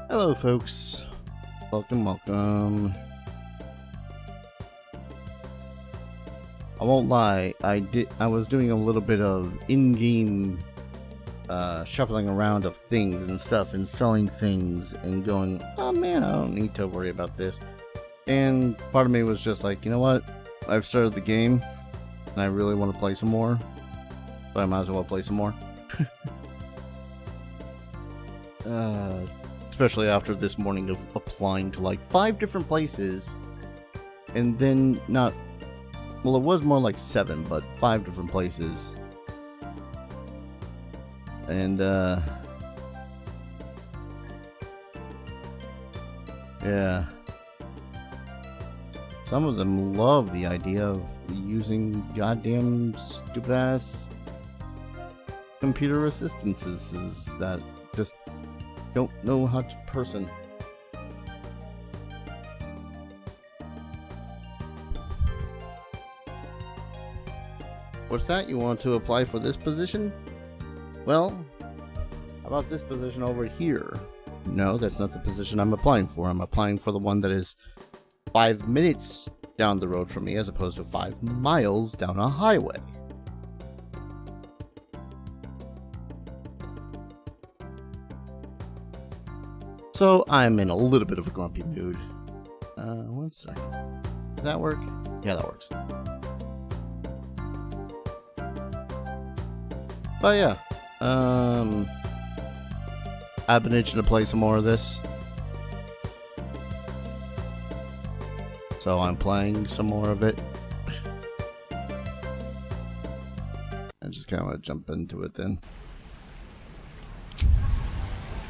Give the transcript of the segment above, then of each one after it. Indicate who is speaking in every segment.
Speaker 1: Hello folks, welcome. I won't lie, I was doing a little bit of in-game shuffling around of things and stuff and selling things and going, oh man, I don't need to worry about this. And part of me was just like, you know what, I've started the game and I really want to play some more, but I might as well play some more. Especially after this morning of applying to like 5 different places, and then not, well, it was more like 7, but 5 different places, and yeah, some of them love the idea of using goddamn stupid ass computer assistances that just don't know how to person. What's that? You want to apply for this position? Well, how about this position over here? No, that's not the position I'm applying for. I'm applying for the one that is 5 minutes down the road from me as opposed to 5 miles down a highway. So I'm in a little bit of a grumpy mood. One second. Does that work? Yeah, that works. But yeah, I've been itching to play some more of this, so I'm playing some more of it. I just kind of want to jump into it then.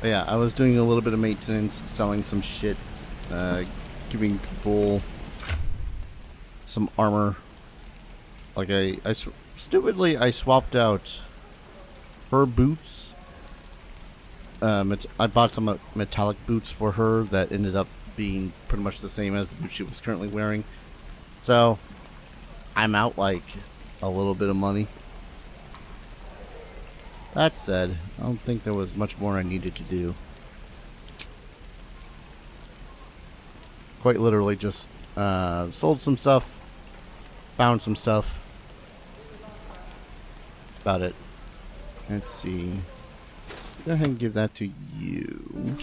Speaker 1: But yeah, I was doing a little bit of maintenance, selling some shit, giving people some armor. Like stupidly I swapped out her boots. I bought some metallic boots for her that ended up being pretty much the same as the boots she was currently wearing. So I'm out like a little bit of money. That said, I don't think there was much more I needed to do. Quite literally just sold some stuff, found some stuff. About it. Let's see. Go ahead and give that to you.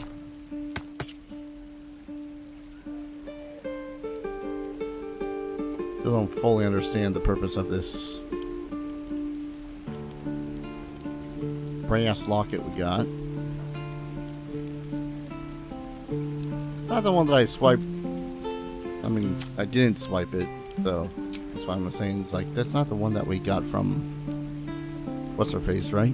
Speaker 1: Still don't fully understand the purpose of this brass locket we got. Not the one that I swiped. I mean, I didn't swipe it, though. That's why I'm saying it's like, that's not the one that we got from what's her face, right?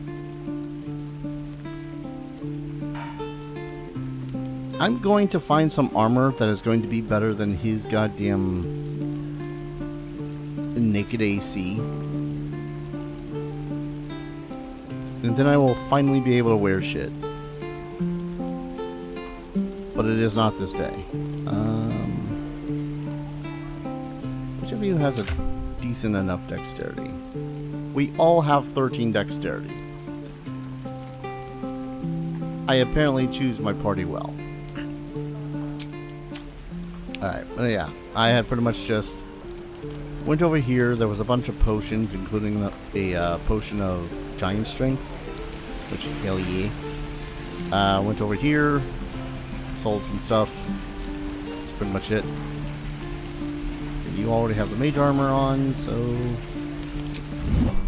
Speaker 1: I'm going to find some armor that is going to be better than his goddamn naked AC. And then I will finally be able to wear shit. But it is not this day. Which of you has a decent enough dexterity? We all have 13 dexterity. I apparently choose my party well. Alright, but yeah. I had pretty much just went over here. There was a bunch of potions, including a potion of giant strength, which hell yeah. Went over here, sold some stuff. That's pretty much it. You already have the mage armor on, so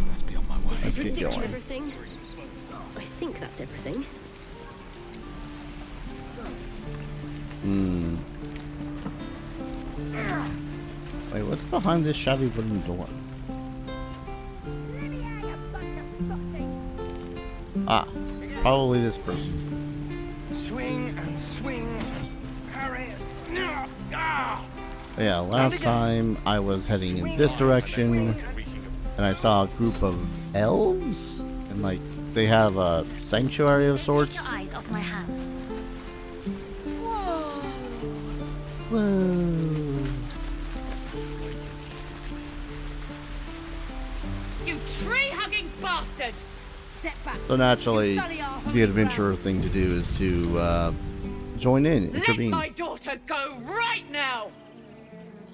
Speaker 2: let's be on my way.
Speaker 1: Let's get going.
Speaker 3: Everything? I think that's everything.
Speaker 1: Wait, what's behind this shabby wooden door? Ah, probably this person.
Speaker 2: Swing and swing. Hurry.
Speaker 1: Yeah, last time I was heading in this direction, and I saw a group of elves, and like they have a sanctuary of sorts.
Speaker 3: Take your eyes off my hands.
Speaker 1: Whoa.
Speaker 3: You tree-hugging bastard! Step back.
Speaker 1: So naturally, the adventurer thing to do is to join in,
Speaker 3: Let
Speaker 1: intervene.
Speaker 3: my daughter go right now!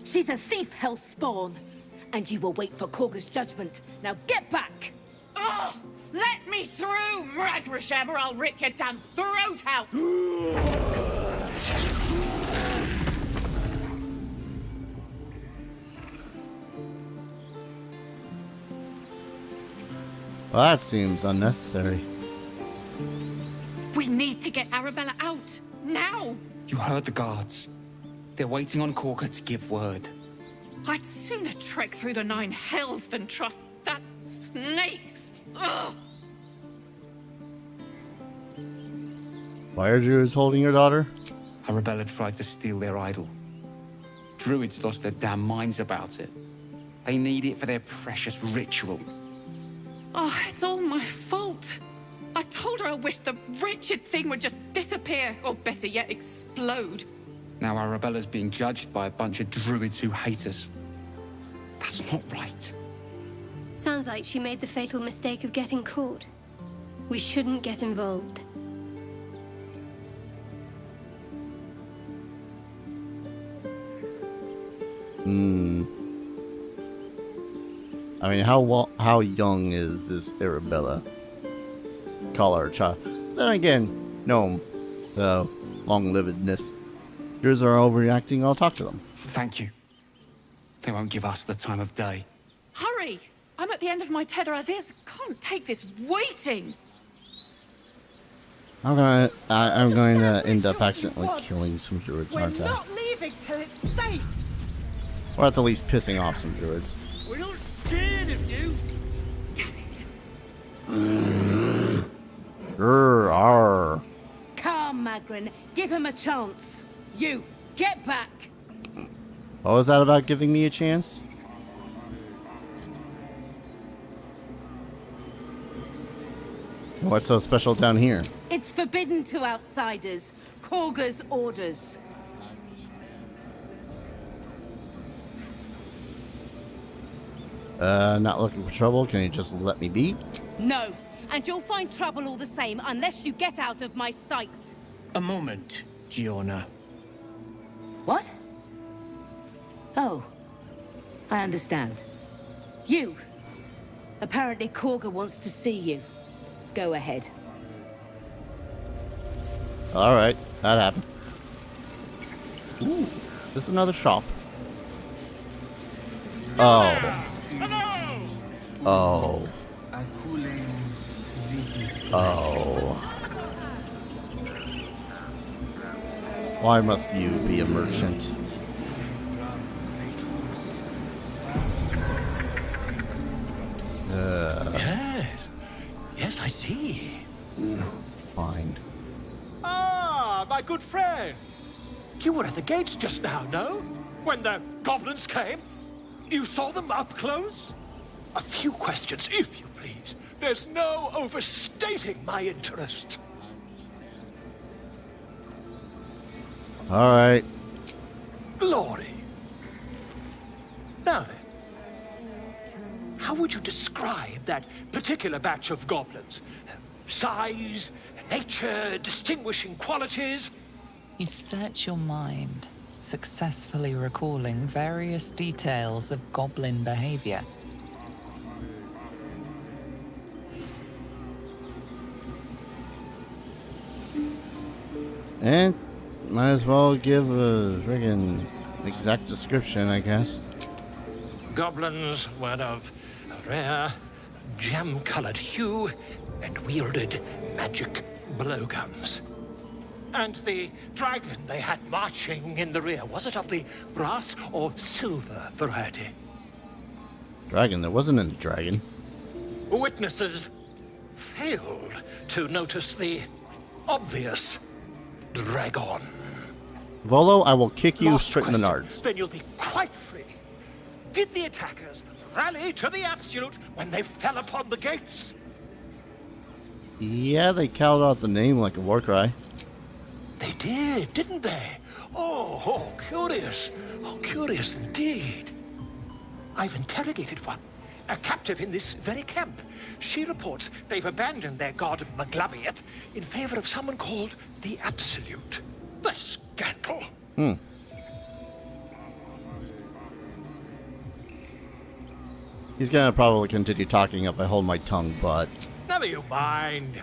Speaker 4: She's a thief, hell spawn. And you will wait for Korga's judgment. Now get back!
Speaker 3: Oh, let me through, Mragrasham, or I'll rip your damn throat out!
Speaker 1: Well, that seems unnecessary.
Speaker 3: We need to get Arabella out, now!
Speaker 5: You heard the guards. They're waiting on Korga to give word.
Speaker 3: I'd sooner trek through the 9 hells than trust that snake! Ugh!
Speaker 1: Why are Druids holding your daughter?
Speaker 5: Arabella tried to steal their idol. Druids lost their damn minds about it. They need it for their precious ritual.
Speaker 3: Oh, it's all my fault. I told her I wished the wretched thing would just disappear, or better yet, explode.
Speaker 5: Now Arabella's being judged by a bunch of druids who hate us. That's not right.
Speaker 6: Sounds like she made the fatal mistake of getting caught. We shouldn't get involved.
Speaker 1: I mean, how young is this Arabella? Call her a child. Then again, no, long-livedness. Druids are overreacting. I'll talk to them.
Speaker 5: Thank you. They won't give us the time of day.
Speaker 3: Hurry! I'm at the end of my tether as is. Can't take this waiting.
Speaker 1: I'm going to end up accidentally killing some druids, aren't I?
Speaker 3: leaving till it's safe.
Speaker 1: Or at the least pissing off some druids.
Speaker 2: We're not scared of you.
Speaker 1: Grr, arr.
Speaker 4: Calm, Magrin. Give him a chance. You, get back!
Speaker 1: What was that about giving me a chance? What's so special down here?
Speaker 4: It's forbidden to outsiders. Korga's orders.
Speaker 1: Not looking for trouble. Can you just let me be?
Speaker 4: No, and you'll find trouble all the same unless you get out of my sight.
Speaker 2: A moment, Giona.
Speaker 4: What? Oh, I understand. You. Apparently Korga wants to see you. Go ahead.
Speaker 1: Alright, that happened. Ooh, this is another shop. Oh. Oh. Oh. Why must you be a merchant?
Speaker 2: Yes. Yes, I see.
Speaker 1: Fine.
Speaker 2: Ah, my good friend. You were at the gates just now, no? When the goblins came? You saw them up close? A few questions, if you please. There's no overstating my interest.
Speaker 1: Alright.
Speaker 2: Glory. Now then, how would you describe that particular batch of goblins? Size, nature, distinguishing qualities?
Speaker 7: You search your mind, successfully recalling various details of goblin behavior.
Speaker 1: And might as well give a friggin' exact description, I guess.
Speaker 2: Goblins were of a rare, jam-colored hue and wielded magic blowguns. And the dragon they had marching in the rear, was it of the brass or silver variety?
Speaker 1: Dragon? There wasn't any dragon.
Speaker 2: Witnesses failed to notice the obvious dragon.
Speaker 1: Volo, I will kick you
Speaker 2: Last
Speaker 1: straight in the
Speaker 2: question,
Speaker 1: nards.
Speaker 2: Then you'll be quite free. Did the attackers rally to the absolute when they fell upon the gates?
Speaker 1: Yeah, they called out the name like a war cry.
Speaker 2: They did, didn't they? Oh, curious. Oh, curious indeed. I've interrogated one, a captive in this very camp. She reports they've abandoned their god Maglabiet in favor of someone called the Absolute. The scandal!
Speaker 1: He's gonna probably continue talking if I hold my tongue, but
Speaker 2: Never you mind.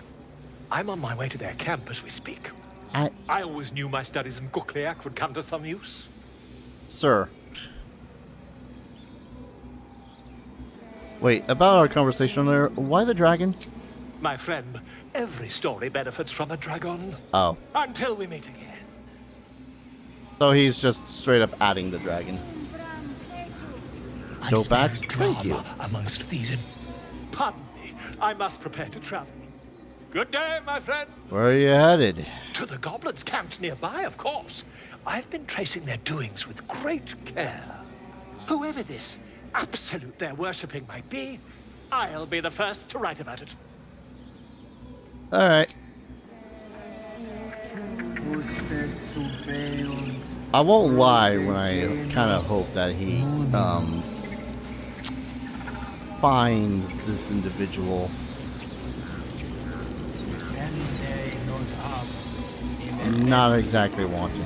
Speaker 2: I'm on my way to their camp as we speak. I always knew my studies in Gukliak would come to some use.
Speaker 1: Sir. Wait, about our conversation there, why the dragon?
Speaker 2: My friend, every story benefits from a dragon.
Speaker 1: Oh.
Speaker 2: Until we meet again.
Speaker 1: So he's just straight up adding the dragon.
Speaker 2: I
Speaker 1: Go
Speaker 2: smell
Speaker 1: back. Thank you.
Speaker 2: drama amongst these. Pardon me. I must prepare to travel. Good day, my friend.
Speaker 1: Where are you headed?
Speaker 2: To the goblins camped nearby, of course. I've been tracing their doings with great care. Whoever this absolute they're worshipping might be, I'll be the first to write about it.
Speaker 1: Alright. I won't lie when I kind of hope that he finds this individual. Not exactly wanting.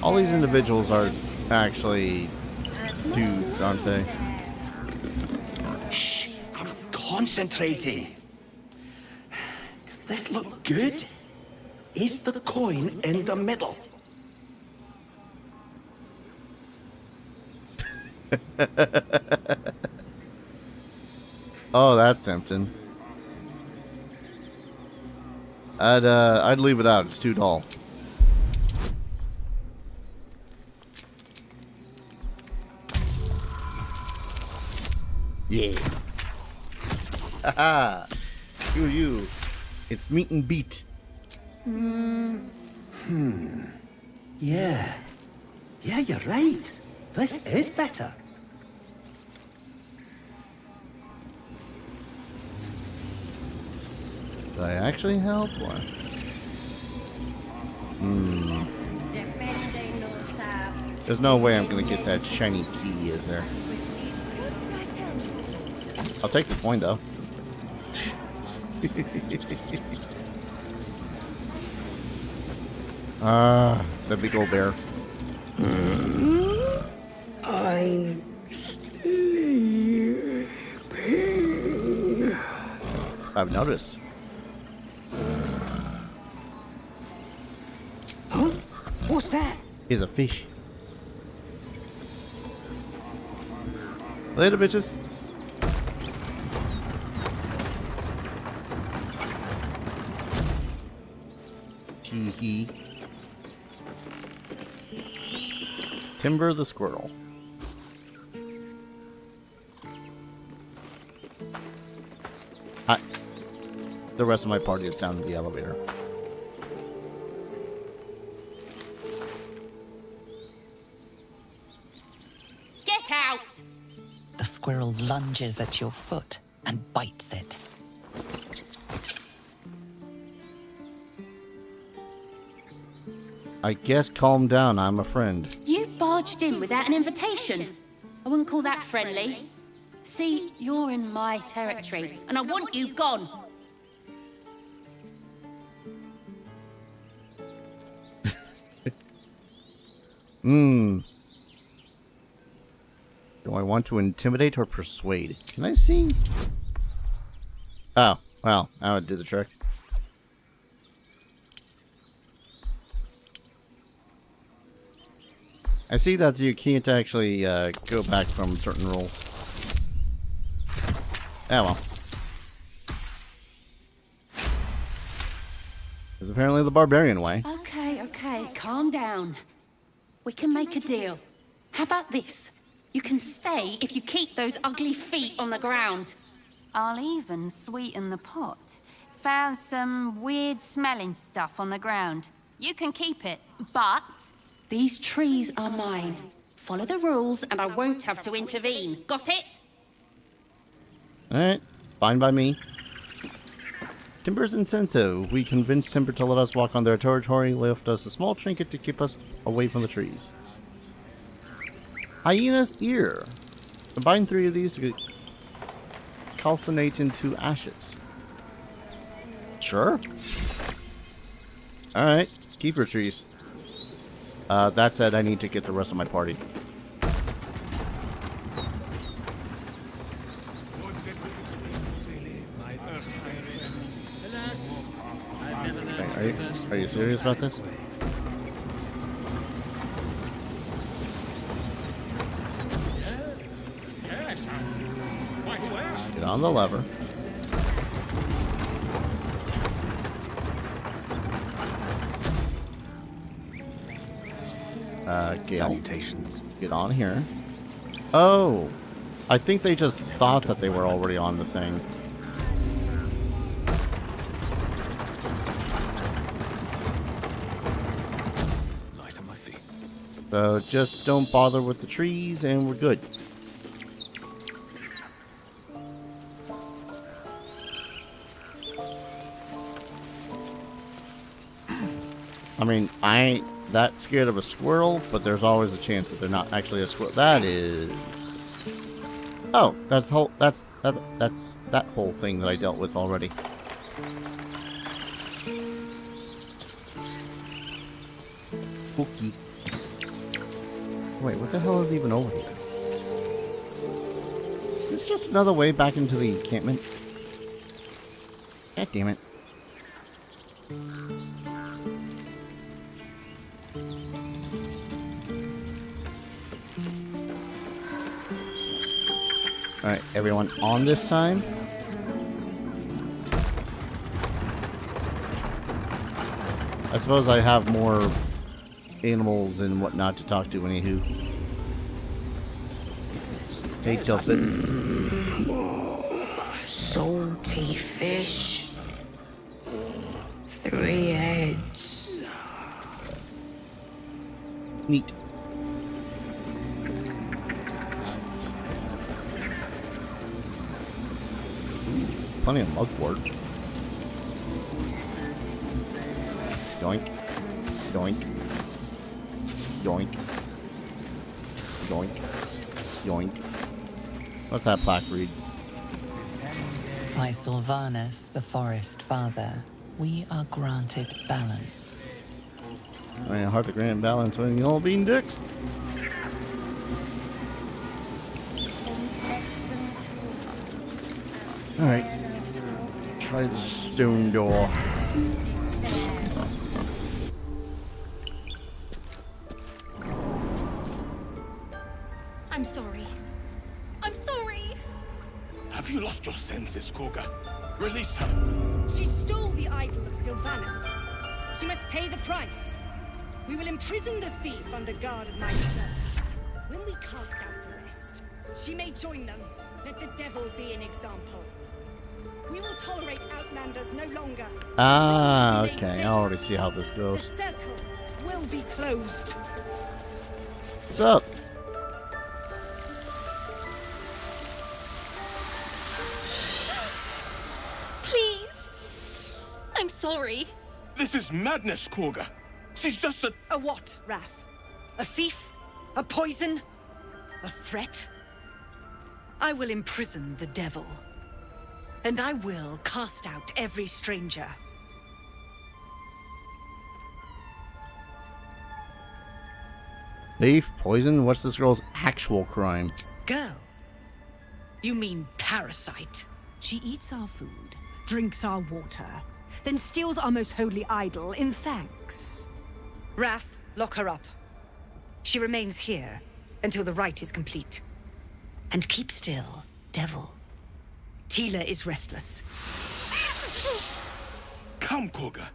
Speaker 1: All these individuals are actually dudes, aren't they?
Speaker 8: Shh, I'm concentrating. Does this look good? Is the coin in the middle?
Speaker 1: Oh, that's tempting. I'd leave it out. It's too dull. Yeah. Haha. You. It's meet and beat.
Speaker 8: Yeah. Yeah, you're right. This is better.
Speaker 1: Did I actually help or? There's no way I'm gonna get that shiny key, is there? I'll take the coin though. The big old bear.
Speaker 8: I'm sleeping.
Speaker 1: I've noticed.
Speaker 8: Huh? What's that?
Speaker 1: He's a fish. Later, bitches. Tee-hee. Timber the squirrel. The rest of my party is down in the elevator.
Speaker 4: Get out!
Speaker 7: The squirrel lunges at your foot and bites it.
Speaker 1: I guess calm down, I'm a friend.
Speaker 4: You barged in without an invitation. I wouldn't call that friendly. See, you're in my territory, and I want you gone.
Speaker 1: Do I want to intimidate or persuade? Can I see? Oh, well, that would do the trick. I see that you can't actually go back from certain rules. Oh well. It's apparently the barbarian way.
Speaker 4: Okay, calm down. We can make a deal. How about this? You can stay if you keep those ugly feet on the ground.
Speaker 9: I'll even sweeten the pot. Found some weird smelling stuff on the ground. You can keep it, but
Speaker 4: These trees are mine. Follow the rules and I won't have to intervene. Got it?
Speaker 1: Alright, fine by me. Timber's incentive. We convinced Timber to let us walk on their territory, left us a small trinket to keep us away from the trees. Hyena's ear. Combine 3 of these to calcinate into ashes. Sure. Alright. Keeper trees. That said, I need to get the rest of my party. Okay, are you serious about this? Get on the lever. Gale.
Speaker 8: Salutations.
Speaker 1: Get on here. Oh, I think they just thought that they were already on the thing.
Speaker 8: Light on my feet.
Speaker 1: So just don't bother with the trees and we're good. I mean, I ain't that scared of a squirrel, but there's always a chance that they're not actually a squirrel. That is... Oh, that's the whole... That's that whole thing that I dealt with already. Spooky. Wait, what the hell is even over here? Is this just another way back into the encampment? God damn it. Alright, everyone on this time. I suppose I have more animals and whatnot to talk to, anywho. Hey, Dubsit.
Speaker 10: Salty fish. 3 heads.
Speaker 1: Neat. Plenty of mugwort. Yoink. Yoink. Yoink. Yoink. Yoink. What's that plaque read?
Speaker 7: By Sylvanus, the Forest Father, we are granted balance.
Speaker 1: I mean, hard to grant balance when you all being dicks. Alright. Try the stone door.
Speaker 6: I'm sorry. I'm sorry.
Speaker 8: Have you lost your senses, Korga? Release her.
Speaker 11: She stole the idol of Sylvanus. She must pay the price. We will imprison the thief under guard of myself. When we cast out the rest, she may join them. Let the devil be an example. We will tolerate outlanders no longer.
Speaker 1: Ah, okay. I already see how this
Speaker 11: The
Speaker 1: goes.
Speaker 11: circle will be closed.
Speaker 1: What's up?
Speaker 6: Please. I'm sorry.
Speaker 8: This is madness, Korga. She's just a...
Speaker 11: A what, Wrath? A thief? A poison? A threat? I will imprison the devil. And I will cast out every stranger.
Speaker 1: Thief? Poison? What's this girl's actual crime?
Speaker 11: Girl? You mean parasite? She eats our food, drinks our water, then steals our most holy idol in thanks. Wrath, lock her up. She remains here until the rite is complete. And keep still, devil. Tila is restless.
Speaker 8: Come, Korga.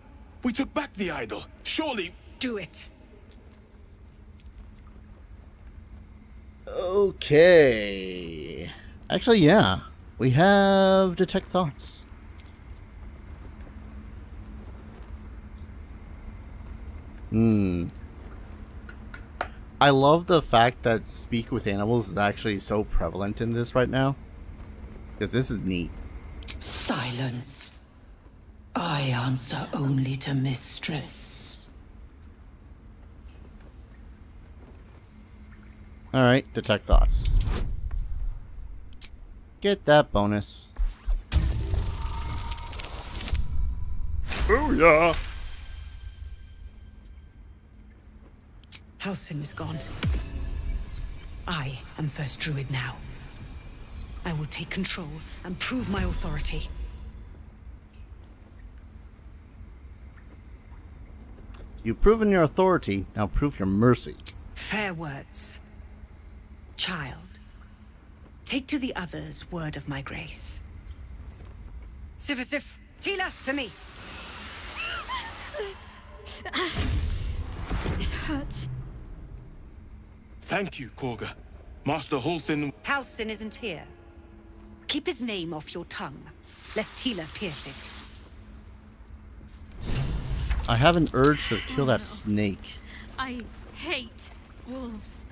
Speaker 8: We took back the idol. Surely...
Speaker 11: Do it.
Speaker 1: Okay. Actually, yeah. We have detect thoughts. I love the fact that speak with animals is actually so prevalent in this right now. Because this is neat.
Speaker 10: Silence. I answer only to mistress.
Speaker 1: Alright, detect thoughts. Get that bonus. Oh yeah!
Speaker 11: Halsin is gone. I am first druid now. I will take control and prove my authority.
Speaker 1: You've proven your authority, now prove your mercy.
Speaker 11: Fair words. Child, take to the others word of my grace. Sif, Tila, to me!
Speaker 6: It hurts.
Speaker 12: Thank you, Korga. Master Halsin...
Speaker 11: Halsin isn't here. Keep his name off your tongue, lest Tila pierce it.
Speaker 1: I have an urge to kill that snake.
Speaker 4: I hate wolves.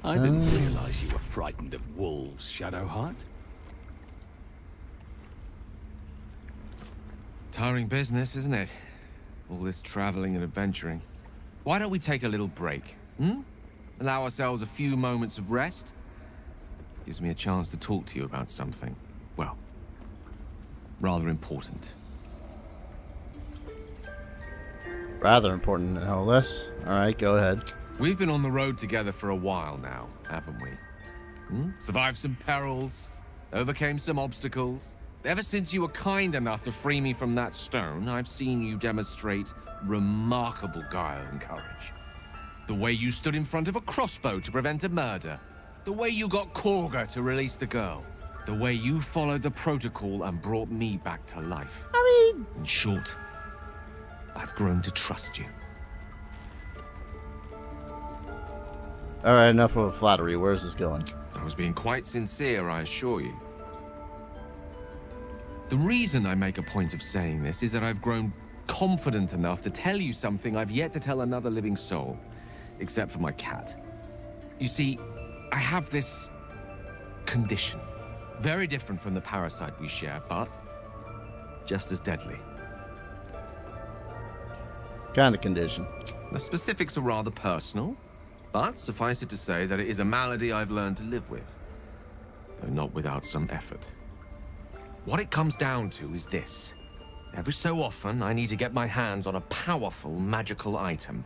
Speaker 13: I didn't realize you were frightened of wolves, Shadowheart.
Speaker 14: Tiring business, isn't it? All this traveling and adventuring. Why don't we take a little break, Allow ourselves a few moments of rest? Gives me a chance to talk to you about something, well, rather important.
Speaker 1: Rather important, no less. Alright, go ahead.
Speaker 14: We've been on the road together for a while now, haven't we? Survived some perils, overcame some obstacles. Ever since you were kind enough to free me from that stone, I've seen you demonstrate remarkable guile and courage. The way you stood in front of a crossbow to prevent a murder. The way you got Korga to release the girl. The way you followed the protocol and brought me back to life. In short, I've grown to trust you.
Speaker 1: Alright, enough of flattery. Where's this going?
Speaker 14: I was being quite sincere, I assure you. The reason I make a point of saying this is that I've grown confident enough to tell you something I've yet to tell another living soul, except for my cat. You see, I have this condition. Very different from the parasite we share, but just as deadly.
Speaker 1: Kind of condition.
Speaker 14: The specifics are rather personal, but suffice it to say that it is a malady I've learned to live with, though not without some effort. What it comes down to is this. Every so often, I need to get my hands on a powerful magical item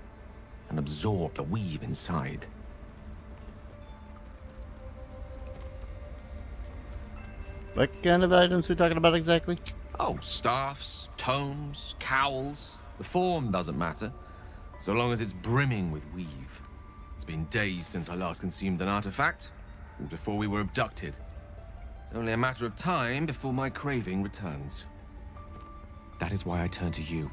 Speaker 14: and absorb the weave inside.
Speaker 1: What kind of items are we talking about exactly?
Speaker 14: Oh, staffs, tomes, cowls. The form doesn't matter, so long as it's brimming with weave. It's been days since I last consumed an artifact, since before we were abducted. It's only a matter of time before my craving returns. That is why I turn to you.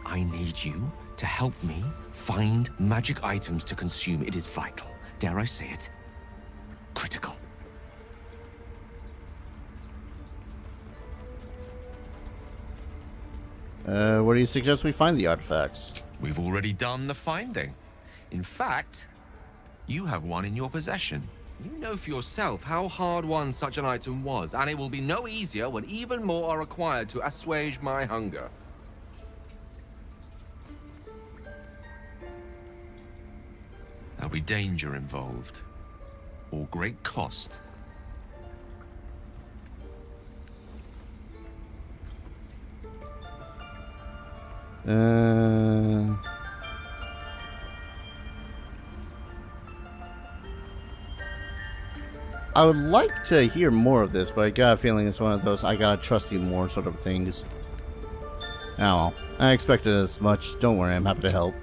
Speaker 14: I need you to help me find magic items to consume. It is vital. Dare I say it? Critical.
Speaker 1: Where do you suggest we find the artifacts?
Speaker 14: We've already done the finding. In fact, you have one in your possession. You know for yourself how hard-won such an item was, and it will be no easier when even more are required to assuage my hunger. There'll be danger involved, or great cost.
Speaker 1: I would like to hear more of this, but I got a feeling it's one of those I gotta trust you more sort of things. Oh well, I expected as much. Don't worry, I'm happy to help.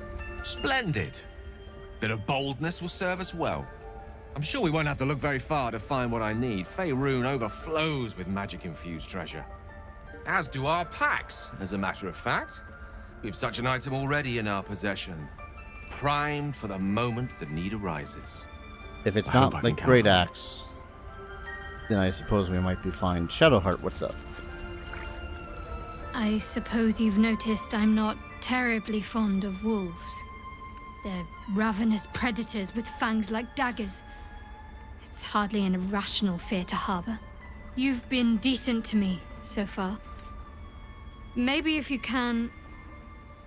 Speaker 14: Splendid. Bit of boldness will serve us well. I'm sure we won't have to look very far to find what I need. Faerun overflows with magic-infused treasure. As do our packs, as a matter of fact. We've such an item already in our possession. Primed for the moment the need arises.
Speaker 1: If it's not the Great Axe, then I suppose we might be fine. Shadowheart, what's up?
Speaker 4: I suppose you've noticed I'm not terribly fond of wolves. They're ravenous predators with fangs like daggers. It's hardly an irrational fear to harbor. You've been decent to me so far. Maybe if you can,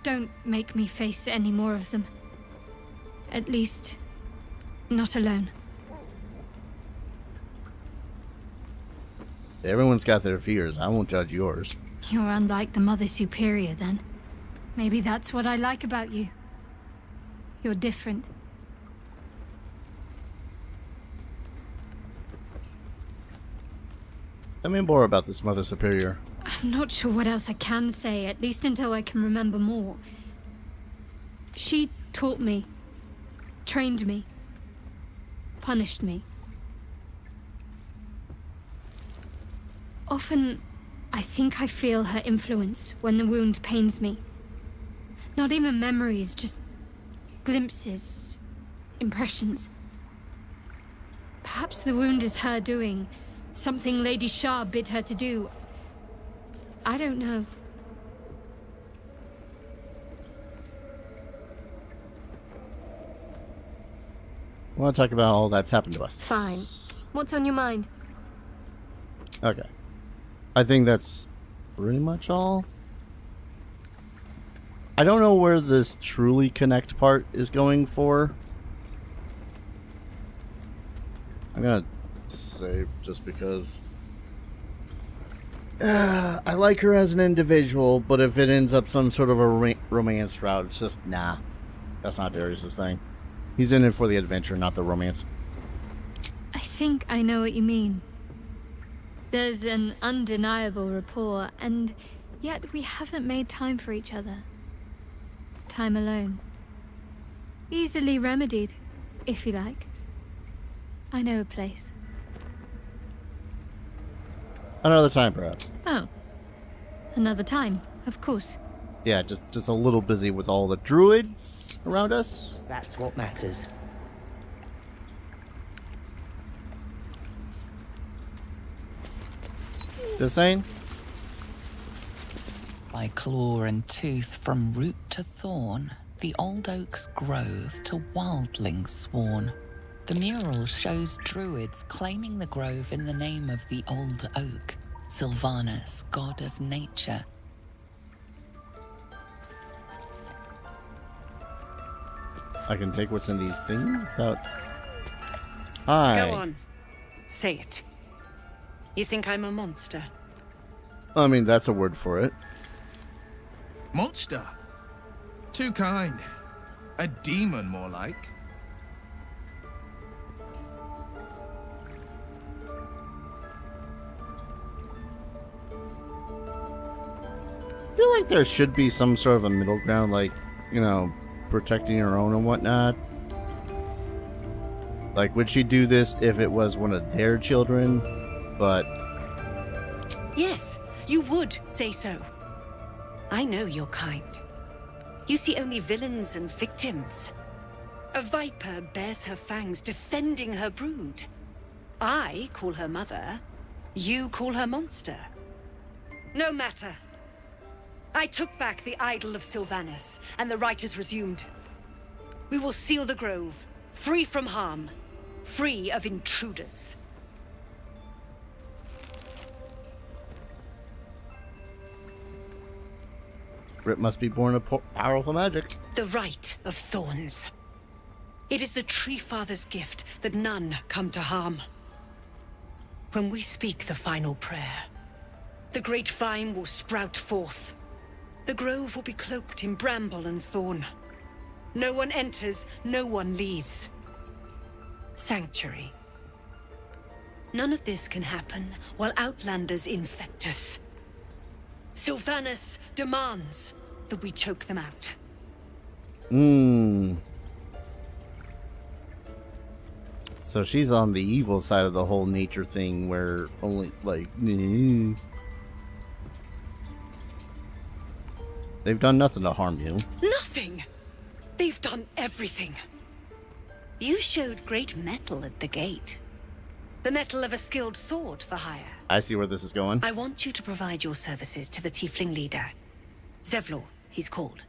Speaker 4: don't make me face any more of them. At least, Not alone.
Speaker 1: Everyone's got their fears. I won't judge yours.
Speaker 4: You're unlike the Mother Superior, then. Maybe that's what I like about you. You're different.
Speaker 1: Tell me more about this Mother Superior.
Speaker 4: I'm not sure what else I can say, at least until I can remember more. She taught me, trained me, punished me. Often, I think I feel her influence when the wound pains me. Not even memories, just glimpses, impressions. Perhaps the wound is her doing, something Lady Shah bid her to do. I don't know.
Speaker 1: I want to talk about all that's happened to us.
Speaker 6: Fine. What's on your mind?
Speaker 1: Okay. I think that's pretty much all. I don't know where this truly connect part is going for. I'm gonna save just because I like her as an individual, but if it ends up some sort of a romance route, it's just nah. That's not Darius's thing. He's in it for the adventure, not the romance.
Speaker 4: I think I know what you mean. There's an undeniable rapport, and yet we haven't made time for each other. Time alone. Easily remedied, if you like. I know a place.
Speaker 1: Another time, perhaps.
Speaker 4: Oh. Another time, of course.
Speaker 1: Yeah, just a little busy with all the druids around us.
Speaker 8: That's what matters.
Speaker 1: Just saying.
Speaker 7: By claw and tooth from root to thorn, the old oak's grove to wildlings sworn. The mural shows druids claiming the grove in the name of the old oak, Sylvanus, god of nature.
Speaker 1: I can take what's in these things without... Hi.
Speaker 11: Go on. Say it. You think I'm a monster?
Speaker 1: I mean, that's a word for it.
Speaker 12: Monster? Too kind. A demon, more like.
Speaker 1: I feel like there should be some sort of a middle ground, like, you know, protecting your own and whatnot. Like, would she do this if it was one of their children? But...
Speaker 11: Yes, you would say so. I know your kind. You see only villains and victims. A viper bears her fangs defending her brood. I call her mother. You call her monster. No matter. I took back the idol of Sylvanus, and the rite is resumed. We will seal the grove, free from harm, free of intruders.
Speaker 1: Rip must be born of powerful magic.
Speaker 11: The rite of thorns. It is the Tree Father's gift that none come to harm. When we speak the final prayer, the great vine will sprout forth. The grove will be cloaked in bramble and thorn. No one enters, no one leaves. Sanctuary. None of this can happen while outlanders infect us. Sylvanus demands that we choke them out.
Speaker 1: So she's on the evil side of the whole nature thing where only, like... They've done nothing to harm you.
Speaker 11: Nothing! They've done everything. You showed great mettle at the gate. The mettle of a skilled sword for hire.
Speaker 1: I see where this is going.
Speaker 11: I want you to provide your services to the tiefling leader. Zevlor, he's called.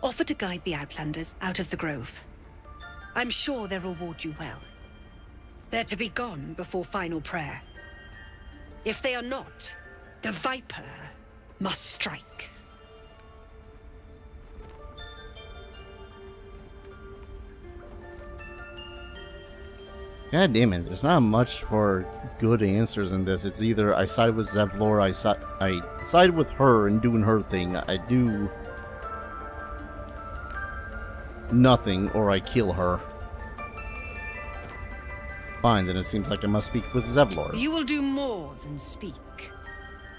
Speaker 11: Offer to guide the outlanders out of the grove. I'm sure they'll reward you well. They're to be gone before final prayer. If they are not, the Viper must strike.
Speaker 1: God damn it, there's not much for good answers in this. It's either I side with Zevlor, I side with her and doing her thing, I do nothing, or I kill her. Fine, then it seems like I must speak with Zevlor.
Speaker 11: You will do more than speak.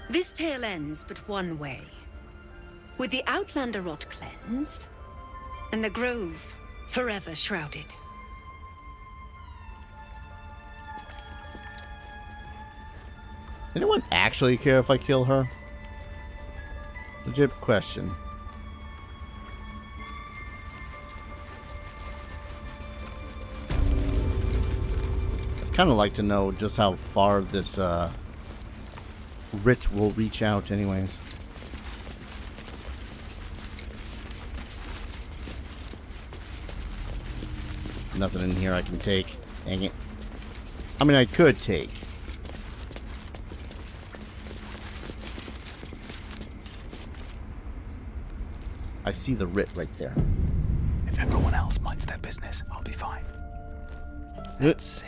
Speaker 11: This tale ends but one way. With the Outlander rot cleansed, and the grove forever shrouded.
Speaker 1: Anyone actually care if I kill her? Legit question. I'd kind of like to know just how far this writ will reach out anyways. Nothing in here I can take. Dang it. I mean, I could take. I see the writ right there.
Speaker 13: If everyone else minds their business, I'll be fine. Let's see.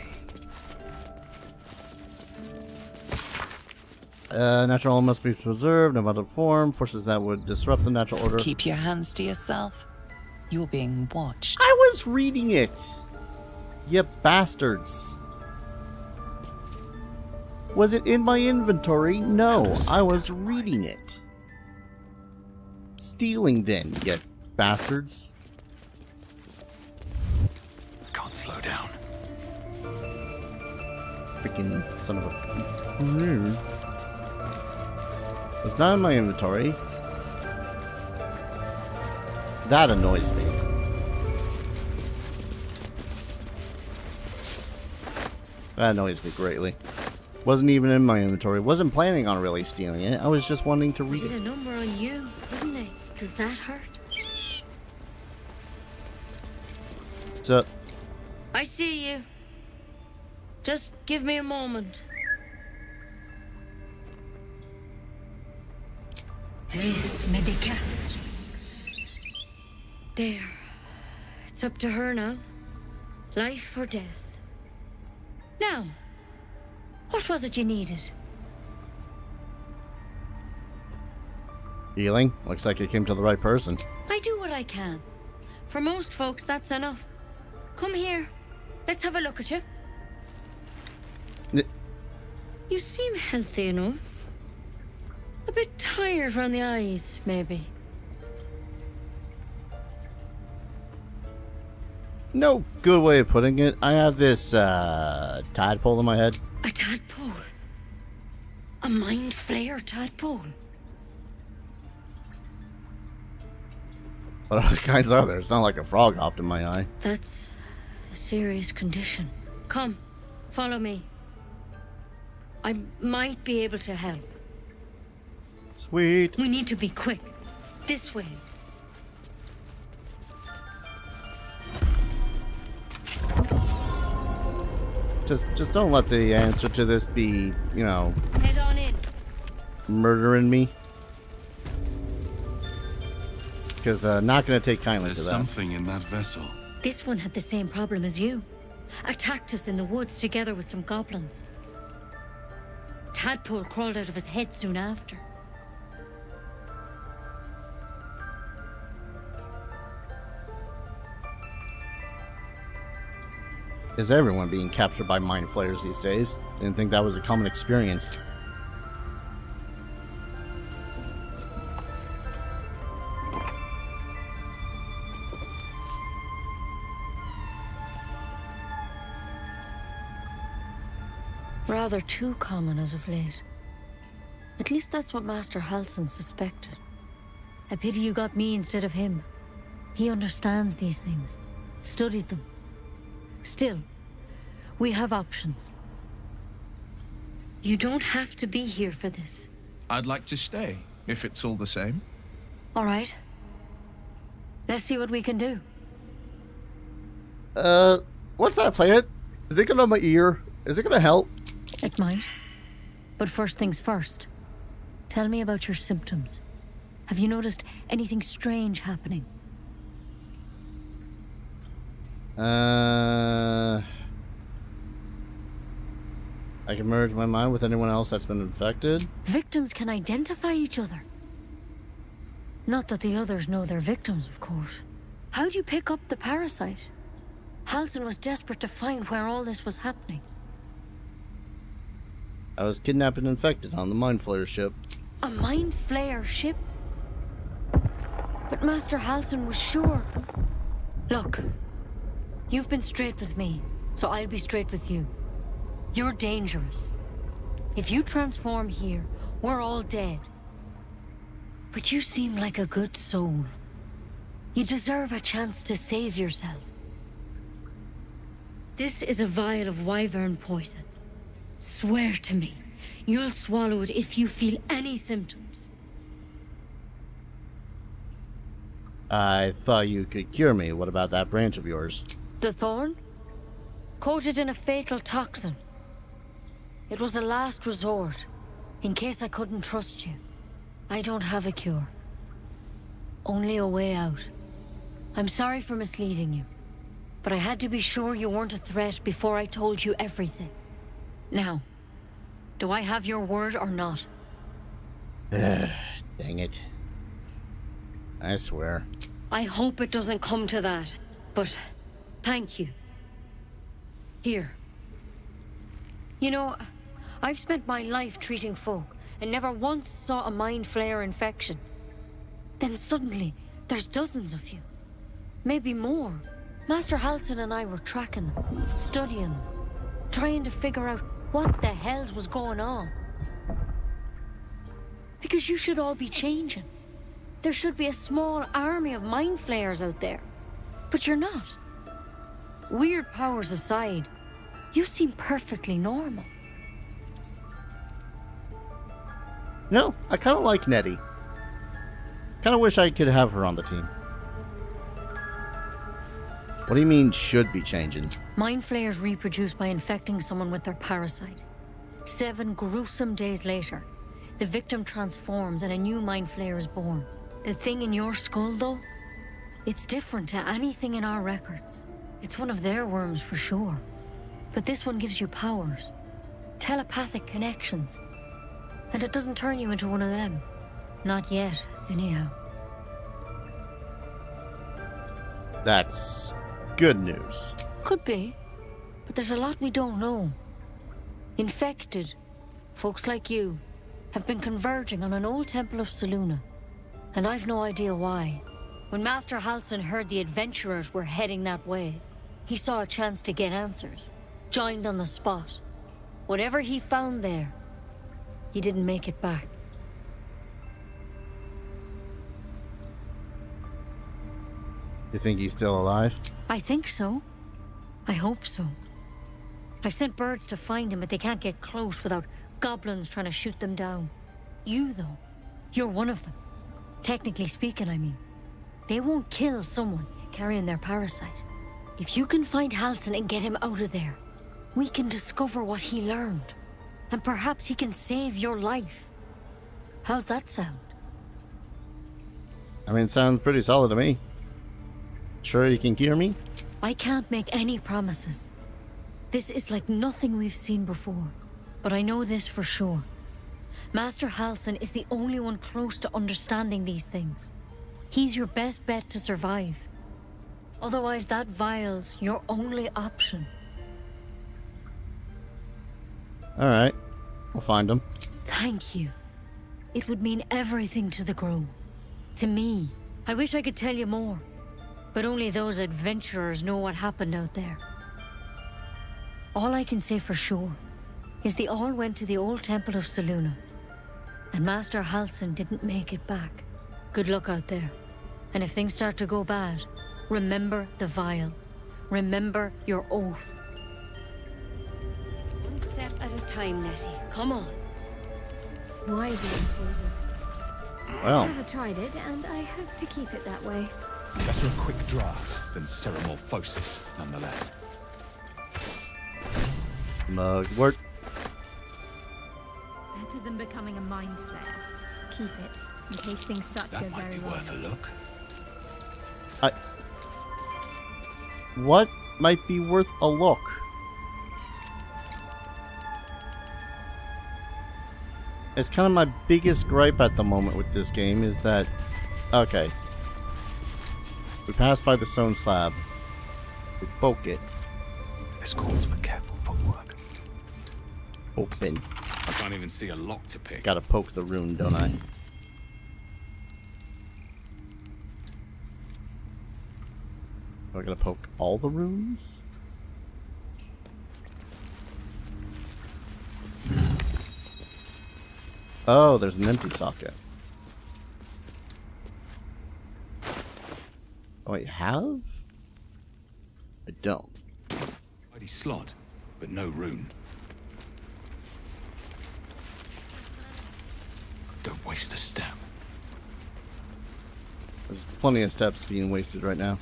Speaker 1: Natural order must be preserved, no matter form. Forces that would disrupt the natural order.
Speaker 7: Keep your hands to yourself. You're being watched.
Speaker 1: I was reading it! You bastards. Was it in my inventory? No, I was reading it. Stealing then, you bastards.
Speaker 13: Can't slow down.
Speaker 1: Freaking son of a... It's not in my inventory. That annoys me. That annoys me greatly. Wasn't even in my inventory. Wasn't planning on really stealing it. I was just wanting to read
Speaker 15: Did
Speaker 1: it.
Speaker 15: a number on you, didn't they? Does that hurt?
Speaker 1: What's up?
Speaker 15: I see you. Just give me a moment. This medicament. There. It's up to her now. Life or death. Now, what was it you needed?
Speaker 1: Healing? Looks like you came to the right person.
Speaker 15: I do what I can. For most folks, that's enough. Come here. Let's have a look at you. You seem healthy enough. A bit tired around the eyes, maybe.
Speaker 1: No good way of putting it. I have this tadpole in my head.
Speaker 15: A tadpole? A mind flayer tadpole?
Speaker 1: What other kinds are there? It's not like a frog hopped in my eye.
Speaker 15: That's a serious condition. Come, follow me. I might be able to help.
Speaker 1: Sweet.
Speaker 15: We need to be quick. This way.
Speaker 1: Just don't let the answer to this be, you know,
Speaker 15: Head on in.
Speaker 1: murdering me. Because not going to take kindly to that.
Speaker 16: There's something in that vessel.
Speaker 15: This one had the same problem as you. Attacked us in the woods together with some goblins. Tadpole crawled out of his head soon after.
Speaker 1: Is everyone being captured by mind flayers these days? Didn't think that was a common experience.
Speaker 15: Rather too common as of late. At least that's what Master Halsin suspected. A pity you got me instead of him. He understands these things. Studied them. Still, we have options. You don't have to be here for this.
Speaker 12: I'd like to stay, if it's all the same.
Speaker 15: All right. Let's see what we can do.
Speaker 1: What's that plant? Is it going on my ear? Is it going to help?
Speaker 15: It might. But first things first. Tell me about your symptoms. Have you noticed anything strange happening?
Speaker 1: I can merge my mind with anyone else that's been infected.
Speaker 15: Victims can identify each other. Not that the others know they're victims, of course. How'd you pick up the parasite? Halsin was desperate to find where all this was happening.
Speaker 1: I was kidnapped and infected on the Mind Flayer ship.
Speaker 15: A Mind Flayer ship? But Master Halsin was sure. Look, you've been straight with me, so I'll be straight with you. You're dangerous. If you transform here, we're all dead. But you seem like a good soul. You deserve a chance to save yourself. This is a vial of wyvern poison. Swear to me, you'll swallow it if you feel any symptoms.
Speaker 1: I thought you could cure me. What about that branch of yours?
Speaker 15: The thorn? Coated in a fatal toxin. It was a last resort, in case I couldn't trust you. I don't have a cure. Only a way out. I'm sorry for misleading you, but I had to be sure you weren't a threat before I told you everything. Now, do I have your word or not?
Speaker 1: Dang it. I swear.
Speaker 15: I hope it doesn't come to that, but thank you. Here. You know, I've spent my life treating folk and never once saw a Mind Flayer infection. Then suddenly, there's dozens of you. Maybe more. Master Halsin and I were tracking them, studying them, trying to figure out what the hells was going on. Because you should all be changing. There should be a small army of Mind Flayers out there. But you're not. Weird powers aside, you seem perfectly normal.
Speaker 1: No, I kind of like Nettie. Kind of wish I could have her on the team. What do you mean, should be changing?
Speaker 15: Mind Flayers reproduce by infecting someone with their parasite. 7 gruesome days later, the victim transforms and a new Mind Flayer is born. The thing in your skull, though, it's different to anything in our records. It's one of their worms for sure. But this one gives you powers. Telepathic connections. And it doesn't turn you into one of them. Not yet, anyhow.
Speaker 1: That's good news.
Speaker 15: Could be. But there's a lot we don't know. Infected, folks like you, have been converging on an old temple of Selûne. And I've no idea why. When Master Halsin heard the adventurers were heading that way, he saw a chance to get answers. Joined on the spot. Whatever he found there, he didn't make it back.
Speaker 1: You think he's still alive?
Speaker 15: I think so. I hope so. I've sent birds to find him, but they can't get close without goblins trying to shoot them down. You, though, you're one of them. Technically speaking, I mean. They won't kill someone carrying their parasite. If you can find Halsin and get him out of there, we can discover what he learned. And perhaps he can save your life. How's that sound?
Speaker 1: I mean, it sounds pretty solid to me. Sure you can cure me?
Speaker 15: I can't make any promises. This is like nothing we've seen before. But I know this for sure. Master Halsin is the only one close to understanding these things. He's your best bet to survive. Otherwise, that vial's your only option.
Speaker 1: Alright. We'll find him.
Speaker 15: Thank you. It would mean everything to the Grove. To me. I wish I could tell you more. But only those adventurers know what happened out there. All I can say for sure is they all went to the old temple of Selûne. And Master Halsin didn't make it back. Good luck out there. And if things start to go bad, remember the vial. Remember your oath. One step at a time, Nettie. Come on.
Speaker 4: Wyvern poison.
Speaker 1: Well.
Speaker 4: I've never tried it, and I hope to keep it that way.
Speaker 13: Better a quick draft than ceramorphosis, nonetheless.
Speaker 1: Mugwort.
Speaker 4: Better than becoming a mind flayer. Keep it, in case things start to go very wrong.
Speaker 13: Worth a look.
Speaker 1: What might be worth a look? It's kind of my biggest gripe at the moment with this game is that, okay, we pass by the stone slab, we poke it.
Speaker 13: This calls for careful footwork.
Speaker 1: Open.
Speaker 13: I can't even see a lock to pick.
Speaker 1: Gotta poke the rune, don't I? Am I gonna poke all the runes? Oh, there's an empty socket. Oh, I have? I don't.
Speaker 13: Mighty slot, but no rune. Don't waste a step.
Speaker 1: There's plenty of steps being wasted right now.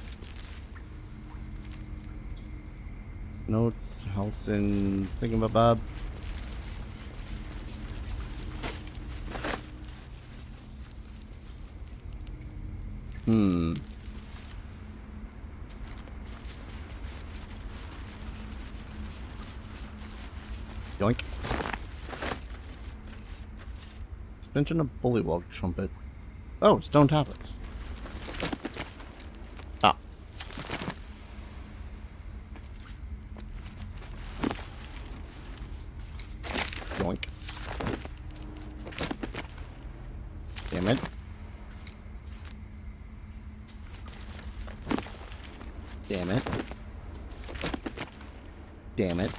Speaker 1: Notes, Helson's thingamabob. Yoink. Suspension of bullywog trumpet. Oh, stone tablets. Ah. Yoink. Damn it. Damn it. Damn it.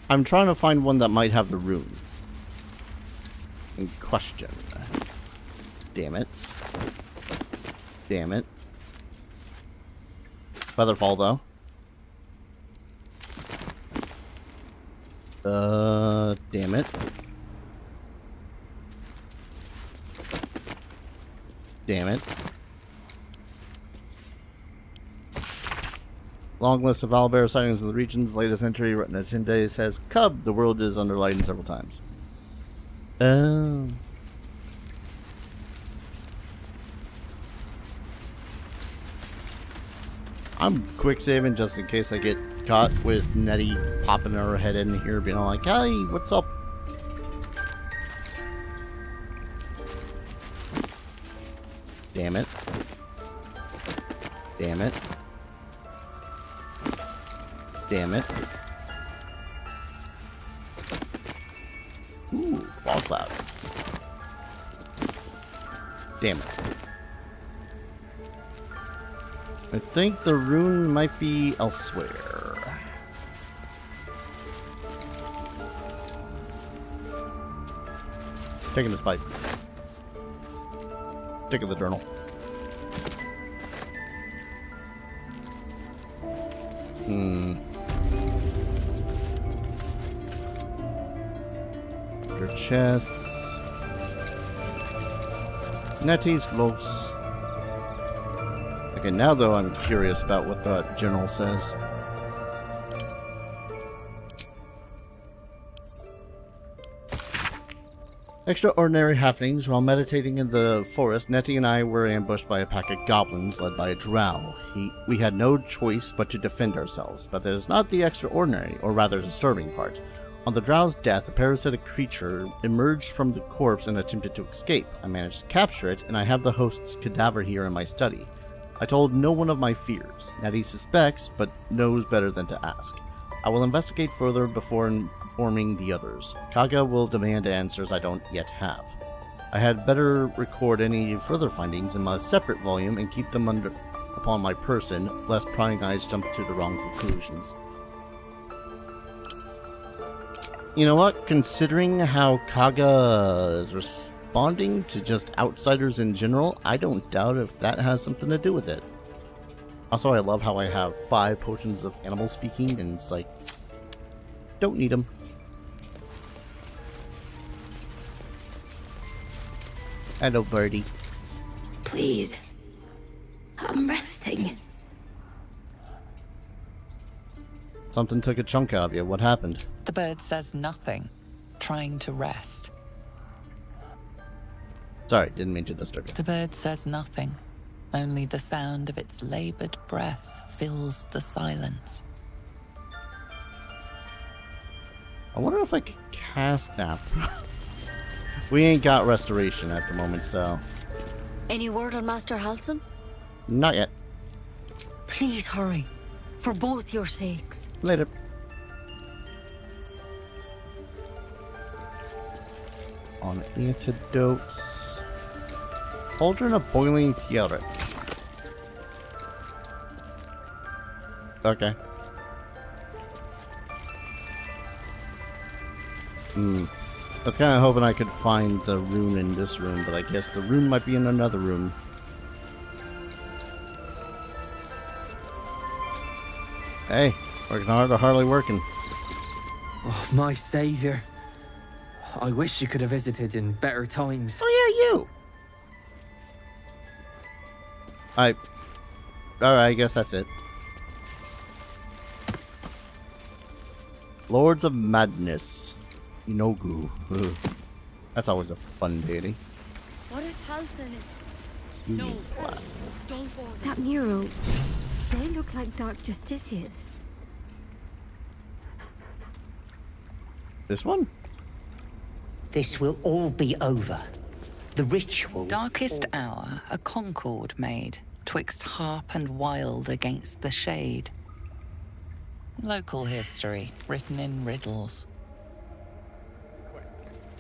Speaker 1: I'm trying to find one that might have the rune in question. Damn it. Damn it. Featherfall, though. Damn it. Damn it. Long list of owlbear sightings in the regions. Latest entry written at 10 days says Cub. The world is underlined several times. Oh. I'm quick saving just in case I get caught with Nettie popping her head in here being all like, hey, what's up? Damn it. Damn it. Damn it. Ooh, fog cloud. Damn it. I think the rune might be elsewhere. Taking this bite. Taking the journal. Your chests. Nettie's gloves. Okay, now though I'm curious about what the general says. Extraordinary happenings. While meditating in the forest, Nettie and I were ambushed by a pack of goblins led by a drow. We had no choice but to defend ourselves, but that is not the extraordinary, or rather disturbing part. On the drow's death, a parasitic creature emerged from the corpse and attempted to escape. I managed to capture it, and I have the host's cadaver here in my study. I told no one of my fears. Nettie suspects, but knows better than to ask. I will investigate further before informing the others. Kaga will demand answers I don't yet have. I had better record any further findings in my separate volume and keep them upon my person, lest prying eyes jump to the wrong conclusions. You know what? Considering how Kaga is responding to just outsiders in general, I don't doubt if that has something to do with it. Also, I love how I have 5 potions of animal speaking, and it's like, don't need them. Hello, birdie.
Speaker 10: Please. I'm resting.
Speaker 1: Something took a chunk out of you. What happened?
Speaker 7: The bird says nothing, trying to rest.
Speaker 1: Sorry, didn't mean to disturb you.
Speaker 7: The bird says nothing. Only the sound of its labored breath fills the silence.
Speaker 1: I wonder if I could cast nap. We ain't got restoration at the moment, so...
Speaker 15: Any word on Master Halsin?
Speaker 1: Not yet.
Speaker 15: Please hurry. For both your sakes.
Speaker 1: Later. On antidotes. Cauldron of boiling theatric. Okay. I was kind of hoping I could find the rune in this room, but I guess the rune might be in another room. Hey, working hard or hardly working?
Speaker 16: Oh, my savior. I wish you could have visited in better times.
Speaker 1: Oh, yeah, you! Alright, I guess that's it. Lords of Madness. Inogu. Ugh. That's always a fun deity.
Speaker 15: What if Halsin is...
Speaker 4: No, don't bother. That mural, they look like Dark Justiciars.
Speaker 1: This one?
Speaker 17: This will all be over. The ritual...
Speaker 7: Darkest hour, a concord made, twixt harp and wild against the shade. Local history, written in riddles.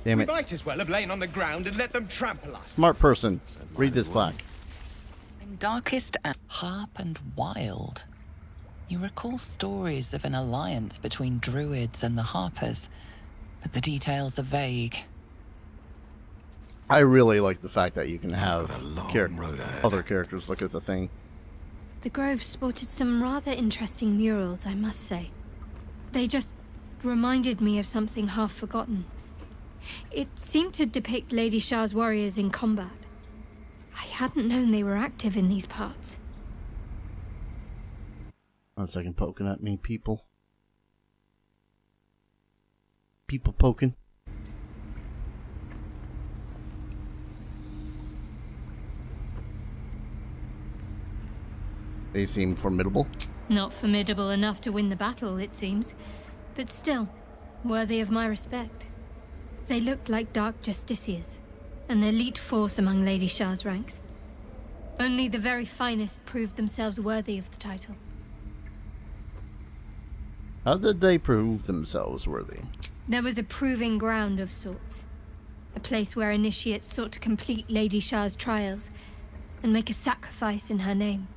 Speaker 1: Damn it.
Speaker 18: We might as well have lain on the ground and let them trample us.
Speaker 1: Smart person. Read this plaque.
Speaker 7: In darkest hour, harp and wild. You recall stories of an alliance between druids and the harpers, but the details are vague.
Speaker 1: I really like the fact that you can have other characters look at the thing.
Speaker 4: The Grove sported some rather interesting murals, I must say. They just reminded me of something half forgotten. It seemed to depict Lady Shah's warriors in combat. I hadn't known they were active in these parts.
Speaker 1: 1 second, poking at me, people. People poking. They seem formidable.
Speaker 4: Not formidable enough to win the battle, it seems, but still, worthy of my respect. They looked like Dark Justiciars, an elite force among Lady Shah's ranks. Only the very finest proved themselves worthy of the title.
Speaker 1: How did they prove themselves worthy?
Speaker 4: There was a proving ground of sorts. A place where initiates sought to complete Lady Shah's trials and make a sacrifice in her name.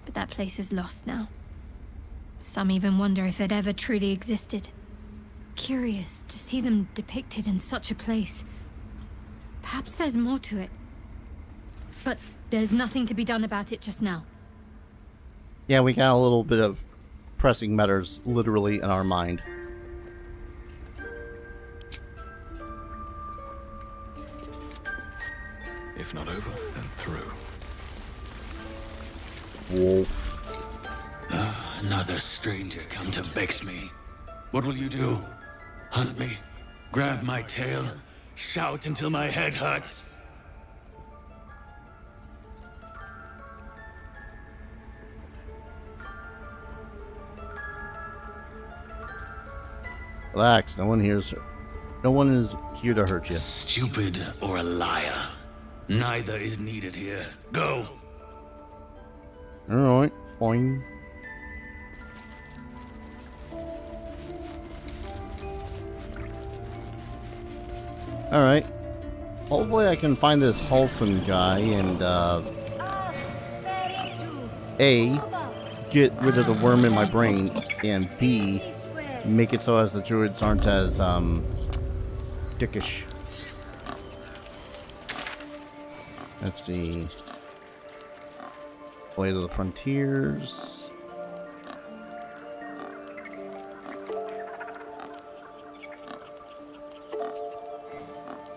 Speaker 4: But that place is lost now. Some even wonder if it ever truly existed. Curious to see them depicted in such a place. Perhaps there's more to it. But there's nothing to be done about it just now.
Speaker 1: Yeah, we got a little bit of pressing matters literally in our mind.
Speaker 13: If not over, then through.
Speaker 1: Wolf.
Speaker 13: Another stranger come to vex me. What will you do? Hunt me? Grab my tail? Shout until my head hurts?
Speaker 1: Relax, no one hears her. No one is here to hurt you.
Speaker 13: Stupid or a liar. Neither is needed here. Go!
Speaker 1: Alright, fine. Alright. Hopefully I can find this Halsin guy and, A, get rid of the worm in my brain, and B, make it so as the druids aren't as, dickish. Let's see. Blade of the Frontiers.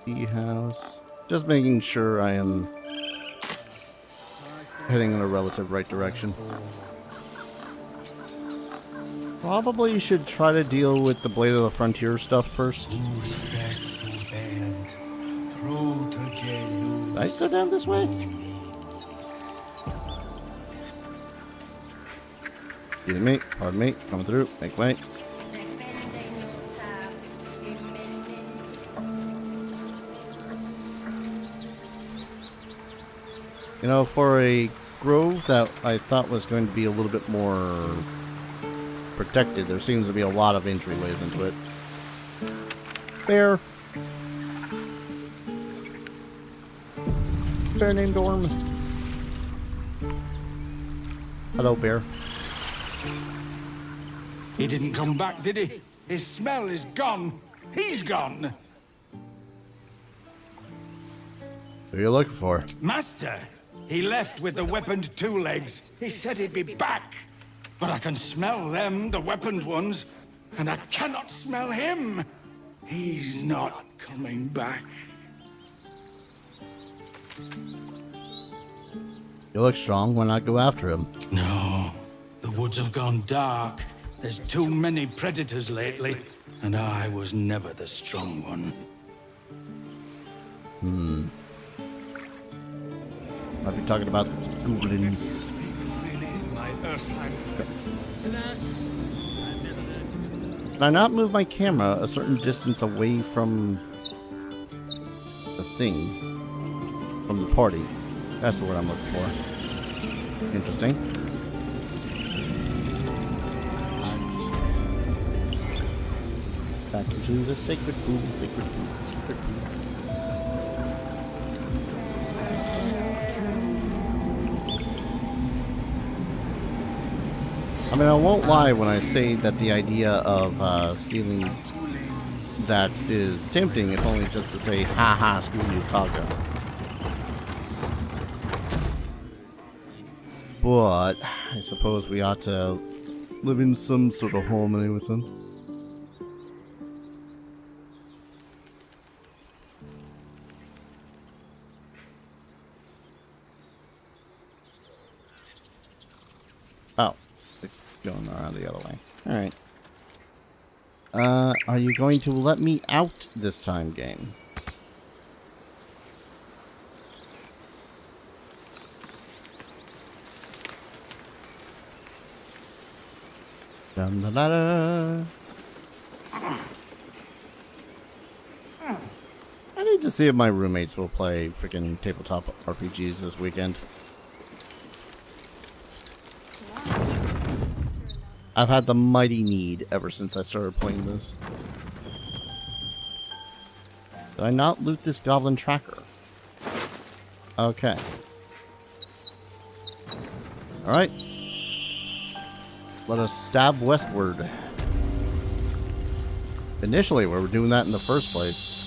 Speaker 1: Tea house. Just making sure I am heading in a relative right direction. Probably should try to deal with the Blade of the Frontier stuff first. Did I go down this way? Excuse me, pardon me, coming through, make way. You know, for a grove that I thought was going to be a little bit more protected, there seems to be a lot of entryways into it. Bear. Bear named Orm. Hello, bear.
Speaker 18: He didn't come back, did he? His smell is gone. He's gone.
Speaker 1: Who are you looking for?
Speaker 18: Master, he left with the weaponed two legs. He said he'd be back. But I can smell them, the weaponed ones, and I cannot smell him. He's not coming back.
Speaker 1: You look strong. Why not go after him?
Speaker 18: No, the woods have gone dark. There's too many predators lately, and I was never the strong one.
Speaker 1: Might be talking about the goblins. Can I not move my camera a certain distance away from the thing? From the party? That's the word I'm looking for. Interesting. Back into the sacred pool, sacred pool, sacred pool. I mean, I won't lie when I say that the idea of stealing that is tempting, if only just to say, haha, screw you, Kaga. But I suppose we ought to live in some sort of harmony with them. Oh. Going around the other way. Alright. Are you going to let me out this time, game? Dun, da, da, da. I need to see if my roommates will play freaking tabletop RPGs this weekend. I've had the mighty need ever since I started playing this. Did I not loot this goblin tracker? Okay. Alright. Let us stab westward. Initially, we were doing that in the first place.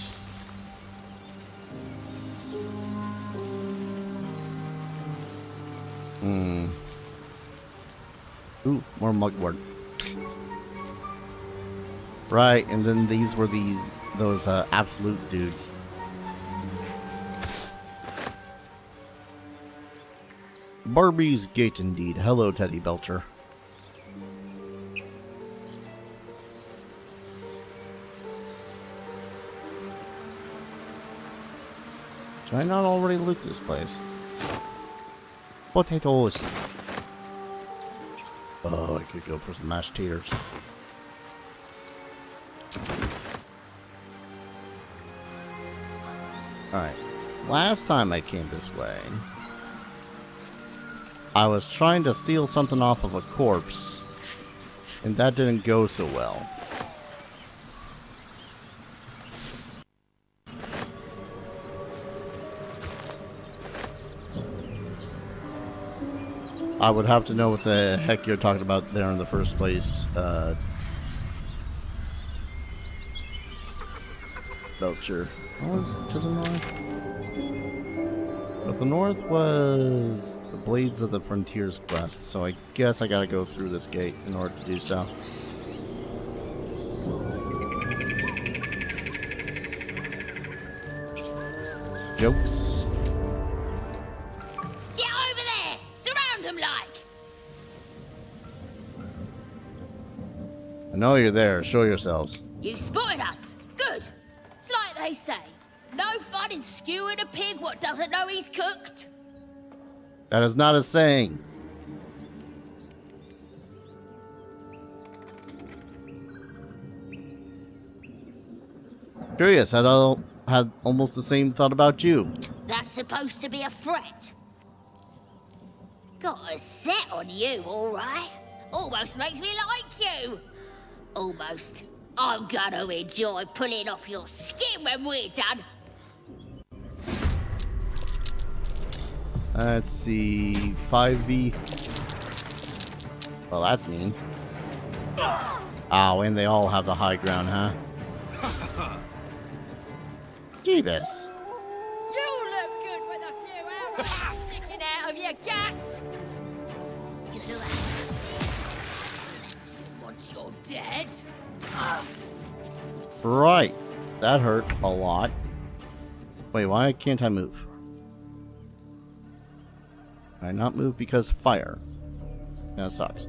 Speaker 1: Ooh, more mugwort. Right, and then these were those absolute dudes. Barbie's Gate indeed. Hello, Teddy Belcher. Did I not already loot this place? Potatoes. Oh, I could go for some mashed taters. Alright. Last time I came this way, I was trying to steal something off of a corpse, and that didn't go so well. I would have to know what the heck you're talking about there in the first place, Belcher. What was to the north? But the north was the Blades of the Frontiers quest, so I guess I gotta go through this gate in order to do so. Jokes.
Speaker 9: Get over there! Surround him like!
Speaker 1: I know you're there. Show yourselves.
Speaker 9: You spotted us. Good. It's like they say. No fun in skewing a pig what doesn't know he's cooked.
Speaker 1: That is not a saying. Curious, I had almost the same thought about you.
Speaker 9: That's supposed to be a threat.
Speaker 19: Got a set on you, all right. Almost makes me like you. Almost. I'm gonna enjoy pulling off your skin when we're done.
Speaker 1: Let's see, 5v. Well, that's mean. Oh, and they all have the high ground, huh? Jeebus.
Speaker 19: You look good with a few arrows sticking out of your guts. Once you're dead.
Speaker 1: Right. That hurt a lot. Wait, why can't I move? Can I not move because fire? That sucks.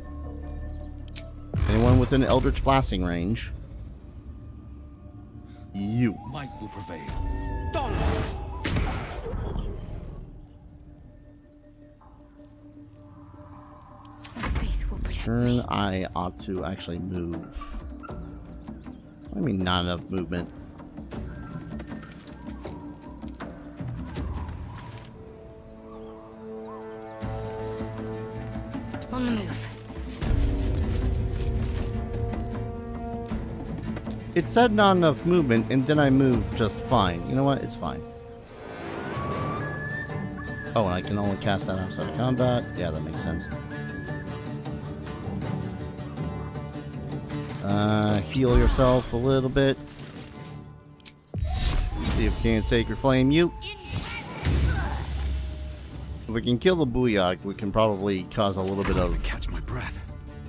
Speaker 1: Anyone within Eldritch blasting range? You.
Speaker 8: Might will prevail.
Speaker 1: Turn, I ought to actually move. I mean, not enough movement.
Speaker 19: On the move.
Speaker 1: It said not enough movement, and then I moved just fine. You know what? It's fine. Oh, and I can only cast that outside of combat? Yeah, that makes sense. Heal yourself a little bit. See if we can Sacred Flame you. If we can kill the Booyah, we can probably cause a little bit of,
Speaker 8: catch my breath.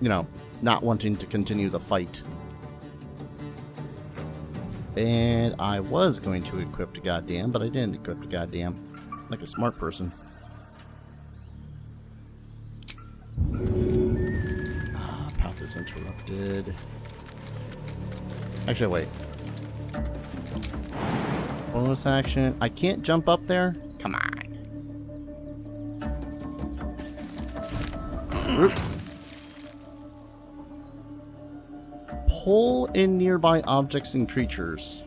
Speaker 1: You know, not wanting to continue the fight. And I was going to equip the goddamn, but I didn't equip the goddamn. Like a smart person. Path is interrupted. Actually, wait. Bonus action. I can't jump up there? Come on. Pull in nearby objects and creatures.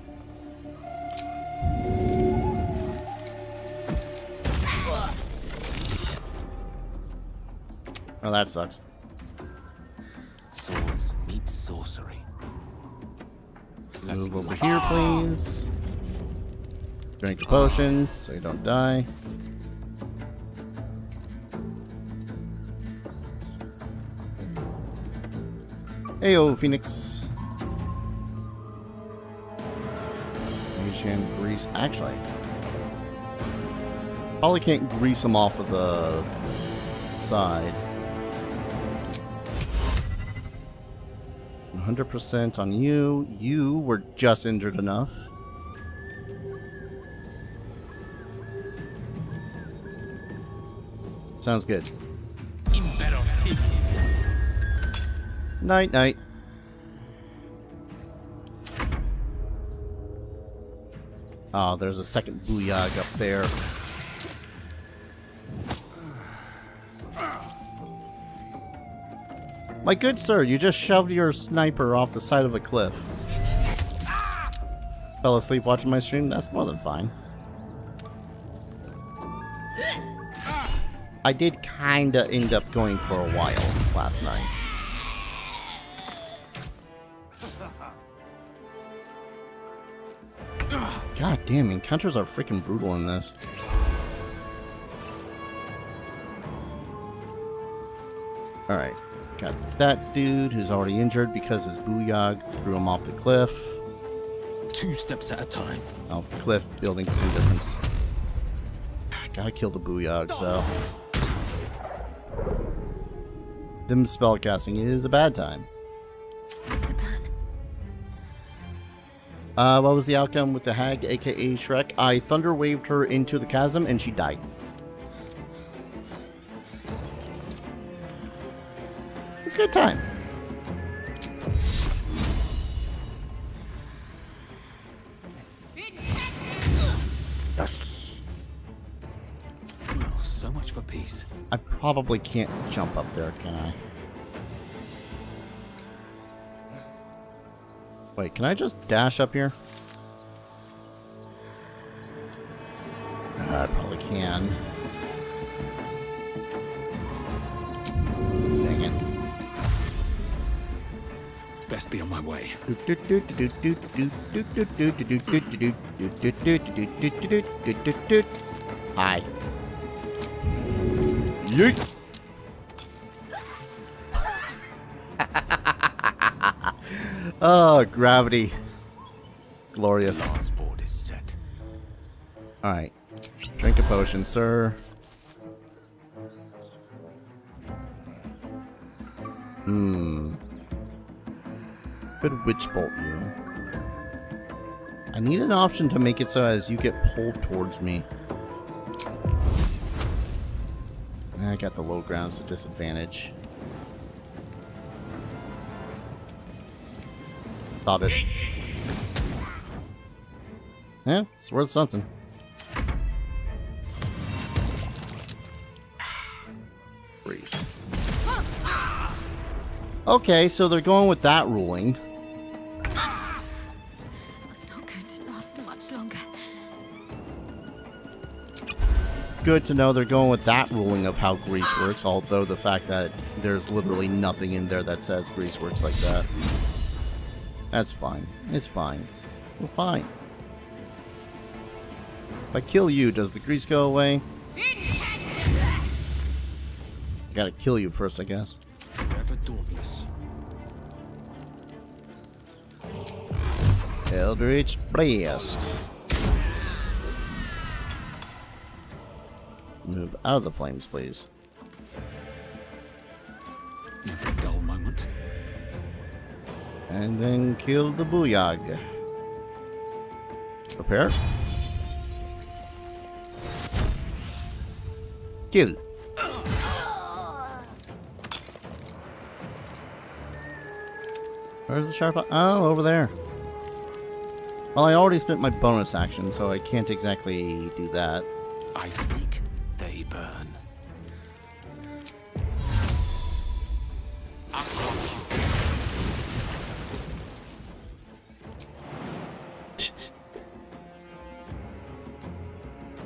Speaker 1: Oh, that sucks.
Speaker 8: Swords meet sorcery.
Speaker 1: Move over here, please. Drink the potion so you don't die. Heyo, Phoenix. Mage hand grease. Actually, probably can't grease them off of the side. 100% on you. You were just injured enough. Sounds good. Night, night. Oh, there's a second Booyah up there. My good sir, you just shoved your sniper off the side of a cliff. Fell asleep watching my stream? That's more than fine. I did kinda end up going for a while last night. God damn, encounters are freaking brutal in this. Alright. Got that dude who's already injured because his Booyah threw him off the cliff.
Speaker 8: 2 steps at a time.
Speaker 1: Oh, cliff building some difference. Gotta kill the Booyags though. Them spellcasting is a bad time. What was the outcome with the hag, aka Shrek? I thunder waved her into the chasm and she died. It's a good time. Yes.
Speaker 8: Oh, so much for peace.
Speaker 1: I probably can't jump up there, can I? Wait, can I just dash up here? I probably can.
Speaker 13: best be on my way.
Speaker 1: Hi. Yeet. Oh, gravity. Glorious.
Speaker 13: Last board is set.
Speaker 1: Alright. Drink a potion, sir. Could witch bolt you. I need an option to make it so as you get pulled towards me. I got the low ground's a disadvantage. Thought it. Yeah, it's worth something. Freeze. Okay, so they're going with that ruling.
Speaker 4: I'm not going to last much longer.
Speaker 1: Good to know they're going with that ruling of how grease works, although the fact that there's literally nothing in there that says grease works like that. That's fine. It's fine. We're fine. If I kill you, does the grease go away? Gotta kill you first, I guess.
Speaker 13: Forever dauntless.
Speaker 1: Eldritch Blast. Move out of the flames, please.
Speaker 13: Never a dull moment.
Speaker 1: And then kill the booyag. Prepare. Kill. Where's the sharp? Oh, over there. Well, I already spent my bonus action, so I can't exactly do that.
Speaker 13: I speak, they burn.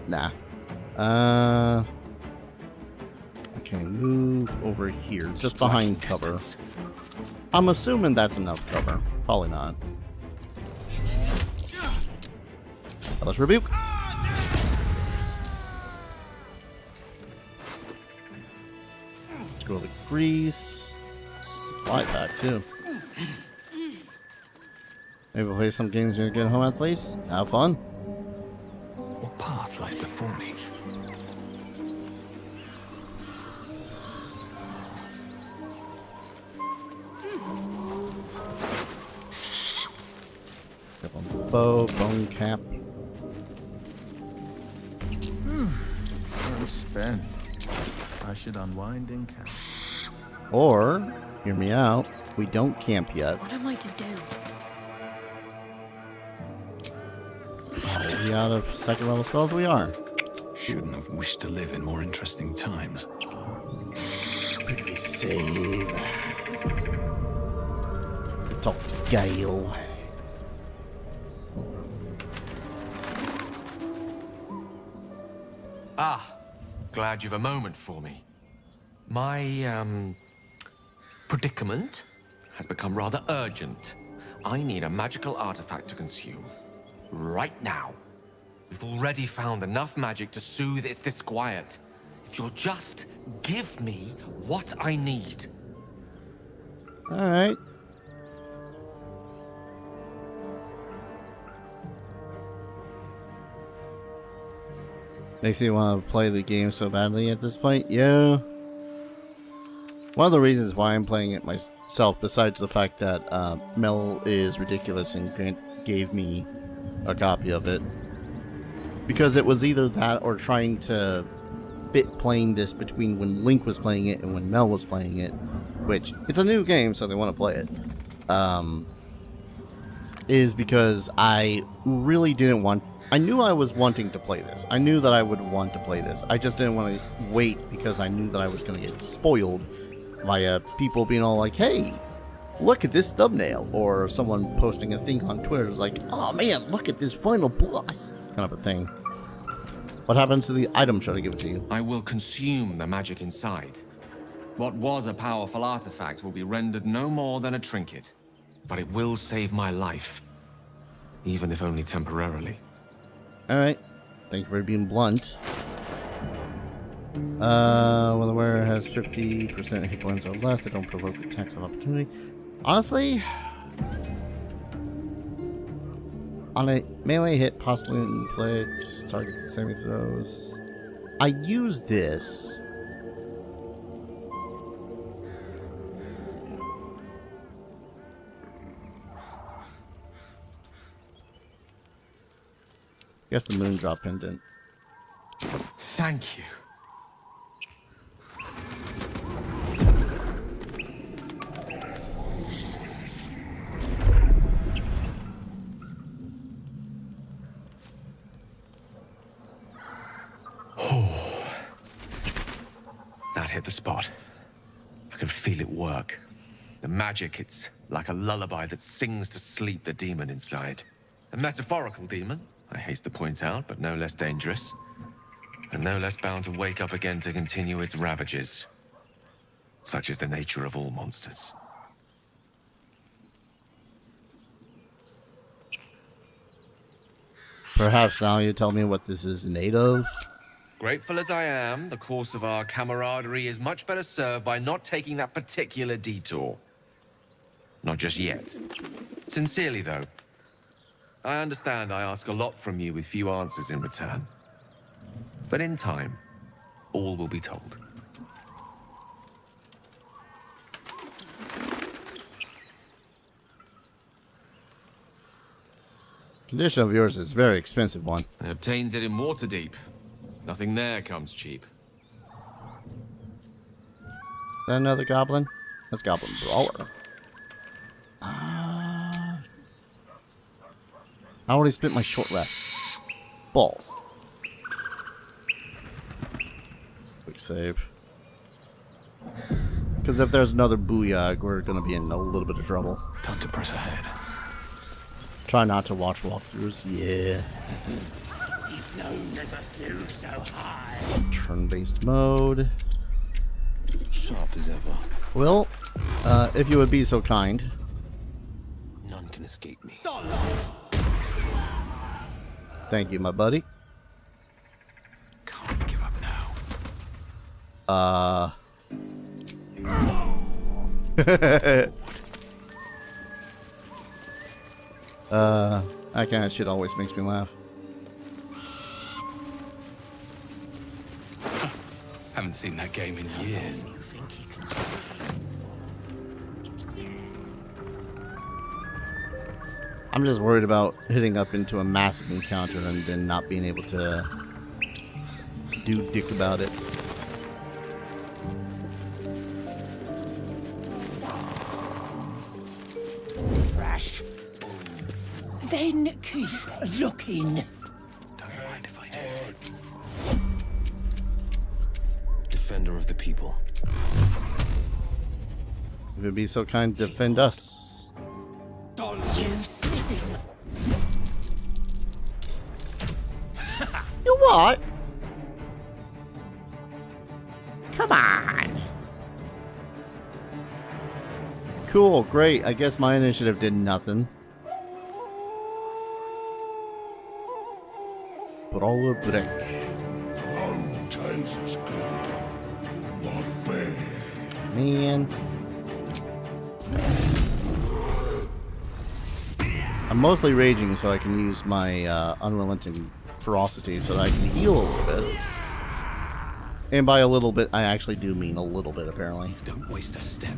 Speaker 1: Nah. Okay, move over here, just behind cover. I'm assuming that's enough cover. Probably not. Let's rebuke. Let's go to grease. Supply pack too. Maybe we'll play some games when you get home at least. Have fun.
Speaker 13: What path lies before me?
Speaker 1: Bow, bone cap.
Speaker 12: Well spent. I should unwind in camp.
Speaker 1: Or, hear me out, we don't camp yet.
Speaker 4: What am I to do?
Speaker 1: Are we out of second level spells? We are.
Speaker 13: Shouldn't have wished to live in more interesting times.
Speaker 1: Quickly save. Talk to Gale.
Speaker 14: Ah, glad you've a moment for me. My, predicament has become rather urgent. I need a magical artifact to consume. Right now. We've already found enough magic to soothe its disquiet. If you'll just give me what I need.
Speaker 1: Alright. Makes me want to play the game so badly at this point. Yeah. One of the reasons why I'm playing it myself, besides the fact that Mel is ridiculous and Grant gave me a copy of it, because it was either that or trying to fit playing this between when Link was playing it and when Mel was playing it, which it's a new game, so they want to play it. Is because I really didn't want. I knew I was wanting to play this. I knew that I would want to play this. I just didn't want to wait because I knew that I was going to get spoiled via people being all like, "Hey, look at this thumbnail," or someone posting a thing on Twitter is like, "Oh man, look at this final boss," kind of a thing. What happens to the item? Should I give it to you?
Speaker 14: I will consume the magic inside. What was a powerful artifact will be rendered no more than a trinket. but it will save my life. Even if only temporarily.
Speaker 1: Alright. Thank you for being blunt. When the wearer has 50% hit points or less, they don't provoke attacks of opportunity. Honestly, on a melee hit, possibly inflicts targets and saving throws. I use this. Guess the Moondrop Pendant.
Speaker 14: Thank you. That hit the spot. I can feel it work. The magic, it's like a lullaby that sings to sleep the demon inside. A metaphorical demon, I haste to point out, but no less dangerous. And no less bound to wake up again to continue its ravages. Such is the nature of all monsters.
Speaker 1: Perhaps now you tell me what this is made of?
Speaker 14: Grateful as I am, the course of our camaraderie is much better served by not taking that particular detour. Not just yet. Sincerely, though. I understand I ask a lot from you with few answers in return. But in time, all will be told.
Speaker 1: Condition of yours is a very expensive one.
Speaker 14: I obtained it in Waterdeep. Nothing there comes cheap.
Speaker 1: Is that another goblin? That's Goblin Brawler. I already spent my short rests. Balls. Quick save. Because if there's another Booyah, we're going to be in a little bit of trouble.
Speaker 13: Time to press ahead.
Speaker 1: Try not to watch walkthroughs. Yeah. Turn-based mode.
Speaker 13: Sharp as ever.
Speaker 1: Well, if you would be so kind.
Speaker 13: None can escape me.
Speaker 1: Thank you, my buddy.
Speaker 13: Can't give up now.
Speaker 1: That kind of shit always makes me laugh.
Speaker 13: Haven't seen that game in years.
Speaker 1: I'm just worried about hitting up into a massive encounter and then not being able to do dick about it.
Speaker 8: Rash. Then keep looking.
Speaker 13: Don't mind if I do. Defender of the people.
Speaker 1: If you'd be so kind to defend us.
Speaker 8: You slipping.
Speaker 1: You what? Come on. Cool, great. I guess my initiative did nothing. But all the brick. Man. I'm mostly raging so I can use my unrelenting ferocity so that I can heal a little bit. And by a little bit, I actually do mean a little bit, apparently.
Speaker 13: Don't waste a step.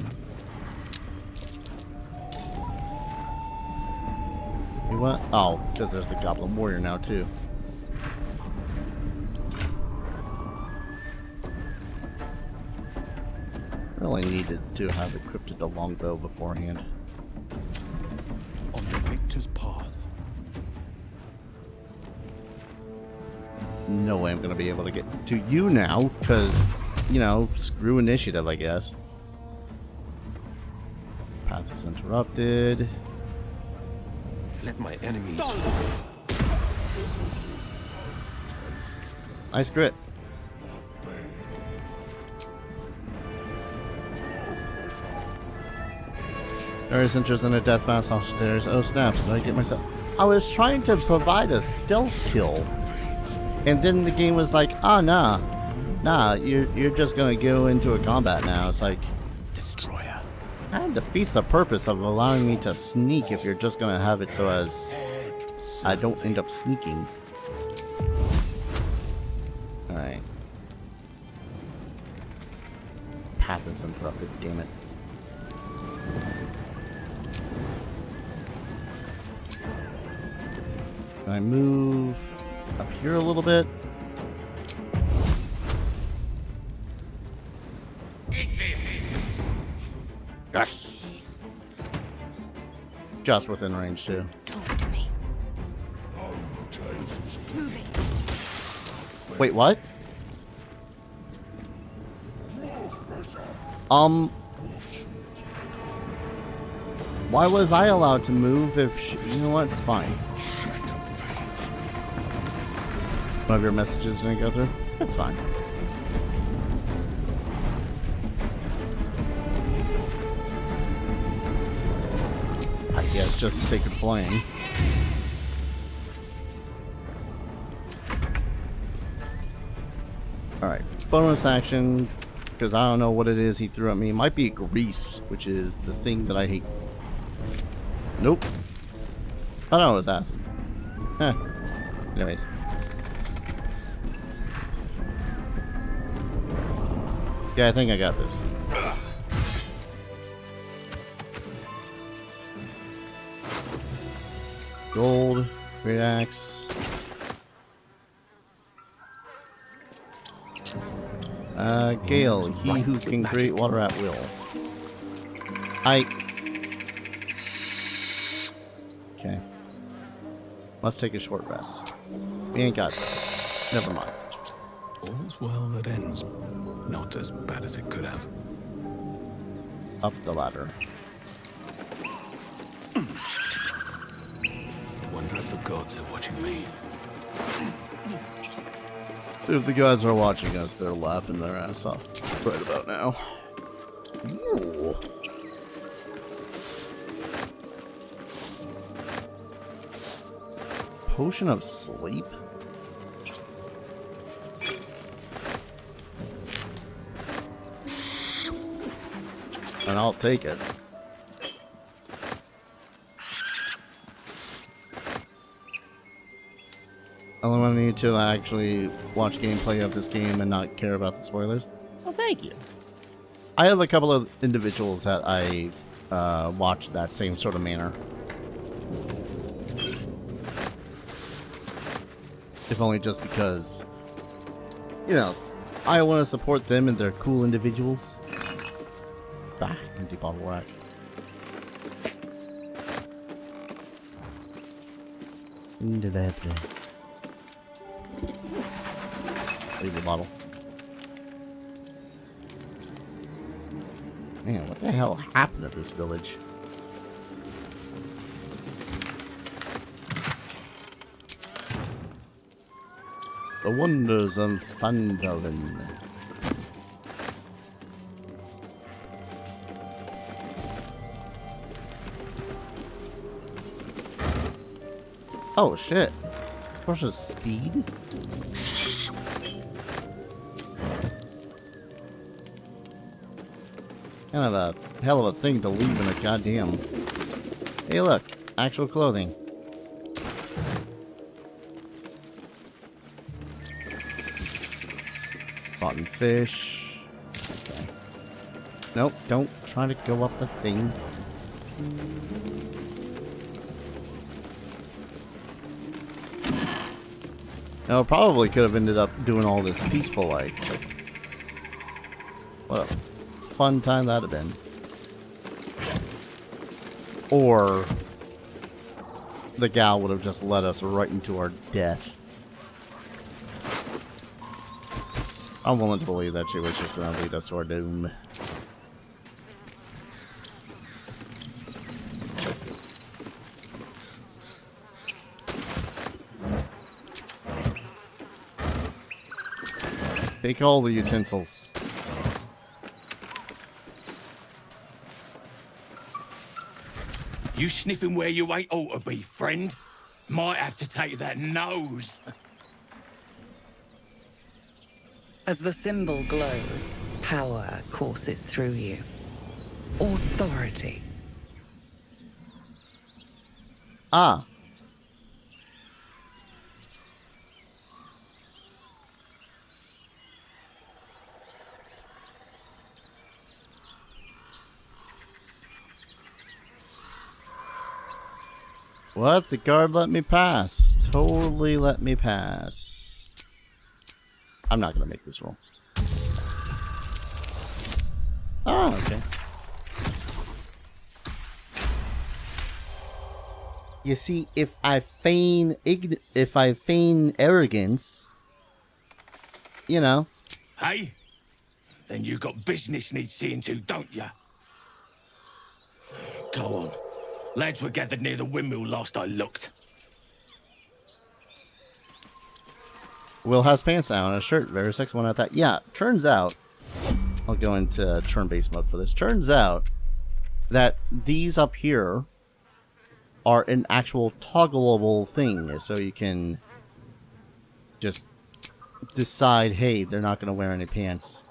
Speaker 1: You what? Oh, because there's the Goblin Warrior now, too. Really needed to have equipped a longbow beforehand.
Speaker 13: On the victor's path.
Speaker 1: No way I'm going to be able to get to you now, because, you know, screw initiative, I guess. Path is interrupted.
Speaker 13: Let my enemies.
Speaker 1: Nice grit. There is interest in a death mouse upstairs. Oh snap, did I get myself... I was trying to provide a stealth kill. And then the game was like, oh nah. Nah, you're just gonna go into a combat now. It's like...
Speaker 8: Destroyer.
Speaker 1: That defeats the purpose of allowing me to sneak if you're just gonna have it so as... I don't end up sneaking. Alright. Path is interrupted, damn it. Can I move up here a little bit? Yes! Just within range, too.
Speaker 15: Talk to me. Moving.
Speaker 1: Wait, what? Why was I allowed to move if you know what? It's fine. One of your messages didn't go through? That's fine. I guess just the sake of playing. Alright, bonus action, because I don't know what it is he threw at me. It might be grease, which is the thing that I hate. Nope. Oh no, it was acid. Huh. Anyways. Yeah, I think I got this. Gold, great axe. Gale, he who can create water at will. Okay. Let's take a short rest. We ain't got this. Never mind.
Speaker 12: All's well that ends. Not as bad as it could have.
Speaker 1: Up the ladder.
Speaker 12: Wonder if the gods are watching me.
Speaker 1: If the guys are watching us, they're laughing their ass off right about now. Ooh. Potion of sleep? And I'll take it. I want you to actually watch gameplay of this game and not care about the spoilers. Well, thank you. I have a couple of individuals that I watch that same sort of manner. If only just because, you know, I want to support them and they're cool individuals. Bah, empty bottle rack. Leave the bottle. Man, what the hell happened at this village? The wonders of Phandalin. Oh shit. Versus speed? Kind of a hell of a thing to leave in a goddamn... Hey look, actual clothing. Rotten fish. Okay. Nope, don't try to go up the thing. Now, probably could have ended up doing all this peaceful like. What a fun time that'd have been. Or the gal would have just led us right into our death. I'm willing to believe that she was just going to lead us to our doom. Take all the utensils.
Speaker 13: You sniffing where you ain't ought to be, friend? Might have to take that nose.
Speaker 7: As the symbol glows, power courses through you. Authority.
Speaker 1: Ah. What? The guard let me pass. Totally let me pass. I'm not gonna make this roll. Oh, okay. You see, if I feign arrogance, you know.
Speaker 13: Hey? Then you got business needs seeing to, don't ya? Go on. Lads were gathered near the windmill last I looked.
Speaker 1: Will has pants down and a shirt. Very sexy one at that. Yeah, turns out, I'll go into turn-based mode for this. Turns out that these up here are an actual toggleable thing. So you can just decide, hey, they're not going to wear any pants.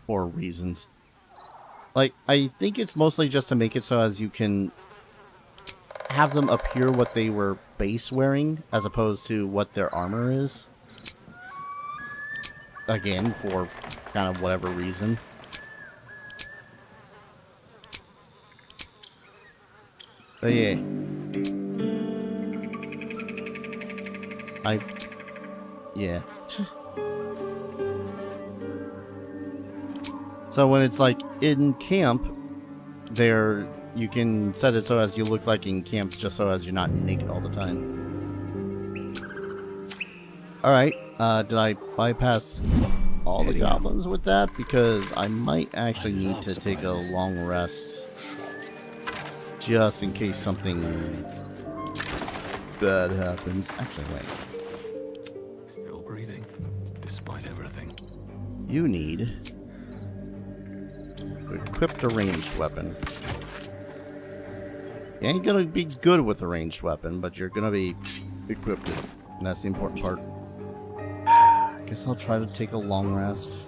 Speaker 1: For reasons. Like, I think it's mostly just to make it so as you can have them appear what they were base wearing, as opposed to what their armor is. Again, for kind of whatever reason. But yeah. Yeah. So when it's like in camp, there you can set it so as you look like in camps, just so as you're not naked all the time. Alright, did I bypass all the goblins with that? Because I might actually need to take a long rest. Just in case something bad happens. Actually, wait.
Speaker 12: Still breathing, despite everything.
Speaker 1: You need to equip a ranged weapon. You ain't gonna be good with a ranged weapon, but you're gonna be equipped it. And that's the important part. Guess I'll try to take a long rest.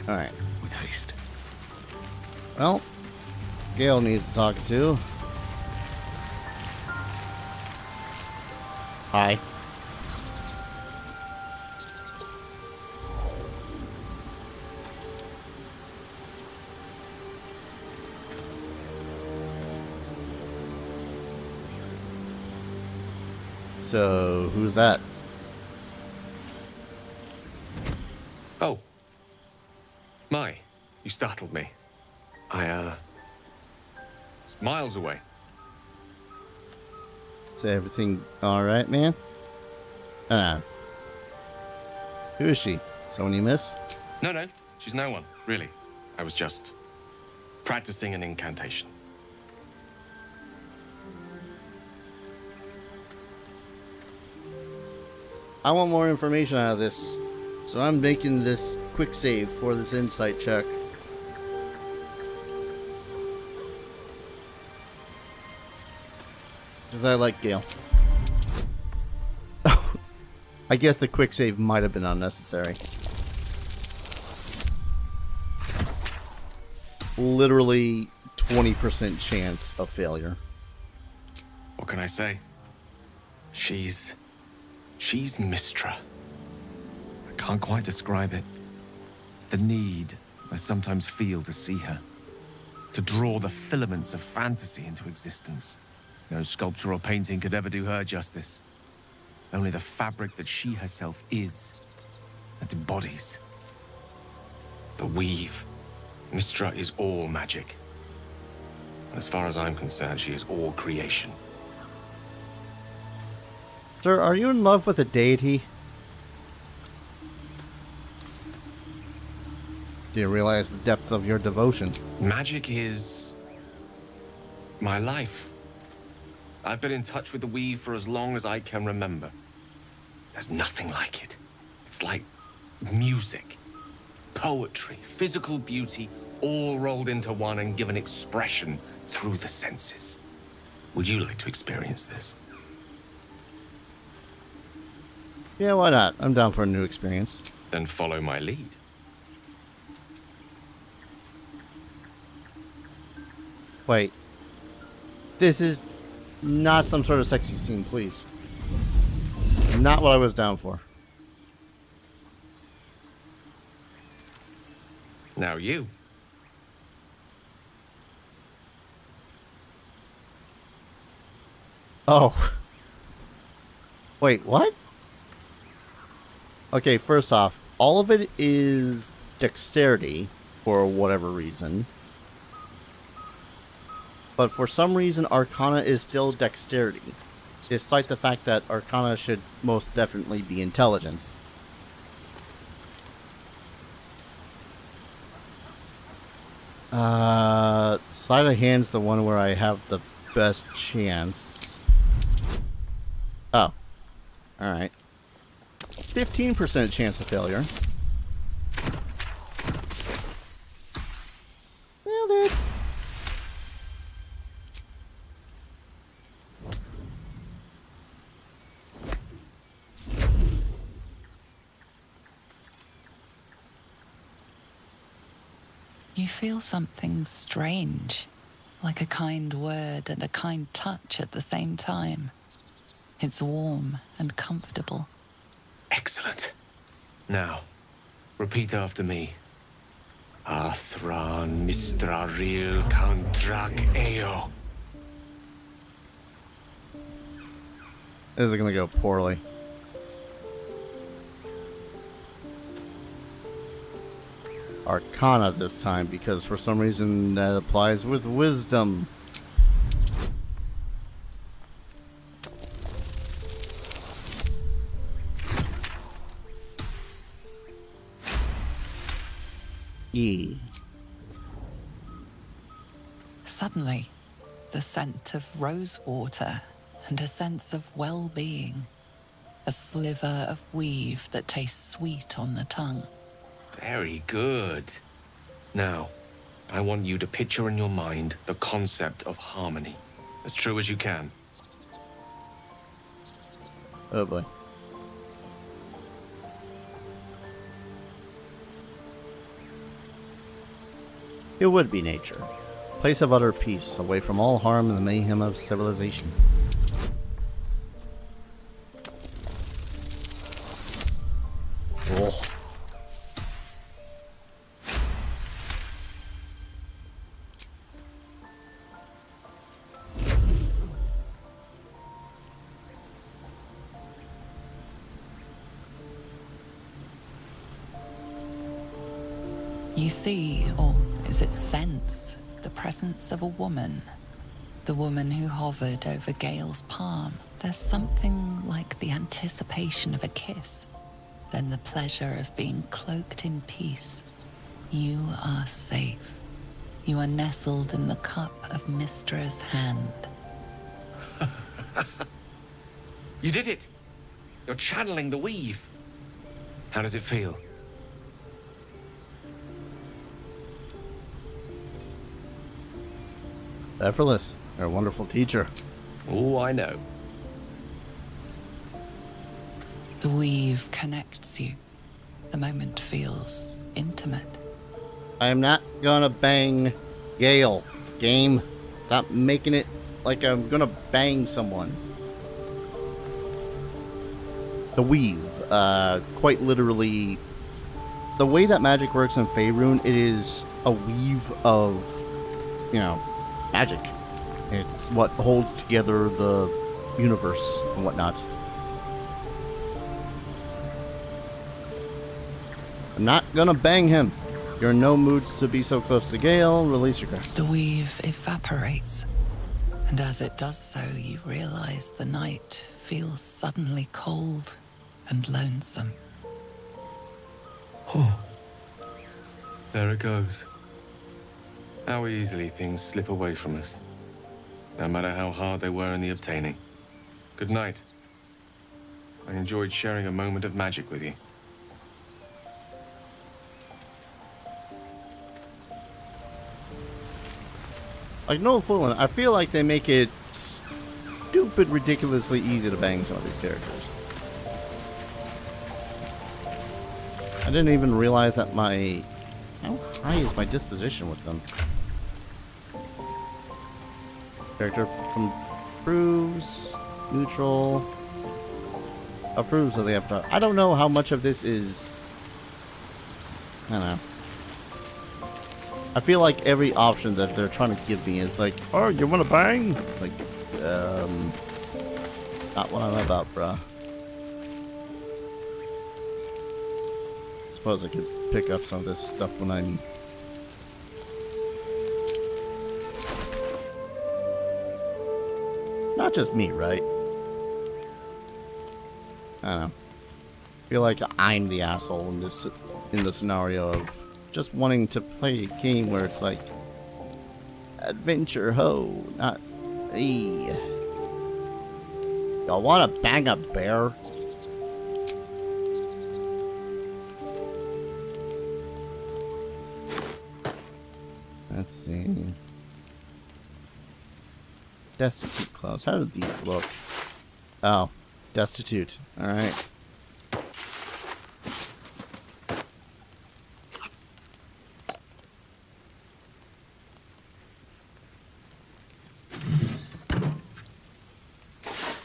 Speaker 1: Alright.
Speaker 12: With haste.
Speaker 1: Well, Gale needs talking to. Hi. So, who's that?
Speaker 14: Oh. My, you startled me. I, was miles away.
Speaker 1: Is everything alright, man? Who is she? Someone you miss?
Speaker 14: No, she's no one, really. I was just practicing an incantation.
Speaker 1: I want more information out of this, so I'm making this quick save for this insight check. Because I like Gale. I guess the quick save might have been unnecessary. Literally 20% chance of failure.
Speaker 14: What can I say? She's Mistra. I can't quite describe it. The need I sometimes feel to see her. To draw the filaments of fantasy into existence. No sculpture or painting could ever do her justice. Only the fabric that she herself is and embodies. The weave. Mistra is all magic. As far as I'm concerned, she is all creation.
Speaker 1: Sir, are you in love with a deity? Do you realize the depth of your devotion?
Speaker 14: Magic is my life. I've been in touch with the weave for as long as I can remember. There's nothing like it. It's like music, poetry, physical beauty, all rolled into one and given expression through the senses. Would you like to experience this?
Speaker 1: Yeah, why not? I'm down for a new experience.
Speaker 14: Then follow my lead.
Speaker 1: Wait. This is not some sort of sexy scene, please. Not what I was down for.
Speaker 14: Now you.
Speaker 1: Oh. Wait, what? Okay, first off, all of it is dexterity for whatever reason. But for some reason, Arcana is still dexterity, despite the fact that Arcana should most definitely be intelligence. Sleight of Hand's the one where I have the best chance. Oh. Alright. 15% chance of failure. Nailed it.
Speaker 7: You feel something strange, like a kind word and a kind touch at the same time. It's warm and comfortable.
Speaker 14: Excellent. Now, repeat after me. Athran Mistraril Kantrak Eo.
Speaker 1: This is gonna go poorly. Arcana this time, because for some reason that applies with wisdom. E.
Speaker 7: Suddenly, the scent of rose water and a sense of well-being. A sliver of weave that tastes sweet on the tongue.
Speaker 14: Very good. Now, I want you to picture in your mind the concept of harmony, as true as you can.
Speaker 1: Oh boy. It would be nature. Place of utter peace, away from all harm and the mayhem of civilization. Oh.
Speaker 7: You see, or is it sense, the presence of a woman. The woman who hovered over Gale's palm. There's something like the anticipation of a kiss. Then the pleasure of being cloaked in peace. You are safe. You are nestled in the cup of Mistra's hand.
Speaker 14: You did it! You're channeling the weave. How does it feel?
Speaker 1: Effortless. You're a wonderful teacher.
Speaker 14: Oh, I know.
Speaker 7: The weave connects you. The moment feels intimate.
Speaker 1: I am not gonna bang Gale. Game. Stop making it like I'm gonna bang someone. The weave. Quite literally, the way that magic works in Faerun, it is a weave of, you know, magic. It's what holds together the universe and whatnot. I'm not gonna bang him. You're in no moods to be so close to Gale. Release your grasp.
Speaker 7: The weave evaporates, and as it does so, you realize the night feels suddenly cold and lonesome.
Speaker 14: Oh. There it goes. How easily things slip away from us. no matter how hard they were in the obtaining. Good night. I enjoyed sharing a moment of magic with you.
Speaker 1: Like, no fooling, I feel like they make it stupid, ridiculously easy to bang some of these characters. I didn't even realize that my... How high is my disposition with them? Character approves, neutral, approves of the avatar. I don't know how much of this is... I don't know. I feel like every option that they're trying to give me is like, oh, you want to bang? It's like, not what I'm about, bruh. Suppose I could pick up some of this stuff when I'm... It's not just me, right? I don't know. I feel like I'm the asshole in the scenario of just wanting to play a game where it's like adventure ho, not hey. Y'all wanna bang a bear? Let's see. Destitute clothes. How do these look? Oh, destitute. Alright.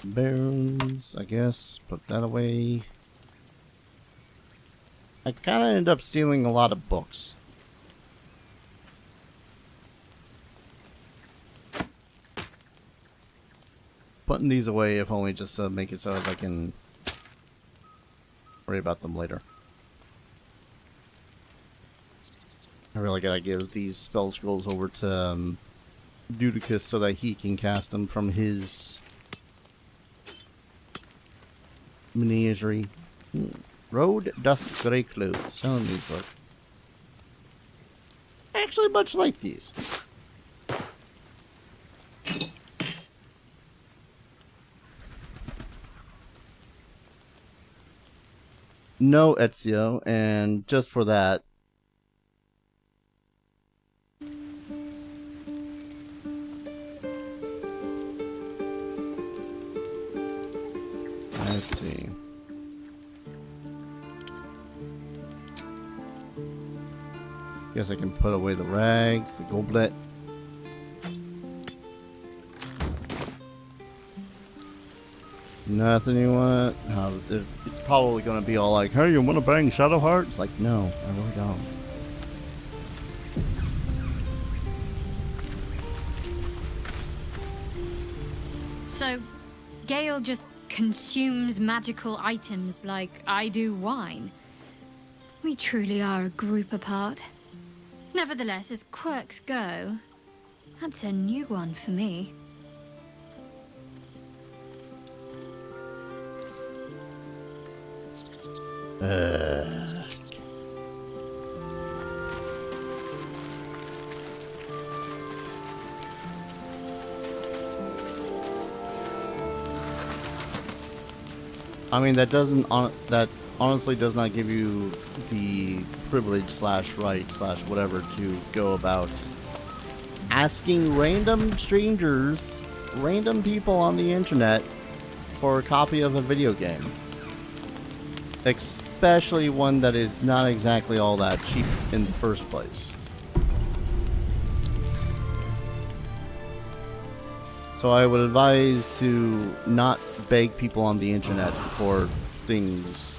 Speaker 1: Barrels, I guess. Put that away. I kind of end up stealing a lot of books. Putting these away, if only just to make it so as I can worry about them later. I really gotta give these spell scrolls over to Dudicus so that he can cast them from his menagerie. Road Dust Grey Clothes. Some of these look actually much like these. No Ezio, and just for that, let's see. Guess I can put away the rags, the goblet. Nothing you want? No, it's probably going to be all like, hey, you want to bang Shadowheart? It's like, no, I really don't.
Speaker 4: So, Gale just consumes magical items like I do wine. We truly are a group apart. Nevertheless, as quirks go, that's a new one for me.
Speaker 1: I mean, that honestly does not give you the privilege slash right slash whatever to go about asking random strangers, random people on the internet for a copy of a video game. Especially one that is not exactly all that cheap in the first place. So I would advise to not beg people on the internet for things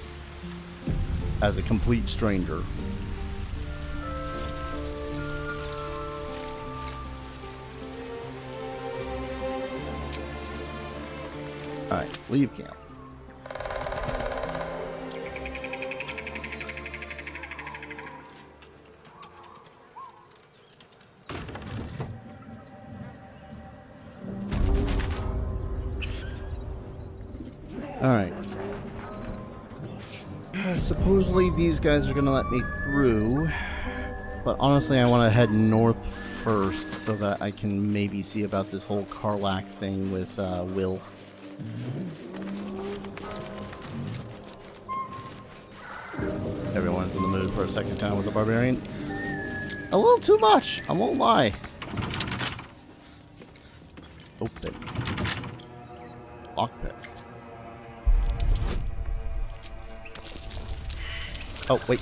Speaker 1: as a complete stranger. Alright, leave camp. Alright. Supposedly these guys are gonna let me through. But honestly, I want to head north first so that I can maybe see about this whole Karlach thing with Will. Everyone's in the mood for a second time with the barbarian. A little too much, I won't lie. Open. Lockpick. Oh, wait.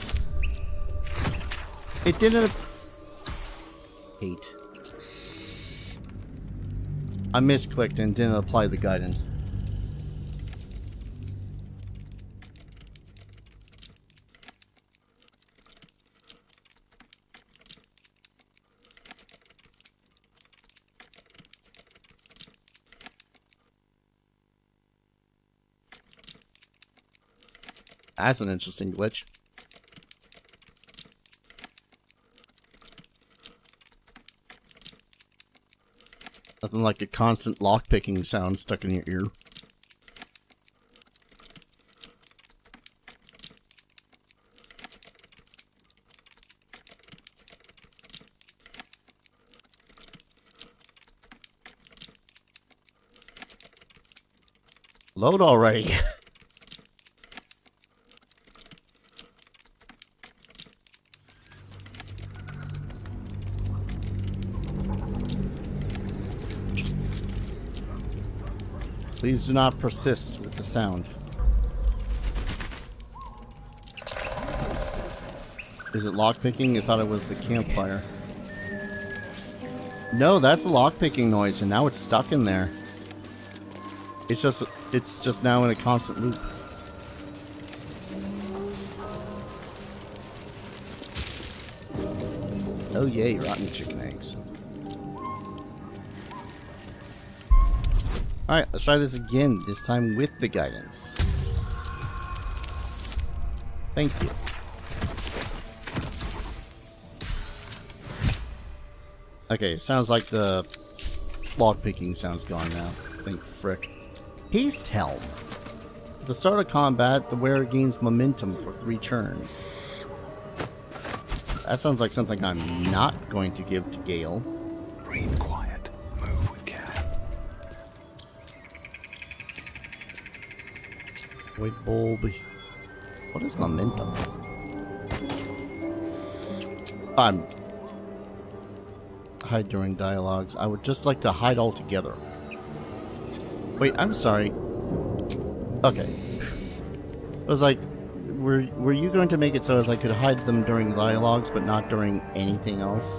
Speaker 1: It didn't... 8. I misclicked and didn't apply the guidance. That's an interesting glitch. Nothing like a constant lockpicking sound stuck in your ear. Load already. Please do not persist with the sound. Is it lockpicking? I thought it was the campfire. No, that's the lockpicking noise, and now it's stuck in there. It's just now in a constant loop. Oh yay, rotten chicken eggs. Alright, let's try this again, this time with the guidance. Thank you. Okay, sounds like the lockpicking sound's gone now. Thank frick. Haste Helm. At the start of combat, the wearer gains momentum for 3 turns. That sounds like something I'm not going to give to Gale.
Speaker 12: Breathe quiet. Move with care.
Speaker 1: Wait, bulb. What is momentum? Hide during dialogues. I would just like to hide altogether. Wait, I'm sorry. Okay. I was like, were you going to make it so as I could hide them during dialogues, but not during anything else?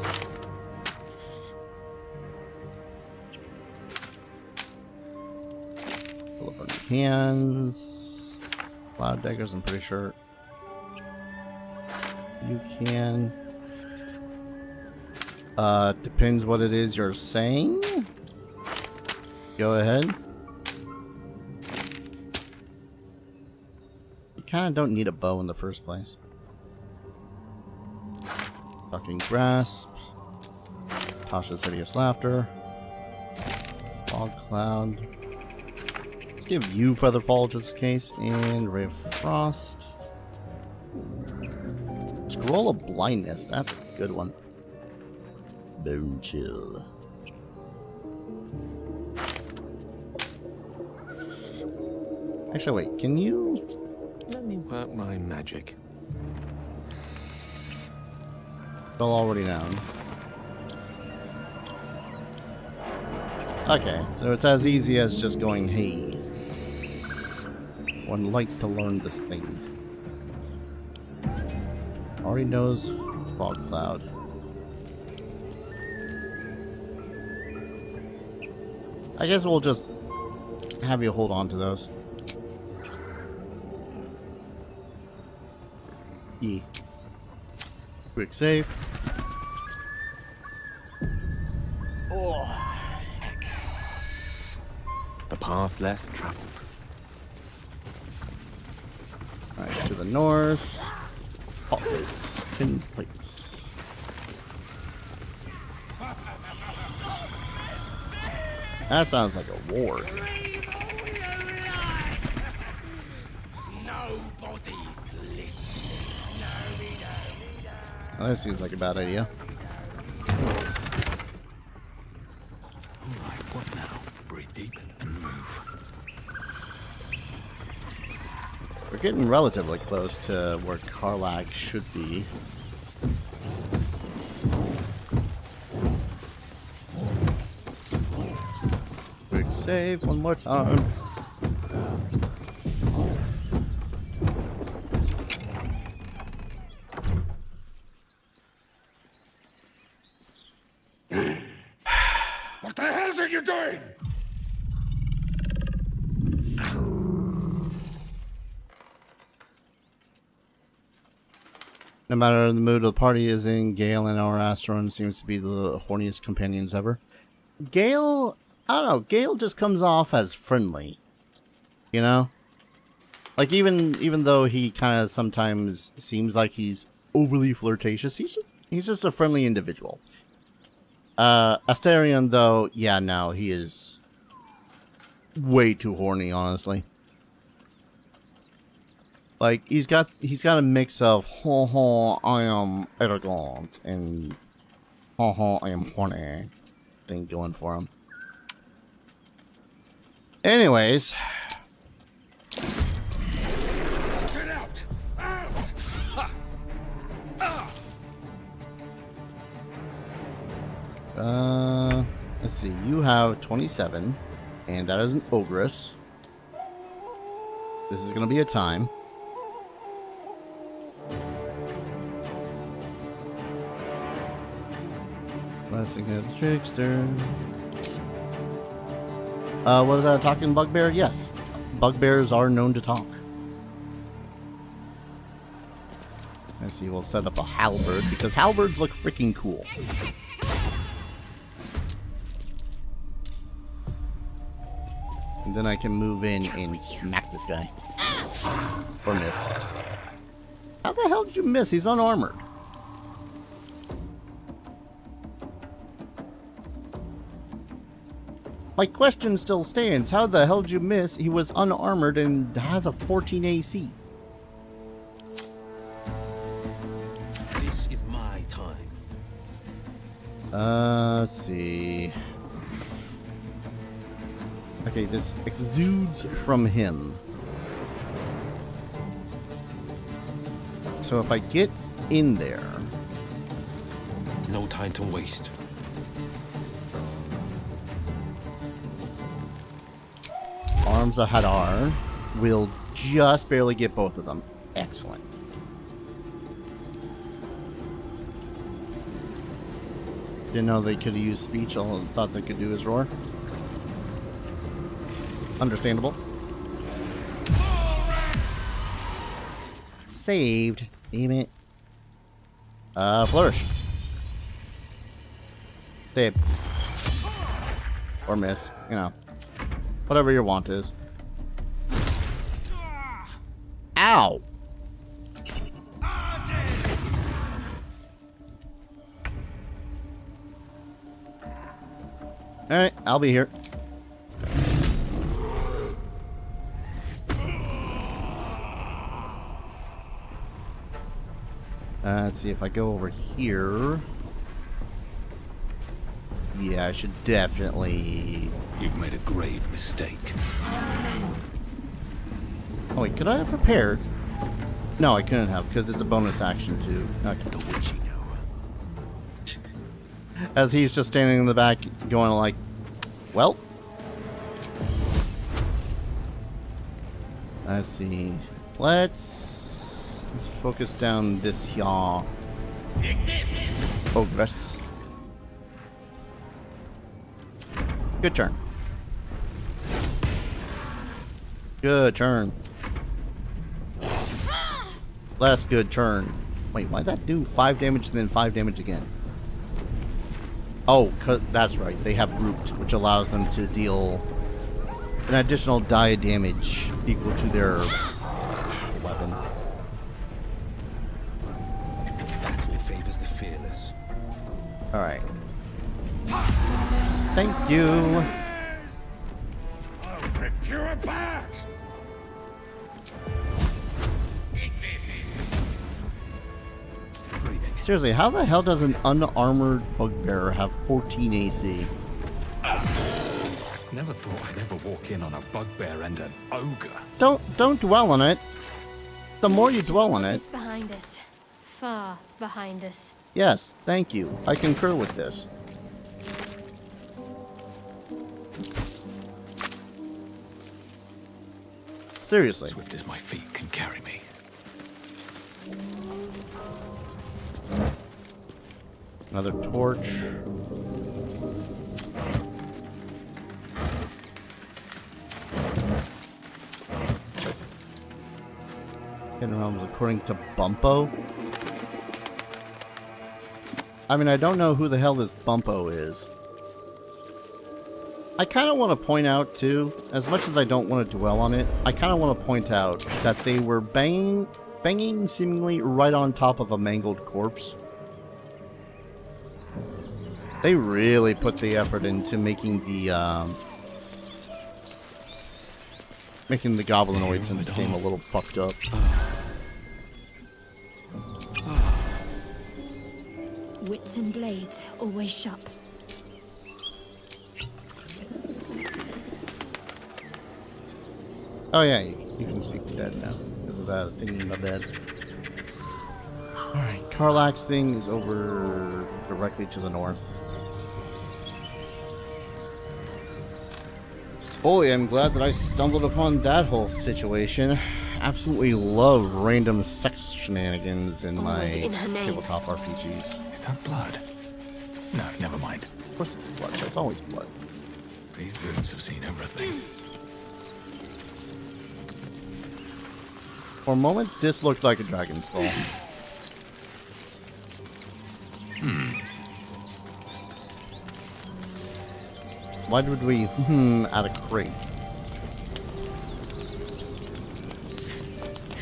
Speaker 1: Pull up on your hands. Cloud daggers, I'm pretty sure. You can. Depends what it is you're saying. Go ahead. You kind of don't need a bow in the first place. Talking grasp. Tasha's hideous laughter. Fog cloud. Let's give you Featherfall just in case. And Ray of Frost. Scroll of Blindness. That's a good one. Bone chill. Actually, wait, can you?
Speaker 12: Let me work my magic.
Speaker 1: Fell already down. Okay, so it's as easy as just going, hey. One like to learn this thing. Already knows Fog Cloud. I guess we'll just have you hold on to those. E. Quick save.
Speaker 12: Oh, heck. The path less traveled.
Speaker 1: Alright, to the north. Pot plates. Tin plates. That sounds like a ward. Oh, that seems like a bad idea.
Speaker 12: All right, what now? Breathe deep and move.
Speaker 1: We're getting relatively close to where Karlach should be. Quick save one more time.
Speaker 18: What the hell are you doing?
Speaker 1: No matter the mood the party is in, Gale and our Astron seems to be the horniest companions ever. Gale, I don't know, Gale just comes off as friendly. You know? Like, even though he kind of sometimes seems like he's overly flirtatious, he's just a friendly individual. Asterion, though, yeah, no, he is way too horny, honestly. Like, he's got a mix of ho ho, I am arrogant, and ho ho, I am horny thing going for him. Anyways.
Speaker 18: Get out! Out! Ha! Ah!
Speaker 1: Let's see, you have 27, and that is an ogress. This is gonna be a time. Blessing of the trickster. What is that, a talking bugbear? Yes. Bugbears are known to talk. Let's see, we'll set up a halberd, because halberds look freaking cool. And then I can move in and smack this guy. Or miss. How the hell did you miss? He's unarmored. My question still stands. How the hell did you miss? He was unarmored and has a 14 AC.
Speaker 12: This is my time.
Speaker 1: Let's see. Okay, this exudes from him. So if I get in there...
Speaker 12: No time to waste.
Speaker 1: Arms of Hadar will just barely get both of them. Excellent. Didn't know they could have used speech. All I thought they could do is roar. Understandable. Saved. Damn it. Flourish. Save. Or miss. You know. Whatever your want is. Ow! Alright, I'll be here. Let's see if I go over here. Yeah, I should definitely...
Speaker 12: You've made a grave mistake.
Speaker 1: Oh wait, could I have prepared? No, I couldn't have, because it's a bonus action too. Okay.
Speaker 12: The witch you know.
Speaker 1: As he's just standing in the back, going like, well. Let's see. Let's focus down this here. Progress. Good turn. Good turn. Less good turn. Wait, why'd that do 5 damage and then 5 damage again? Oh, that's right. They have Root, which allows them to deal an additional die of damage equal to their weapon.
Speaker 12: Battle favors the fearless.
Speaker 1: Alright. Thank you.
Speaker 18: I'll rip you apart.
Speaker 1: Seriously, how the hell does an unarmored bugbear have 14 AC?
Speaker 12: Never thought I'd ever walk in on a bugbear and an ogre.
Speaker 1: Don't dwell on it. The more you dwell on it...
Speaker 15: It's behind us. Far behind us.
Speaker 1: Yes, thank you. I concur with this. Seriously.
Speaker 12: Swift as my feet can carry me.
Speaker 1: Another torch. Hidden realms according to Bumpo. I mean, I don't know who the hell this Bumpo is. I kind of want to point out, too, as much as I don't want to dwell on it, I kind of want to point out that they were banging seemingly right on top of a mangled corpse. They really put the effort into making the goblinoids in this game a little fucked up.
Speaker 4: Wits and blades, always sharp.
Speaker 1: Oh yeah, you can speak to dead now because of that thing in the bed. Alright, Karlach's thing is over directly to the north. Boy, I'm glad that I stumbled upon that whole situation. Absolutely love random sex shenanigans in my tabletop RPGs.
Speaker 12: Is that blood? No, never mind.
Speaker 1: Of course it's blood. There's always blood.
Speaker 12: These boots have seen everything.
Speaker 1: For a moment, this looked like a dragon skull. Why would we add a crate?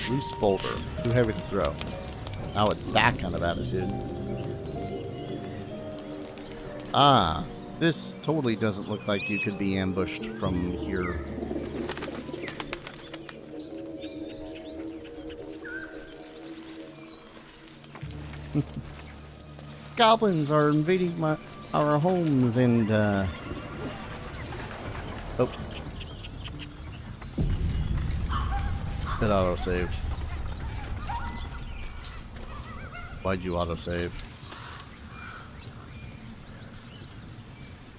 Speaker 1: Loose boulder. Too heavy to throw. Now it's that kind of attitude. Ah, this totally doesn't look like you could be ambushed from here. Goblins are invading our homes and oh. It auto-saved. Why'd you auto-save?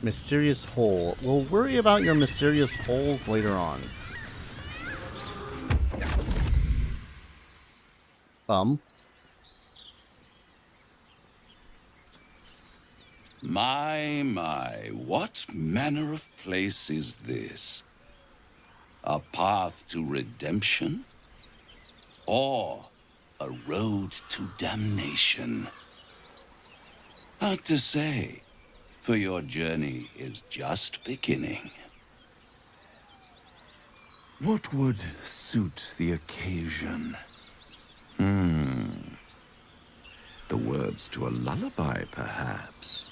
Speaker 1: Mysterious hole. We'll worry about your mysterious holes later on.
Speaker 13: My, what manner of place is this? A path to redemption? Or a road to damnation? Hard to say, for your journey is just beginning. What would suit the occasion? The words to a lullaby, perhaps.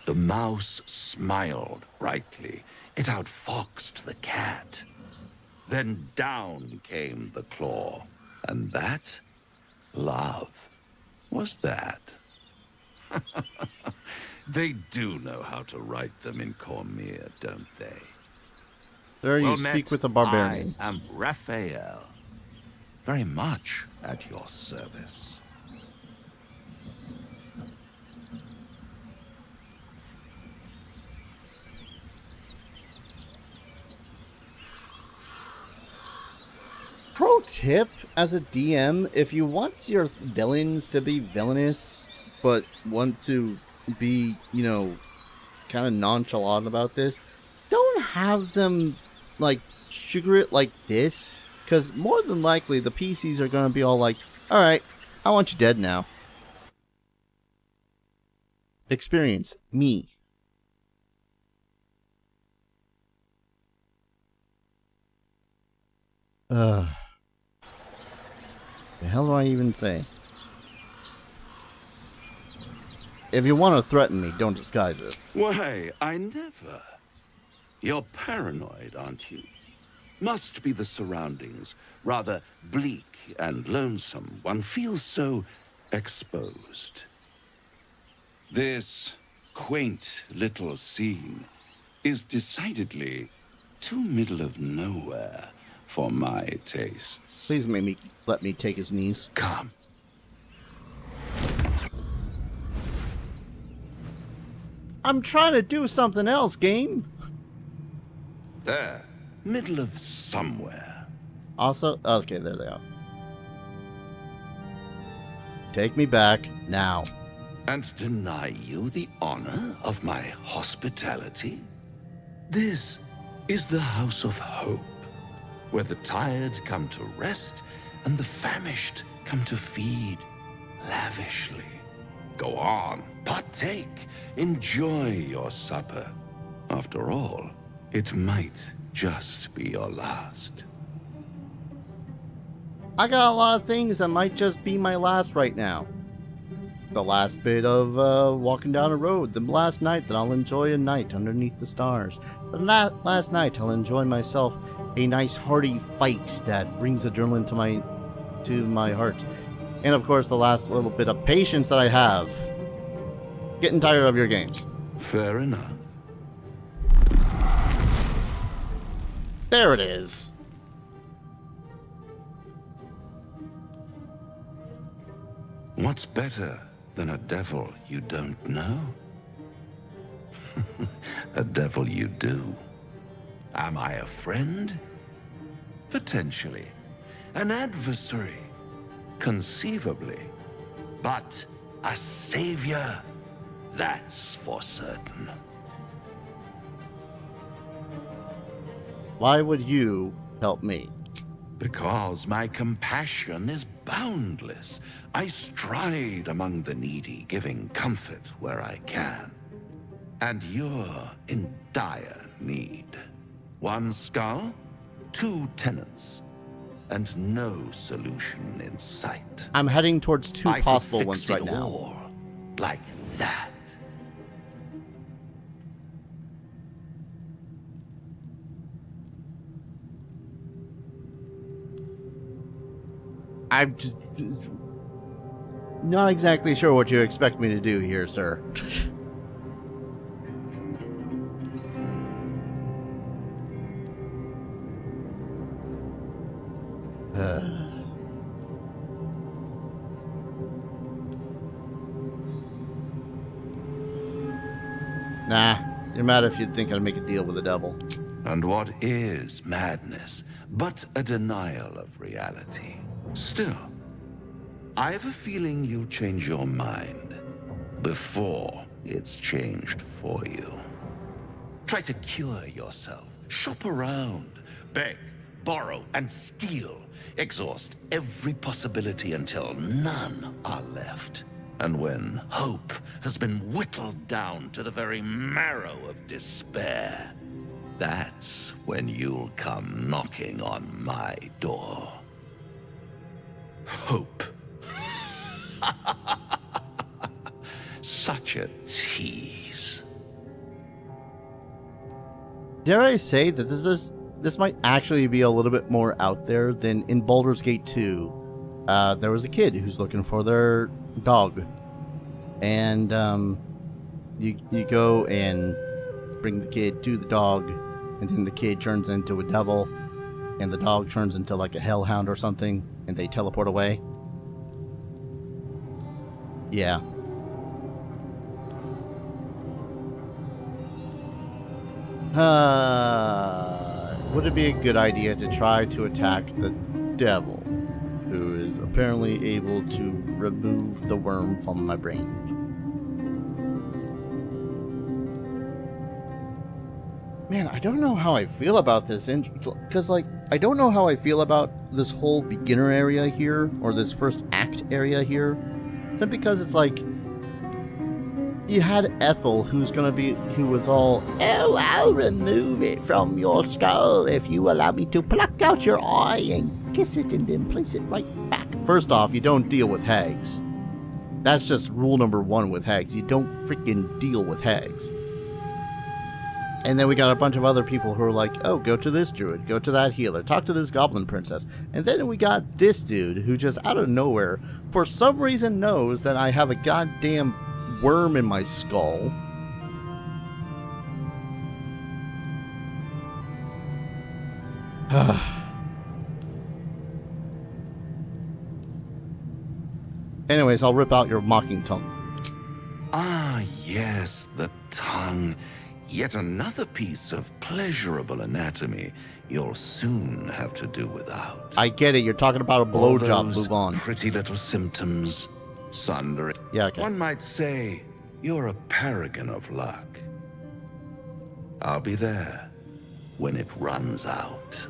Speaker 13: The mouse smiled brightly. It outfoxed the cat. Then down came the claw. And that, love, was that. They do know how to write them in Cormyr, don't they?
Speaker 1: There you
Speaker 13: Well
Speaker 1: speak
Speaker 13: met.
Speaker 1: with a barbarian.
Speaker 13: I am Raphael. Very much at your service.
Speaker 1: Pro tip, as a DM, if you want your villains to be villainous, but want to be, you know, kind of nonchalant about this, don't have them, like, sugar it like this, because more than likely the PCs are going to be all like, alright, I want you dead now. Experience, me. The hell do I even say? If you want to threaten me, don't disguise it.
Speaker 13: Why, I never. You're paranoid, aren't you? Must be the surroundings. Rather bleak and lonesome. One feels so exposed. This quaint little scene is decidedly too middle of nowhere for my tastes.
Speaker 1: Please let me take his knees.
Speaker 13: Come.
Speaker 1: I'm trying to do something else, game.
Speaker 13: There. Middle of somewhere.
Speaker 1: Also, okay, there they are. Take me back now.
Speaker 13: And deny you the honor of my hospitality? This is the House of Hope, where the tired come to rest and the famished come to feed lavishly. Go on, partake, enjoy your supper. After all, it might just be your last.
Speaker 1: I got a lot of things that might just be my last right now. The last bit of walking down a road. The last night that I'll enjoy a night underneath the stars. The last night I'll enjoy myself a nice hearty fight that brings adrenaline to my heart. And of course the last little bit of patience that I have. Getting tired of your games.
Speaker 13: Fair enough.
Speaker 1: There it is.
Speaker 13: What's better than a devil you don't know? A devil you do. Am I a friend? Potentially. An adversary? Conceivably. But a savior? That's for certain.
Speaker 1: Why would you help me?
Speaker 13: Because my compassion is boundless. I stride among the needy, giving comfort where I can. And you're in dire need. One skull, 2 tenants, and no solution in sight.
Speaker 1: I'm heading towards 2 possible ones right now.
Speaker 13: All like that.
Speaker 1: I'm just not exactly sure what you expect me to do here, sir. Nah, you're mad if you'd think I'd make a deal with the devil.
Speaker 13: And what is madness but a denial of reality? Still, I have a feeling you'll change your mind before it's changed for you. Try to cure yourself, shop around, beg, borrow, and steal. Exhaust every possibility until none are left. And when hope has been whittled down to the very marrow of despair, that's when you'll come knocking on my door. Hope. Such a tease.
Speaker 1: Dare I say that this might actually be a little bit more out there than in Baldur's Gate 2. There was a kid who's looking for their dog, and you go and bring the kid to the dog, and then the kid turns into a devil, and the dog turns into like a hellhound or something, and they teleport away. Yeah. Would it be a good idea to try to attack the devil, who is apparently able to remove the worm from my brain? Man, I don't know how I feel about this, because, like, I don't know how I feel about this whole beginner area here, or this first act area here. It's not because it's like, you had Ethel, who was all, oh, I'll remove it from your skull if you allow me to pluck out your eye and kiss it and then place it right back. First off, you don't deal with hags. That's just rule number 1 with hags. You don't freaking deal with hags. And then we got a bunch of other people who are like, oh, go to this druid, go to that healer, talk to this goblin princess. And then we got this dude who just out of nowhere, for some reason knows that I have a goddamn worm in my skull. Anyways, I'll rip out your mocking tongue.
Speaker 13: Ah, yes, the tongue. Yet another piece of pleasurable anatomy you'll soon have to do without.
Speaker 1: I get it. You're talking about a
Speaker 13: All
Speaker 1: blowjob.
Speaker 13: those
Speaker 1: Move on.
Speaker 13: pretty little symptoms. Sundering.
Speaker 1: Yeah, okay.
Speaker 13: One might say you're a paragon of luck. I'll be there when it runs out.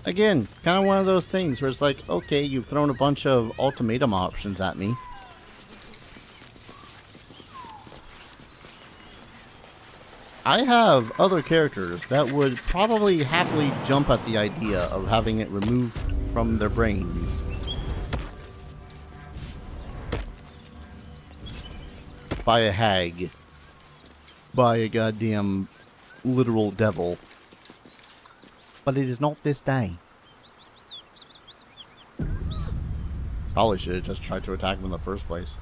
Speaker 1: Again, kind of one of those things where it's like, okay, you've thrown a bunch of ultimatum options at me. I have other characters that would probably happily jump at the idea of having it removed from their brains. By a hag. By a goddamn literal devil. But it is not this day. Probably should have just tried to attack him in the first place.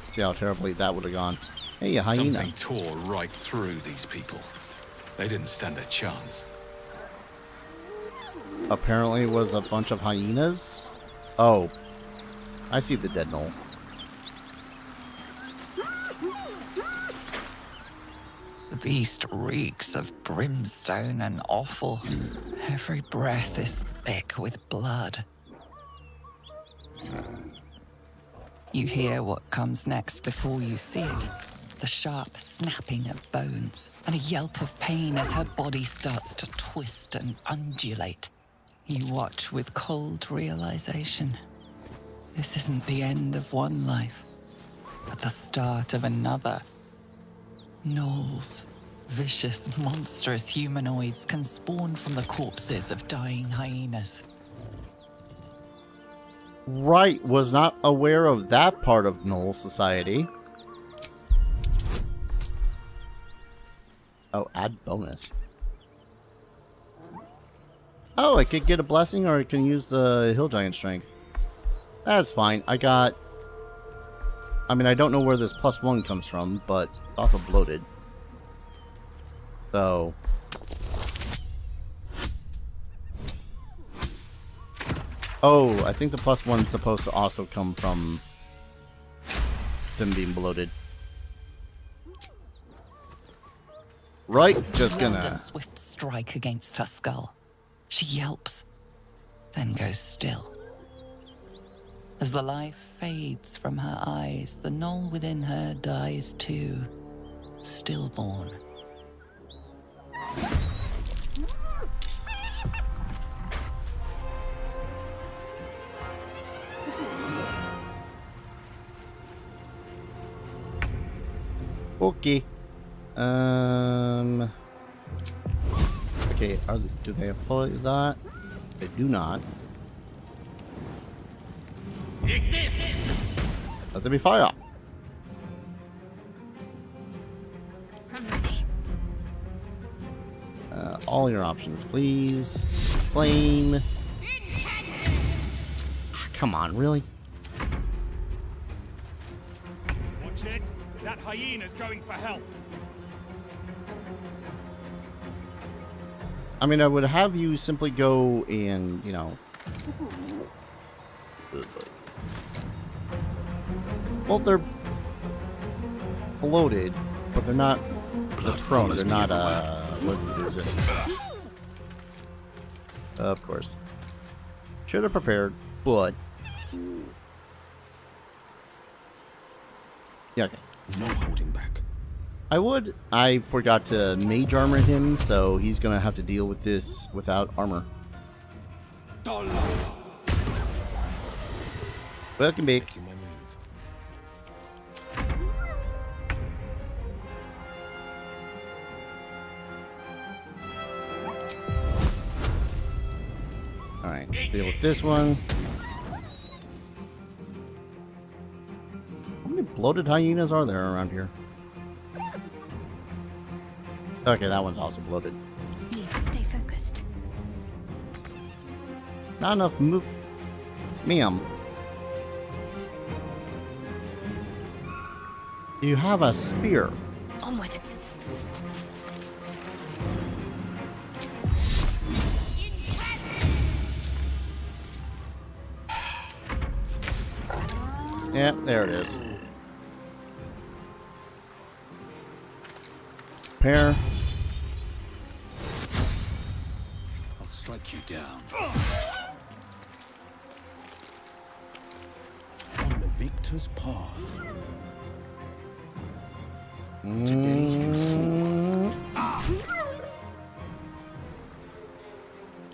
Speaker 1: See how terribly that would have gone. Hey, a hyena.
Speaker 12: Something tore right through these people. They didn't stand a chance.
Speaker 1: Apparently it was a bunch of hyenas? Oh. I see the dead knoll.
Speaker 7: The beast reeks of brimstone and offal. Every breath is thick with blood. You hear what comes next before you see it. The sharp snapping of bones and a yelp of pain as her body starts to twist and undulate. You watch with cold realization. This isn't the end of one life, but the start of another. Gnolls, vicious, monstrous humanoids can spawn from the corpses of dying hyenas.
Speaker 1: Right, was not aware of that part of Gnoll society. Oh, add bonus. Oh, I could get a blessing or I can use the hill giant strength. That's fine. I mean, I don't know where this +1 comes from, but it's also bloated. So... Oh, I think the +1 is supposed to also come from them being bloated. Right, just gonna...
Speaker 7: A swift strike against her skull. She yelps, then goes still. As the life fades from her eyes, the gnoll within her dies too, stillborn.
Speaker 1: Okay. Okay, do they apply that? They do not. Let there be fire. All your options, please. Flame. Come on, really?
Speaker 20: Watch it. That hyena's going for help.
Speaker 1: I mean, I would have you simply go and, you know... Well, they're bloated, but they're not prone. They're not, what is it? Of course. Should have prepared, but... Yeah, okay.
Speaker 12: No holding back.
Speaker 1: I forgot to mage armor him, so he's gonna have to deal with this without armor. Welcome back. Alright, deal with this one. How many bloated hyenas are there around here? Okay, that one's also bloated.
Speaker 4: Need to stay focused.
Speaker 1: Not enough move. Ma'am. You have a spear.
Speaker 10: Onward.
Speaker 1: Yeah, there it is. Prepare.
Speaker 12: I'll strike you down. On the victor's path. Today you fought.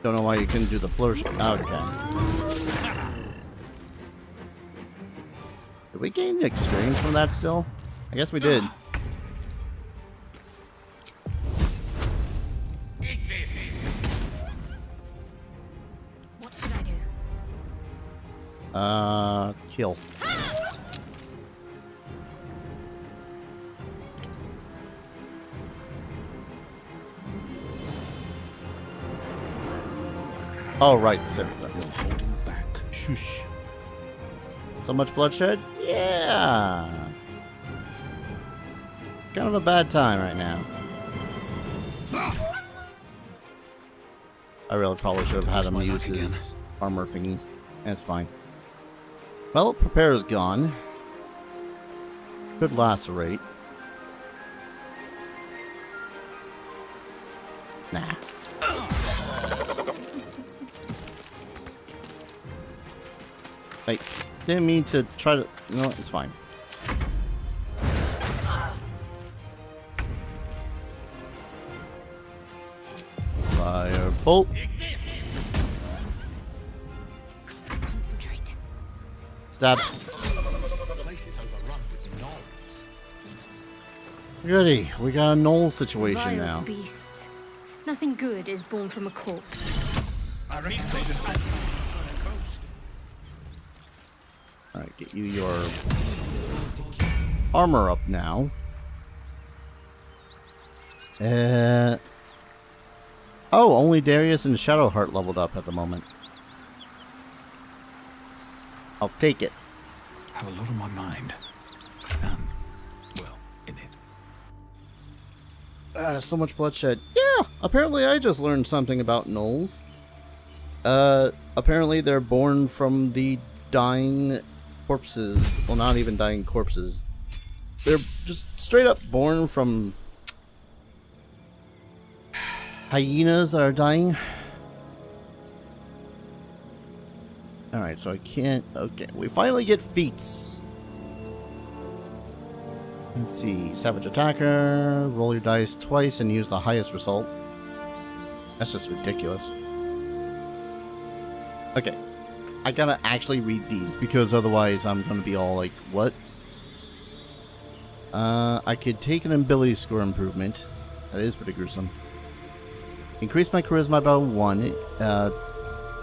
Speaker 1: Don't know why you couldn't do the flourish. Okay. Did we gain experience from that still? I guess we did.
Speaker 4: What should I do?
Speaker 1: Kill. Oh, right, save that.
Speaker 12: You're holding back.
Speaker 1: Shush. So much bloodshed? Yeah. Kind of a bad time right now. I really probably should have had him use his armor thingy. That's fine. Well, prepare is gone. Could lacerate. Nah. I didn't mean to try to... You know what? It's fine. Firebolt.
Speaker 10: Concentrate.
Speaker 1: Stab. Goody. We got a knoll situation
Speaker 15: Vile
Speaker 1: now.
Speaker 15: beasts. Nothing good is born from a corpse.
Speaker 1: Alright, get you your armor up now. Oh, only Darius and Shadowheart leveled up at the moment. I'll take it.
Speaker 12: Have a lot on my mind. Well, in it.
Speaker 1: So much bloodshed. Yeah, apparently I just learned something about gnolls. Apparently they're born from the dying corpses. Well, not even dying corpses. They're just straight up born from hyenas that are dying. Alright, so I can't... Okay, we finally get feats. Let's see. Savage Attacker. Roll your dice twice and use the highest result. That's just ridiculous. Okay. I gotta actually read these because otherwise I'm gonna be all like, what? I could take an ability score improvement. That is pretty gruesome. Increase my charisma by 1.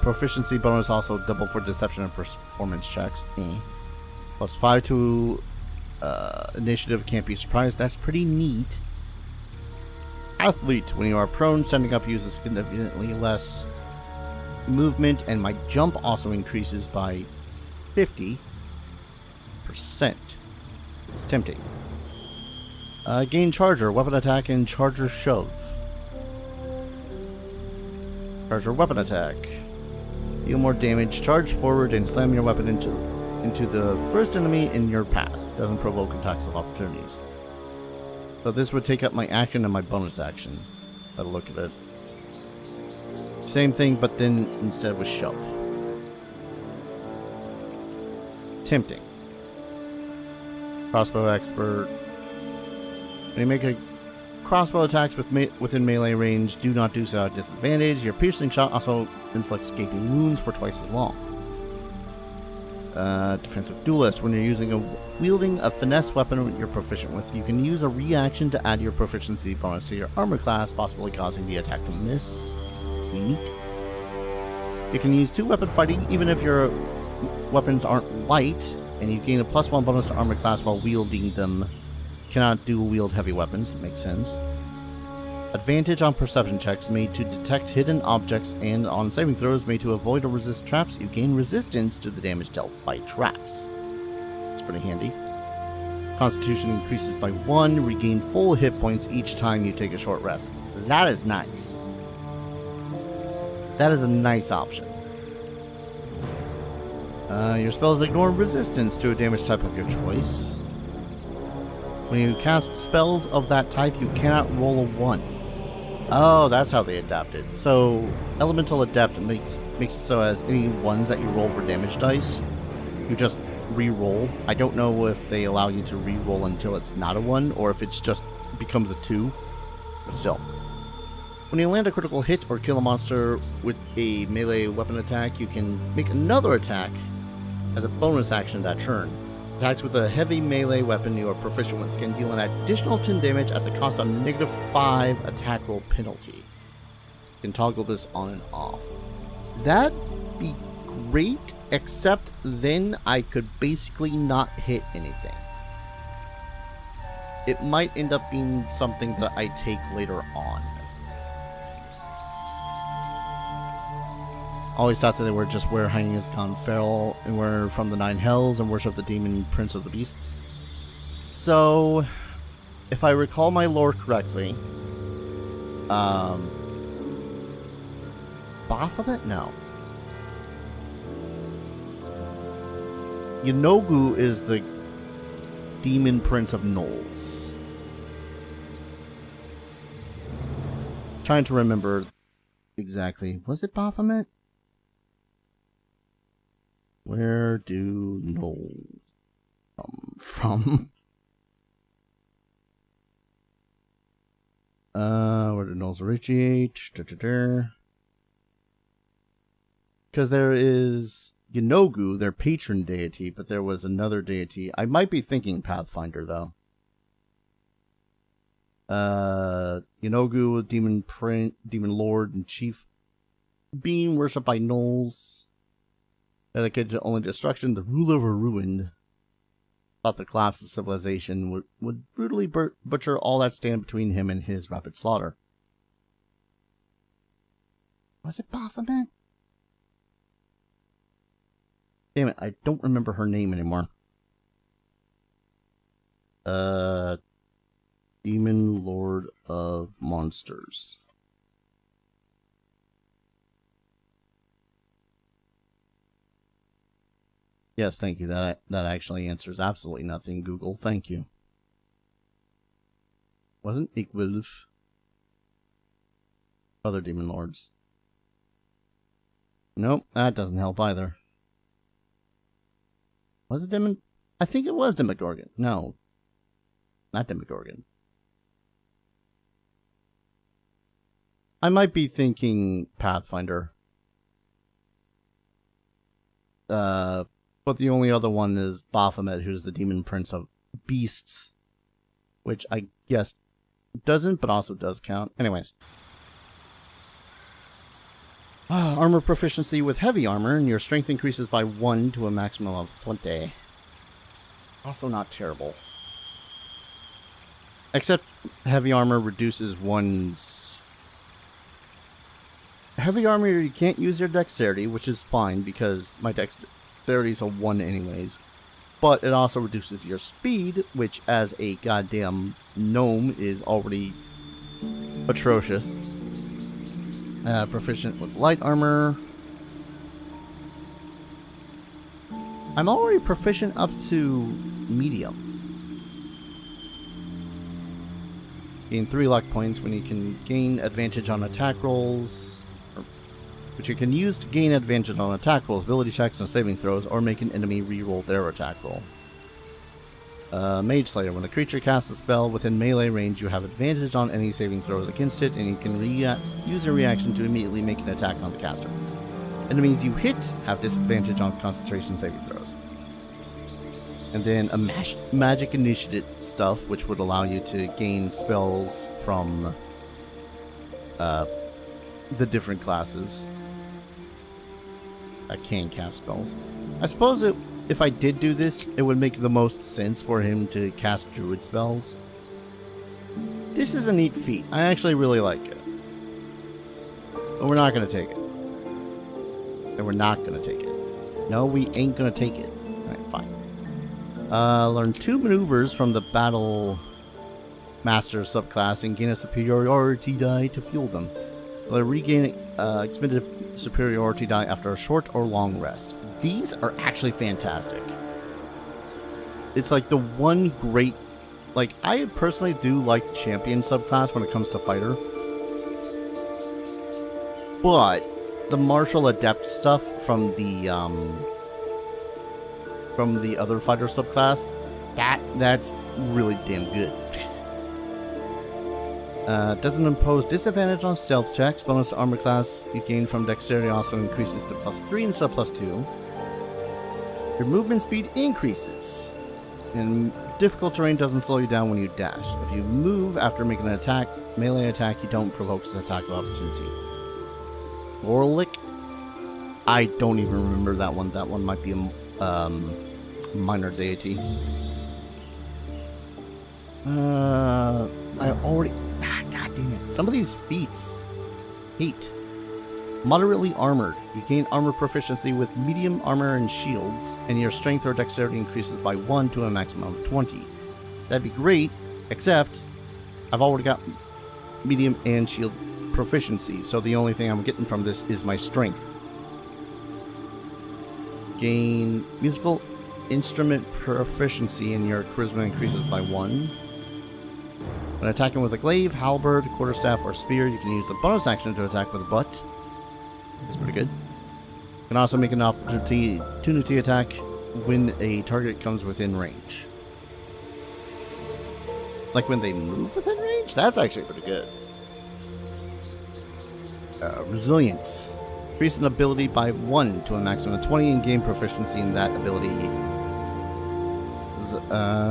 Speaker 1: Proficiency bonus also double for deception and performance checks. Plus 5 to initiative, can't be surprised. That's pretty neat. Athlete. When you are prone, standing up uses significantly less movement, and my jump also increases by 50%. It's tempting. Gain Charger, weapon attack, and Charger Shove. Charger weapon attack. Deal more damage, charge forward, and slam your weapon into the first enemy in your path. Doesn't provoke attacks of opportunities. So this would take up my action and my bonus action, by the look of it. Same thing, but then instead with shove. Tempting. Crossbow expert. When you make a crossbow attacks within melee range, do not do so at disadvantage. Your piercing shot also inflicts gaping wounds for twice as long. Defensive duelist. When you're wielding a finesse weapon you're proficient with, you can use a reaction to add your proficiency bonus to your armor class, possibly causing the attack to miss. Neat. You can use 2 weapon fighting even if your weapons aren't light, and you gain a +1 bonus to armor class while wielding them. Cannot dual wield heavy weapons. Makes sense. Advantage on perception checks made to detect hidden objects, and on saving throws made to avoid or resist traps. You gain resistance to the damage dealt by traps. It's pretty handy. Constitution increases by 1. Regain full hit points each time you take a short rest. That is nice. That is a nice option. Your spells ignore resistance to a damage type of your choice. When you cast spells of that type, you cannot roll a 1. Oh, that's how they adapted. So, Elemental Adept makes it so as any ones that you roll for damage dice, you just re-roll. I don't know if they allow you to re-roll until it's not a 1, or if it's just becomes a 2. But still. When you land a critical hit or kill a monster with a melee weapon attack, you can make another attack as a bonus action that turn. Attacks with a heavy melee weapon you are proficient with can deal an additional 10 damage at the cost of -5 attack roll penalty. You can toggle this on and off. That'd be great, except then I could basically not hit anything. It might end up being something that I take later on. Always thought that they were just where hanging is gone feral and were from the 9 hells and worship the demon prince of the beast. So, if I recall my lore correctly, Baphomet? No. Yanogu is the demon prince of gnolls. Trying to remember exactly. Was it Baphomet? Where do gnolls come from? Where do gnolls originate? Because there is Yanogu, their patron deity, but there was another deity. I might be thinking Pathfinder, though. Yanogu, demon lord and chief being worshipped by gnolls. Dedicated to only destruction, the ruler of a ruin thought the collapse of civilization would brutally butcher all that stand between him and his rapid slaughter. Was it Baphomet? Damn it, I don't remember her name anymore. Demon Lord of Monsters. Yes, thank you. That actually answers absolutely nothing, Google. Thank you. Wasn't Igwilf. Other demon lords. Nope, that doesn't help either. Was it Demon? I think it was Demogorgon. No. Not Demogorgon. I might be thinking Pathfinder. But the only other one is Baphomet, who's the demon prince of beasts. Which I guess doesn't, but also does count. Anyways. Armor proficiency with heavy armor, and your strength increases by 1 to a maximum of 20. It's also not terrible. Except heavy armor reduces one's... Heavy armor, you can't use your dexterity, which is fine because my dexterity is a 1 anyways. But it also reduces your speed, which as a goddamn gnome is already atrocious. Proficient with light armor. I'm already proficient up to medium. Gain 3 luck points when you can gain advantage on attack rolls, which you can use to gain advantage on attack rolls, ability checks, and saving throws, or make an enemy re-roll their attack roll. Mage Slayer. When a creature casts a spell within melee range, you have advantage on any saving throws against it, and you can use a reaction to immediately make an attack on the caster. Enemies you hit have disadvantage on concentration saving throws. And then a magic initiative stuff, which would allow you to gain spells from the different classes that can cast spells. I suppose if I did do this, it would make the most sense for him to cast druid spells. This is a neat feat. I actually really like it. But we're not going to take it. And we're not going to take it. No, we ain't going to take it. Alright, fine. Learn 2 maneuvers from the Battle Master subclass and gain a superiority die to fuel them. Regain expended superiority die after a short or long rest. These are actually fantastic. It's like the one great... Like, I personally do like the champion subclass when it comes to fighter. But the martial adept stuff from the other fighter subclass, that's really damn good. Doesn't impose disadvantage on stealth checks. Bonus to armor class you gain from dexterity also increases to +3 instead of +2. Your movement speed increases. And difficult terrain doesn't slow you down when you dash. If you move after making an attack, melee attack, you don't provoke an attack of opportunity. Orlick? I don't even remember that one. That one might be a minor deity. I already... God damn it. Some of these feats. Heat. Moderately armored. You gain armor proficiency with medium armor and shields, and your strength or dexterity increases by 1 to a maximum of 20. That'd be great, except I've already got medium and shield proficiency, so the only thing I'm getting from this is my strength. Gain musical instrument proficiency, and your charisma increases by 1. When attacking with a glaive, halberd, quarterstaff, or spear, you can use the bonus action to attack with a butt. That's pretty good. You can also make an opportunity attack when a target comes within range. Like when they move within range? That's actually pretty good. Resilience. Increase an ability by 1 to a maximum of 20 and gain proficiency in that ability.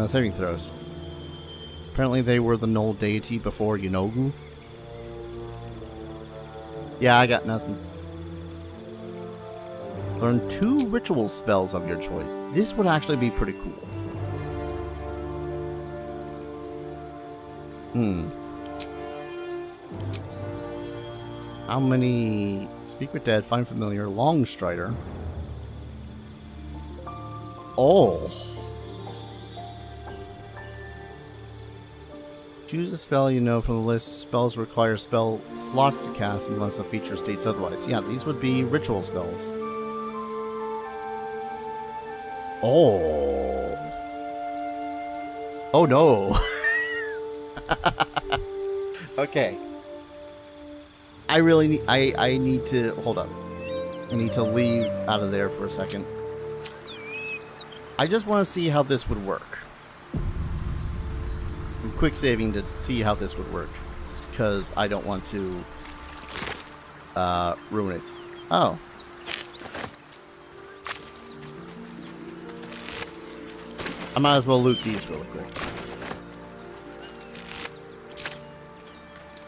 Speaker 1: Saving throws. Apparently they were the null deity before Yunogu. Yeah, I got nothing. Learn 2 ritual spells of your choice. This would actually be pretty cool. How many? Speak with Dead, Find Familiar, Long Strider. Oh. Choose a spell you know from the list. Spells require spell slots to cast unless the feature states otherwise. Yeah, these would be ritual spells. Oh. Oh no. Okay. I really need... I need to... Hold up. I need to leave out of there for a second. I just want to see how this would work. I'm quick saving to see how this would work. Because I don't want to... ruin it. Oh. I might as well loot these really quick.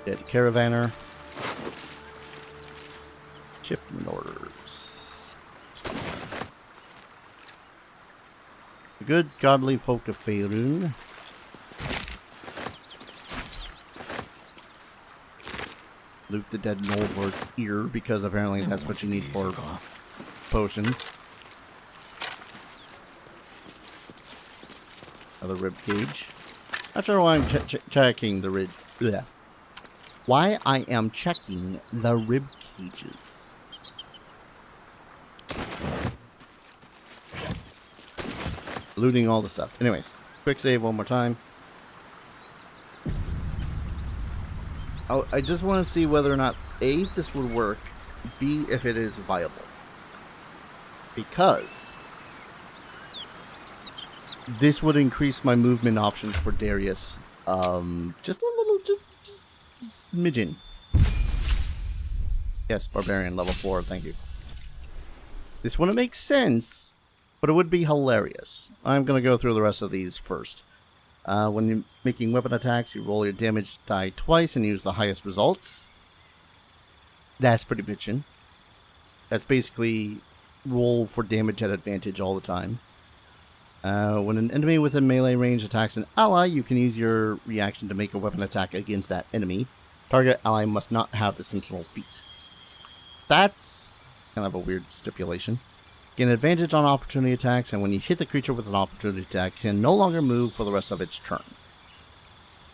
Speaker 1: Dead Caravaner. Shipment orders. The good godly folk of Faerun. Loot the dead Noldlord's ear, because apparently that's what you need for potions. Another rib cage. Not sure why I'm checking the rib. Bleh. Why I am checking the rib cages. Looting all the stuff. Anyways, quick save one more time. Oh, I just want to see whether or not A, this would work, B, if it is viable. Because this would increase my movement options for Darius. Just a little, just smidgen. Yes, Barbarian, level 4, thank you. This wouldn't make sense, but it would be hilarious. I'm going to go through the rest of these first. When you're making weapon attacks, you roll your damage die twice and use the highest results. That's pretty bitchin'. That's basically roll for damage at advantage all the time. When an enemy within melee range attacks an ally, you can use your reaction to make a weapon attack against that enemy. Target ally must not have the Sentinel feat. That's kind of a weird stipulation. Gain advantage on opportunity attacks, and when you hit the creature with an opportunity attack, can no longer move for the rest of its turn.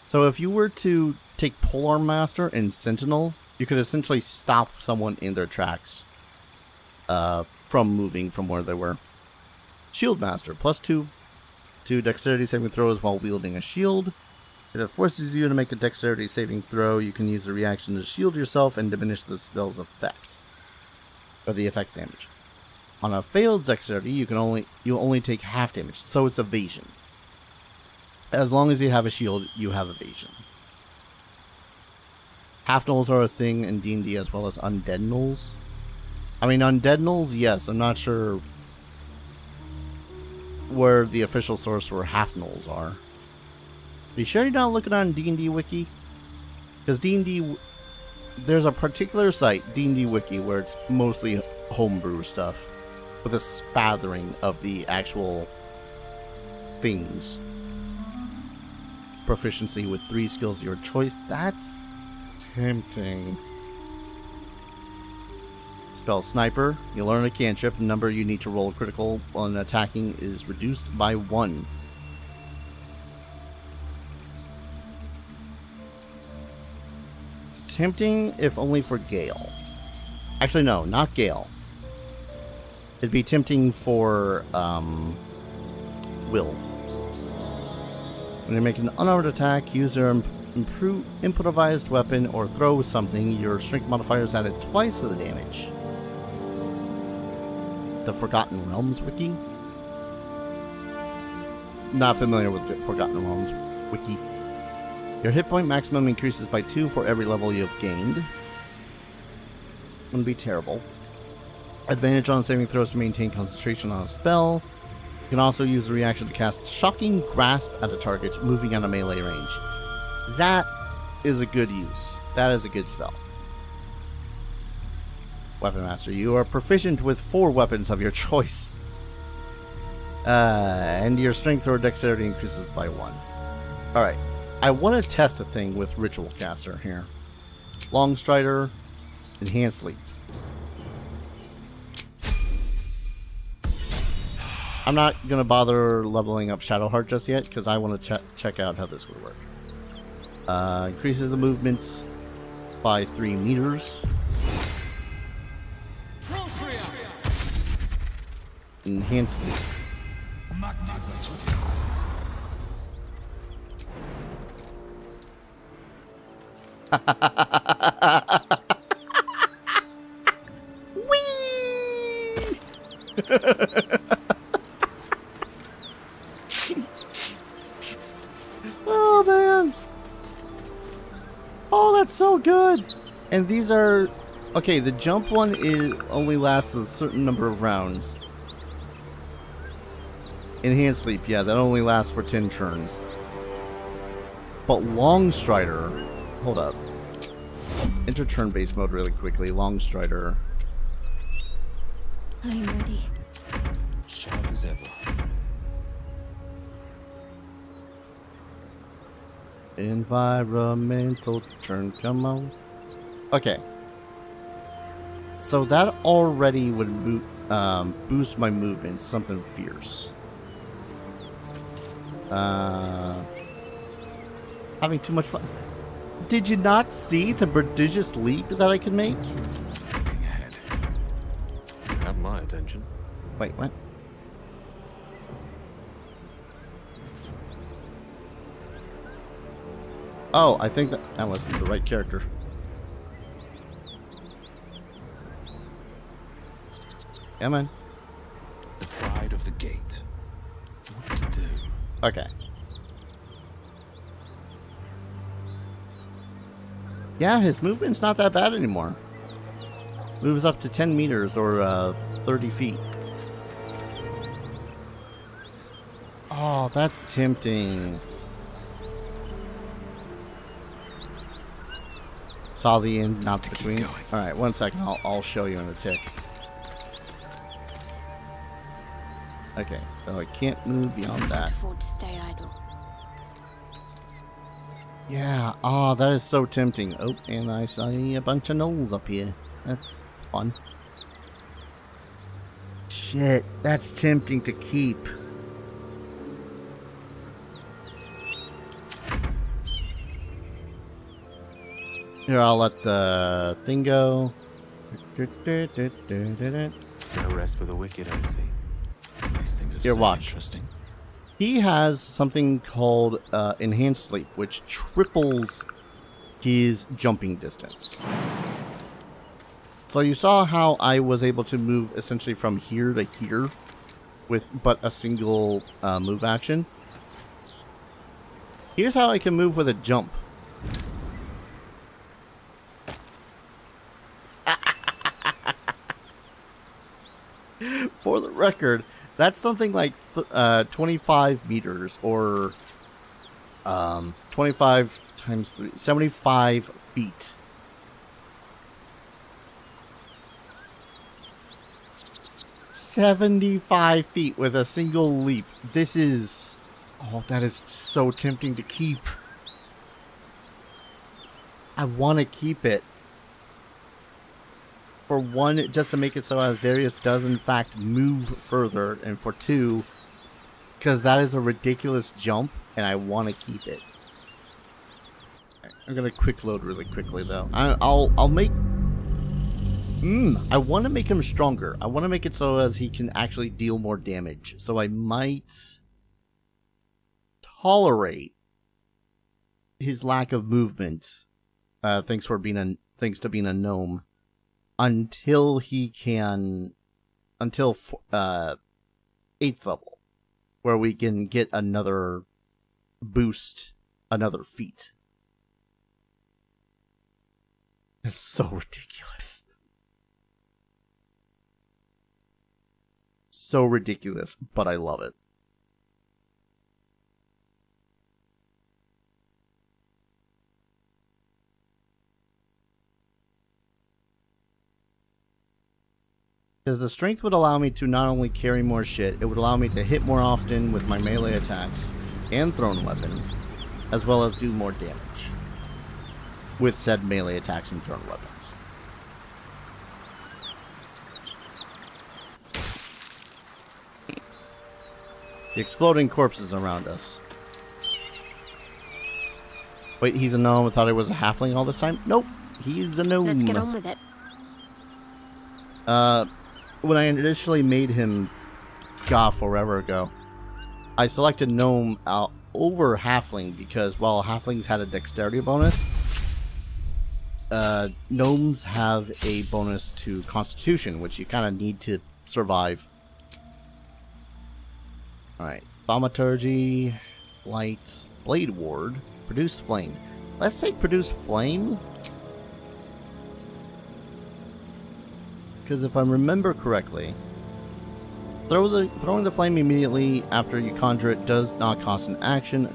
Speaker 1: So if you were to take Polearm Master and Sentinel, you could essentially stop someone in their tracks from moving from where they were. Shield Master, +2 to dexterity saving throws while wielding a shield. If it forces you to make a dexterity saving throw, you can use a reaction to shield yourself and diminish the spell's effect, or the effect's damage. On a failed dexterity, you only take half damage, so it's evasion. As long as you have a shield, you have evasion. Half nulls are a thing in D&D as well as undead nulls. I mean, undead nulls, yes, I'm not sure where the official source where half nulls are. Be sure you're not looking on D&D Wiki, because D&D, there's a particular site, D&D Wiki, where it's mostly homebrew stuff, with a spattering of the actual things. Proficiency with 3 skills of your choice, that's tempting. Spell Sniper, you learn a cantrip, the number you need to roll critical when attacking is reduced by 1. Tempting, if only for Gale. Actually, no, not Gale. It'd be tempting for Will. When you make an unarmed attack, use your improvised weapon or throw something, your strength modifier is added twice to the damage. The Forgotten Realms Wiki? Not familiar with the Forgotten Realms Wiki. Your hit point maximum increases by 2 for every level you have gained. Wouldn't be terrible. Advantage on saving throws to maintain concentration on a spell. You can also use the reaction to cast Shocking Grasp at a target moving out of melee range. That is a good use. That is a good spell. Weapon Master, you are proficient with 4 weapons of your choice. And your strength or dexterity increases by 1. Alright. I want to test a thing with Ritual Caster here. Long Strider, Enhanced Leap. I'm not going to bother leveling up Shadowheart just yet, because I want to check out how this would work. Increases the movements by 3 meters. Enhanced Leap. Whee! Oh man! Oh, that's so good! And these are okay. The jump one is only lasts a certain number of rounds. Enhanced Leap, yeah, that only lasts for 10 turns. But Long Strider, hold up. Enter turn-based mode really quickly. Long Strider.
Speaker 15: I'm ready.
Speaker 12: Sharp as ever.
Speaker 1: Environmental turn, come on. Okay. So that already would boost my movement, something fierce. Having too much fun. Did you not see the prodigious leap that I could make?
Speaker 12: Looking ahead. You have my attention.
Speaker 1: Wait, what? Oh, I think that wasn't the right character. Come on.
Speaker 12: The pride of the gate. What to do?
Speaker 1: Okay. Yeah, his movement's not that bad anymore. Moves up to 10 meters or 30 feet. Oh, that's tempting. Saw the end, not the between. Alright, 1 second. I'll show you in a tick. Okay, so I can't move beyond that.
Speaker 9: Afford to stay idle.
Speaker 1: Yeah, oh, that is so tempting. Oh, and I see a bunch of gnolls up here. That's fun. shit. That's tempting to keep. Here, I'll let the thing go.
Speaker 12: No rest for the wicked, I see. These things are
Speaker 1: Here,
Speaker 12: so
Speaker 1: watch.
Speaker 12: interesting.
Speaker 1: He has something called Enhanced Sleep, which triples his jumping distance. So you saw how I was able to move essentially from here to here with but a single move action. Here's how I can move with a jump. For the record, that's something like 25 meters or 25 times 3, 75 feet. "75 feet with a single leap." This is... Oh, that is so tempting to keep. I want to keep it. For one, just to make it so as Darius does in fact move further, and for two, because that is a ridiculous jump, and I want to keep it. I'm gonna quick load really quickly though. I'll make... I want to make him stronger. I want to make it so as he can actually deal more damage. So I might tolerate his lack of movement, thanks to being a gnome, until he can, until 8th level, where we can get another boost, another feat. It's so ridiculous. So ridiculous, but I love it. Because the strength would allow me to not only carry more shit, it would allow me to hit more often with my melee attacks and thrown weapons, as well as do more damage with said melee attacks and thrown weapons. The exploding corpses around us. Wait, he's a gnome? I thought he was a halfling all this time? Nope, he's a gnome.
Speaker 6: Let's get on with it.
Speaker 1: When I initially made him Goth forever ago, I selected gnome out over halfling because while halflings had a dexterity bonus, gnomes have a bonus to constitution, which you kind of need to survive. Alright, thaumaturgy, light, blade ward, produce flame. Let's take produce flame. Because if I remember correctly, throwing the flame immediately after you conjure it does not cost an action.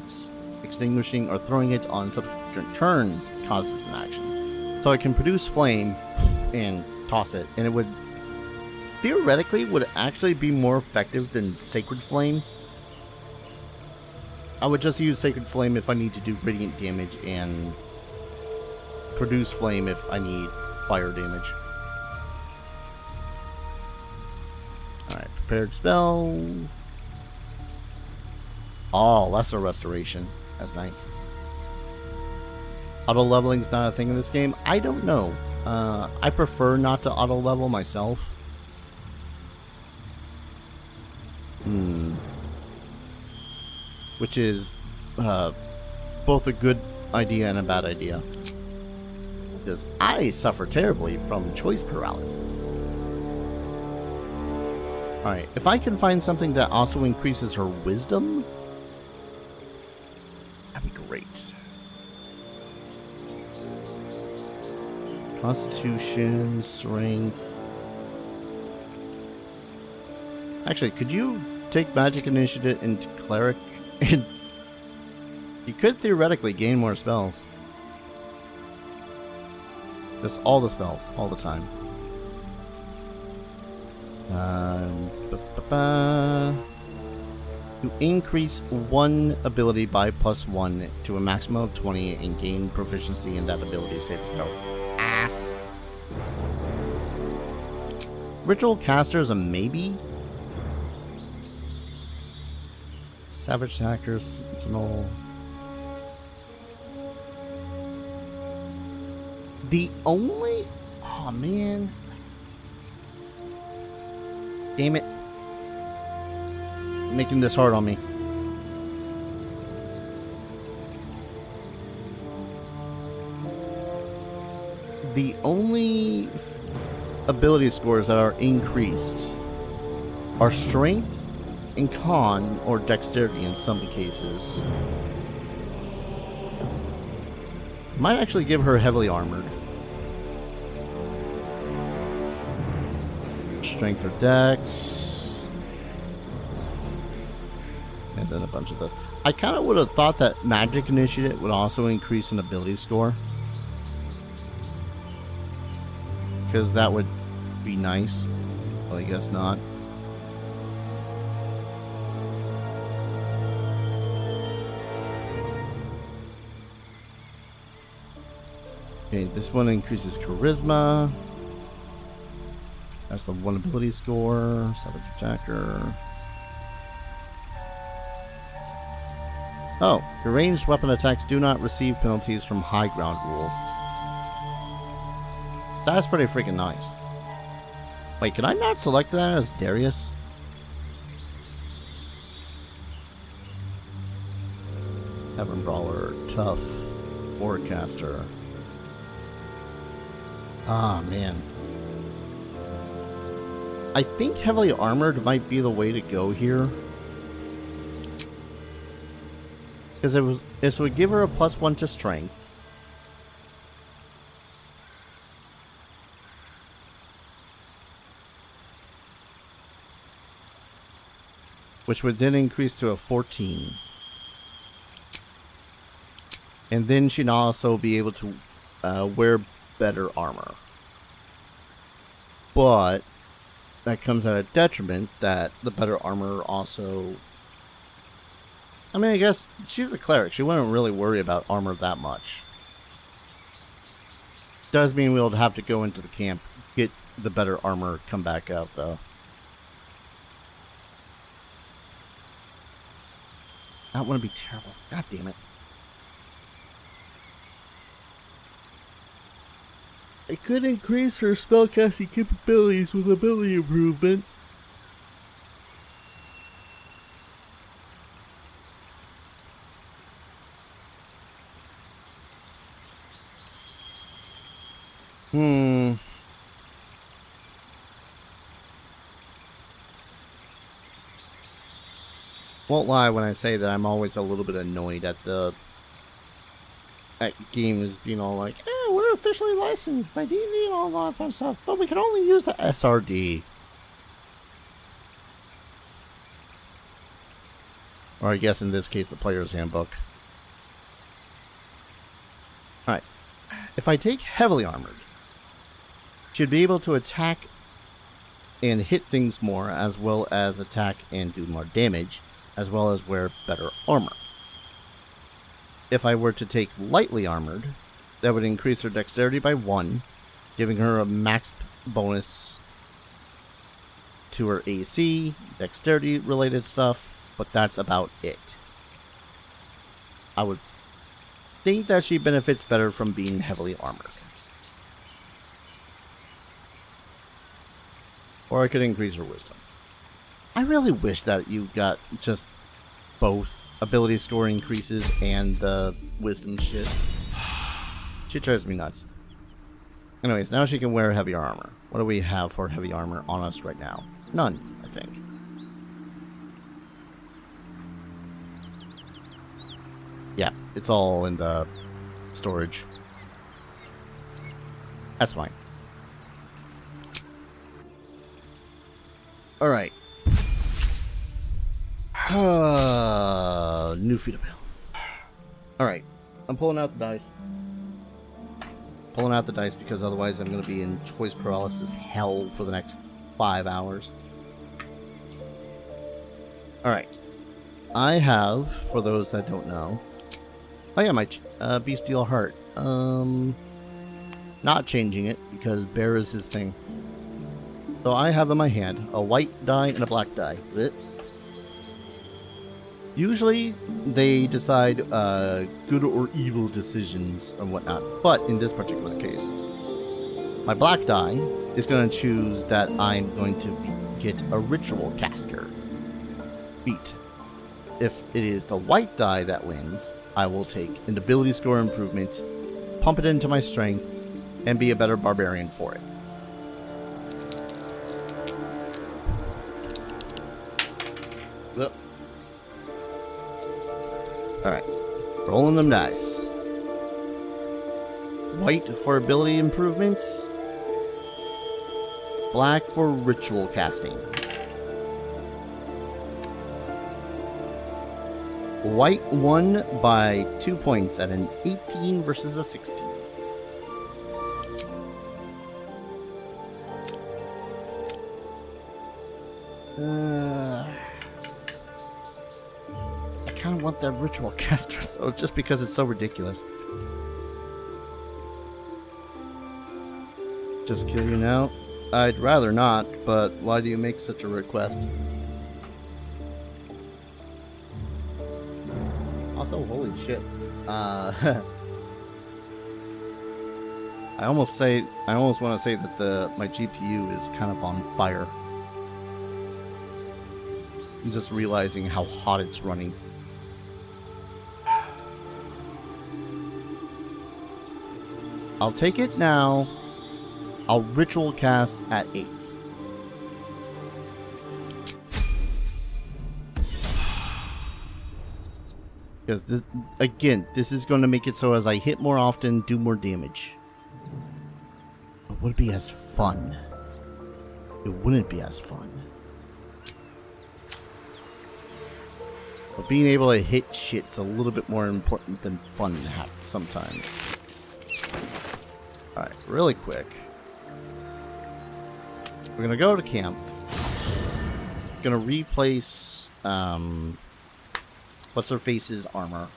Speaker 1: Extinguishing or throwing it on subsequent turns causes an action. So I can produce flame and toss it, and it would theoretically would actually be more effective than Sacred Flame. I would just use Sacred Flame if I need to do radiant damage, and produce flame if I need fire damage. Alright, prepared spells. Oh, lesser restoration. That's nice. Auto leveling's not a thing in this game. I don't know. I prefer not to auto level myself. Which is both a good idea and a bad idea. Because I suffer terribly from choice paralysis. Alright, if I can find something that also increases her wisdom, that'd be great. Constitution, strength. Actually, could you take magic initiative into cleric? You could theoretically gain more spells. Just all the spells, all the time. You increase one ability by +1 to a maximum of 20 and gain proficiency in that ability saving throw. Ass. Ritual caster is a maybe. Savage Hackers, Sentinel. The only... Oh, man. Damn it. Making this hard on me. The only ability scores that are increased are strength and con or dexterity in some cases. Might actually give her heavily armored. Strength or dex. And then a bunch of this. I kind of would have thought that magic initiative would also increase an ability score. Because that would be nice. Well, I guess not. Okay, this one increases charisma. That's the one ability score. Savage attacker. Oh, your ranged weapon attacks do not receive penalties from high ground rules. That's pretty freaking nice. Wait, can I not select that as Darius? Heaven Brawler, Tough, Forecaster. Ah, man. I think heavily armored might be the way to go here. Because this would give her a +1 to strength. Which would then increase to a 14. And then she'd also be able to wear better armor. But that comes at a detriment that the better armor also... I mean, I guess she's a cleric. She wouldn't really worry about armor that much. Does mean we'll have to go into the camp, get the better armor, come back out, though. That wouldn't be terrible. God damn it. It could increase her spellcasting capabilities with ability improvement. Won't lie when I say that I'm always a little bit annoyed at games being all like, we're officially licensed by D&D and all that fun stuff, but we can only use the SRD. Or I guess in this case, the player's handbook. Alright. If I take heavily armored, she'd be able to attack and hit things more, as well as attack and do more damage, as well as wear better armor. If I were to take lightly armored, that would increase her dexterity by 1, giving her a max bonus to her AC, dexterity related stuff, but that's about it. I would think that she benefits better from being heavily armored. Or I could increase her wisdom. I really wish that you got just both ability score increases and the wisdom shit. She drives me nuts. Anyways, now she can wear heavy armor. What do we have for heavy armor on us right now? None, I think. Yeah, it's all in the storage. That's fine. Alright. New feat of bill. Alright. I'm pulling out the dice. Pulling out the dice because otherwise I'm going to be in choice paralysis hell for the next 5 hours. Alright. I have, for those that don't know... Oh yeah, my bestial heart. Not changing it because bear is his thing. So I have in my hand a white die and a black die. Usually, they decide good or evil decisions and whatnot. But in this particular case, my black die is going to choose that I'm going to get a ritual caster feat. If it is the white die that wins, I will take an ability score improvement, pump it into my strength, and be a better barbarian for it. Well, alright, rolling them dice. White for ability improvements, black for ritual casting. White won by 2 points at an 18 versus a 16. I kind of want that ritual caster though, just because it's so ridiculous. Just kill you now? I'd rather not, but why do you make such a request? Also, holy shit. I almost want to say that my GPU is kind of on fire. I'm just realizing how hot it's running. I'll take it now. I'll ritual cast at 8th. Because this is going to make it so as I hit more often, do more damage. But would it be as fun? It wouldn't be as fun. But being able to hit shit's a little bit more important than fun sometimes. Alright, really quick. We're gonna go to camp. Gonna replace what's her face's armor.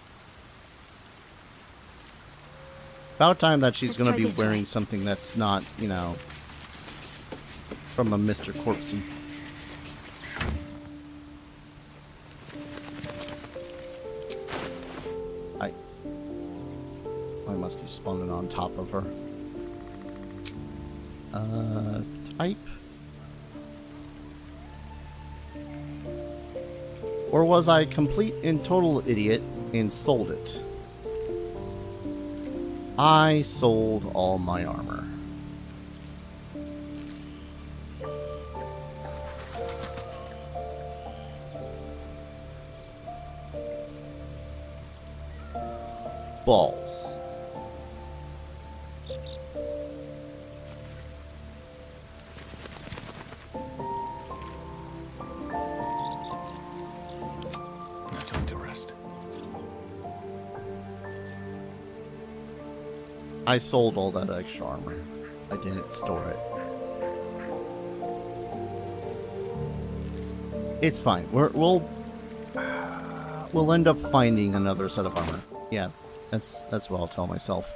Speaker 1: About time that she's gonna be wearing something that's not, you know, from a Mr. Corpsey. I must have spun it on top of her. Type. Or was I complete and total idiot and sold it? I sold all my armor. Balls. I sold all that extra armor. I didn't store it. It's fine. We'll end up finding another set of armor. Yeah, that's what I'll tell myself.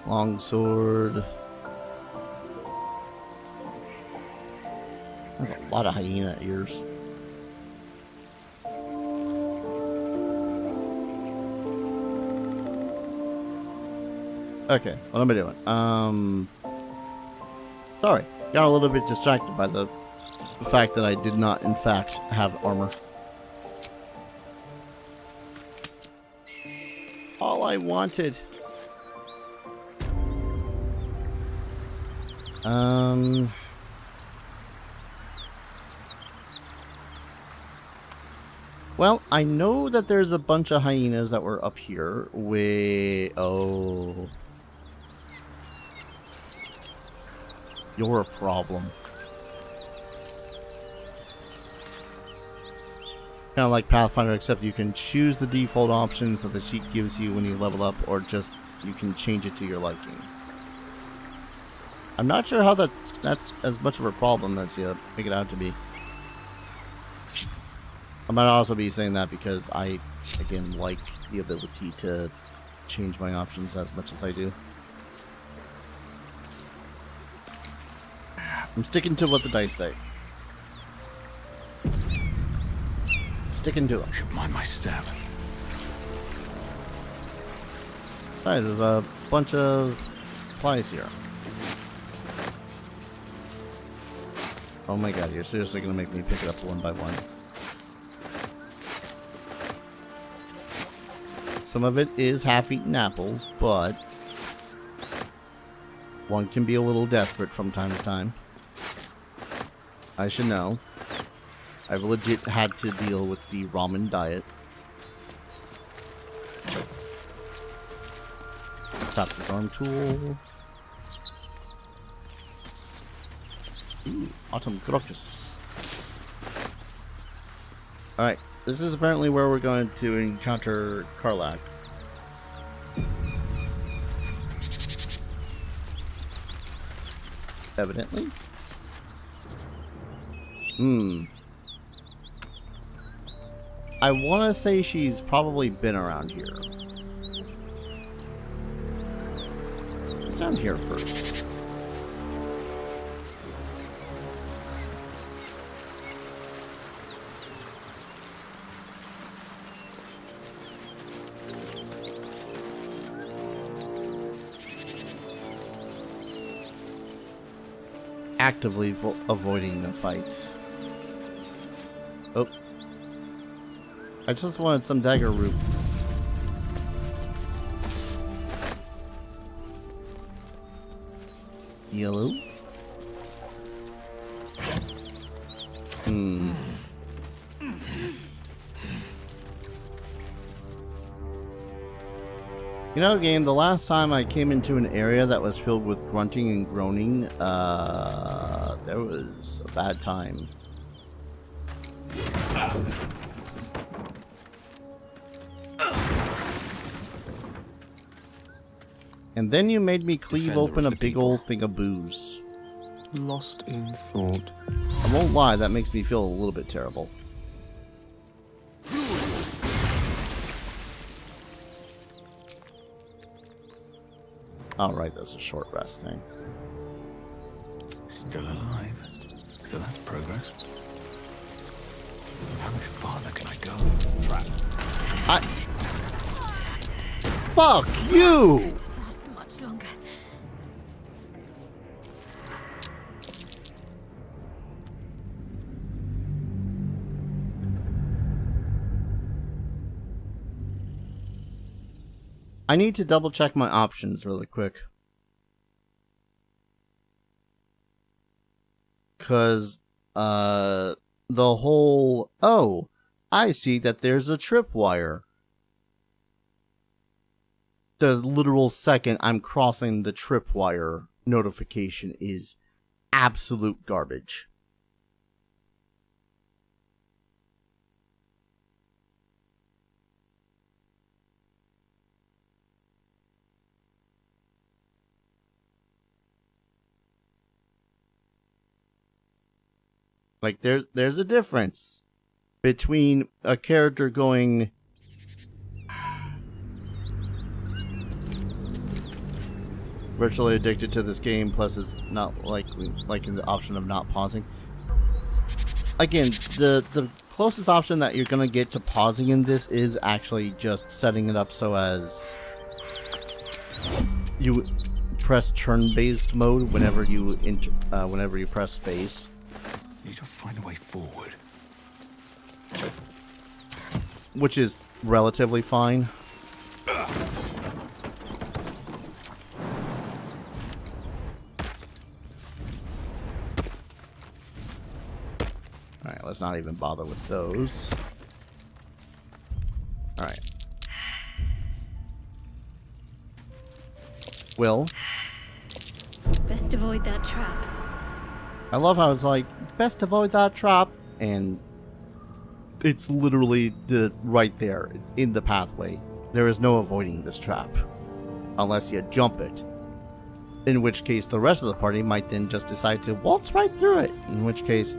Speaker 1: Longsword. There's a lot of hyena ears. Okay, what am I doing? Sorry, got a little bit distracted by the fact that I did not, in fact, have armor. All I wanted. Well, I know that there's a bunch of hyenas that were up here with... Oh... You're a problem. Kind of like Pathfinder, except you can choose the default options that the sheet gives you when you level up, or just you can change it to your liking. I'm not sure how that's as much of a problem as you make it out to be. I might also be saying that because I, again, like the ability to change my options as much as I do. I'm sticking to what the dice say. Sticking to them.
Speaker 12: Should mind my step.
Speaker 1: Guys, there's a bunch of supplies here. Oh my god, you're seriously gonna make me pick it up one by one. Some of it is half-eaten apples, but one can be a little desperate from time to time. I should know. I've legit had to deal with the ramen diet. Tap this arm tool. Ooh, autumn crocus. Alright, this is apparently where we're going to encounter Karlach. Evidently. I want to say she's probably been around here. It's down here first. Actively avoiding the fight. Oh. I just wanted some dagger root. Yellow. You know, game, the last time I came into an area that was filled with grunting and groaning, there was a bad time. And then you made me cleave open a big old thing of booze.
Speaker 12: Lost in thought.
Speaker 1: I won't lie, that makes me feel a little bit terrible. Alright, that's a short rest thing.
Speaker 12: Still alive. So that's progress. How much farther can I go?
Speaker 1: Fuck you!
Speaker 4: Can't last much longer.
Speaker 1: I need to double check my options really quick. Cause, the whole, oh, I see that there's a tripwire. The literal second I'm crossing the tripwire notification is absolute garbage. Like, there's a difference between a character going virtually addicted to this game, plus it's not likely in the option of not pausing. Again, the closest option that you're gonna get to pausing in this is actually just setting it up so as you press turn-based mode whenever you press space.
Speaker 12: Need to find a way forward.
Speaker 1: Which is relatively fine. Alright, let's not even bother with those. Alright. Will.
Speaker 4: Best avoid that trap.
Speaker 1: I love how it's like, best avoid that trap, and it's literally right there. It's in the pathway. There is no avoiding this trap. Unless you jump it. In which case, the rest of the party might then just decide to waltz right through it. In which case,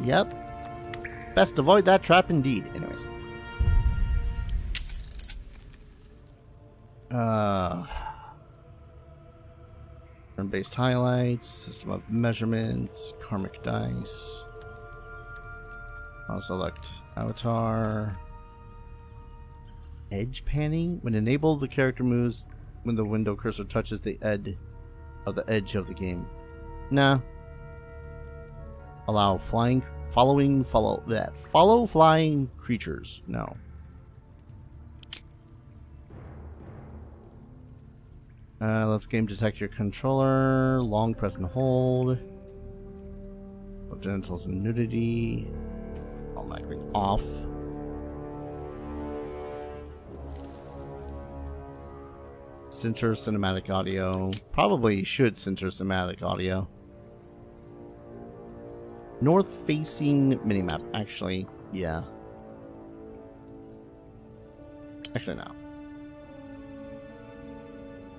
Speaker 1: yep. Best avoid that trap indeed. Anyways. Turn-based highlights, system of measurements, karmic dice. I'll select avatar. Edge panning. When enabled, the character moves when the window cursor touches the edge of the game. Nah. Allow follow flying creatures. No. Let's game detect your controller. Long press and hold. Genitals and nudity. Automatically off. Censor cinematic audio. Probably should censor cinematic audio. North facing minimap. Actually, yeah. Actually, no.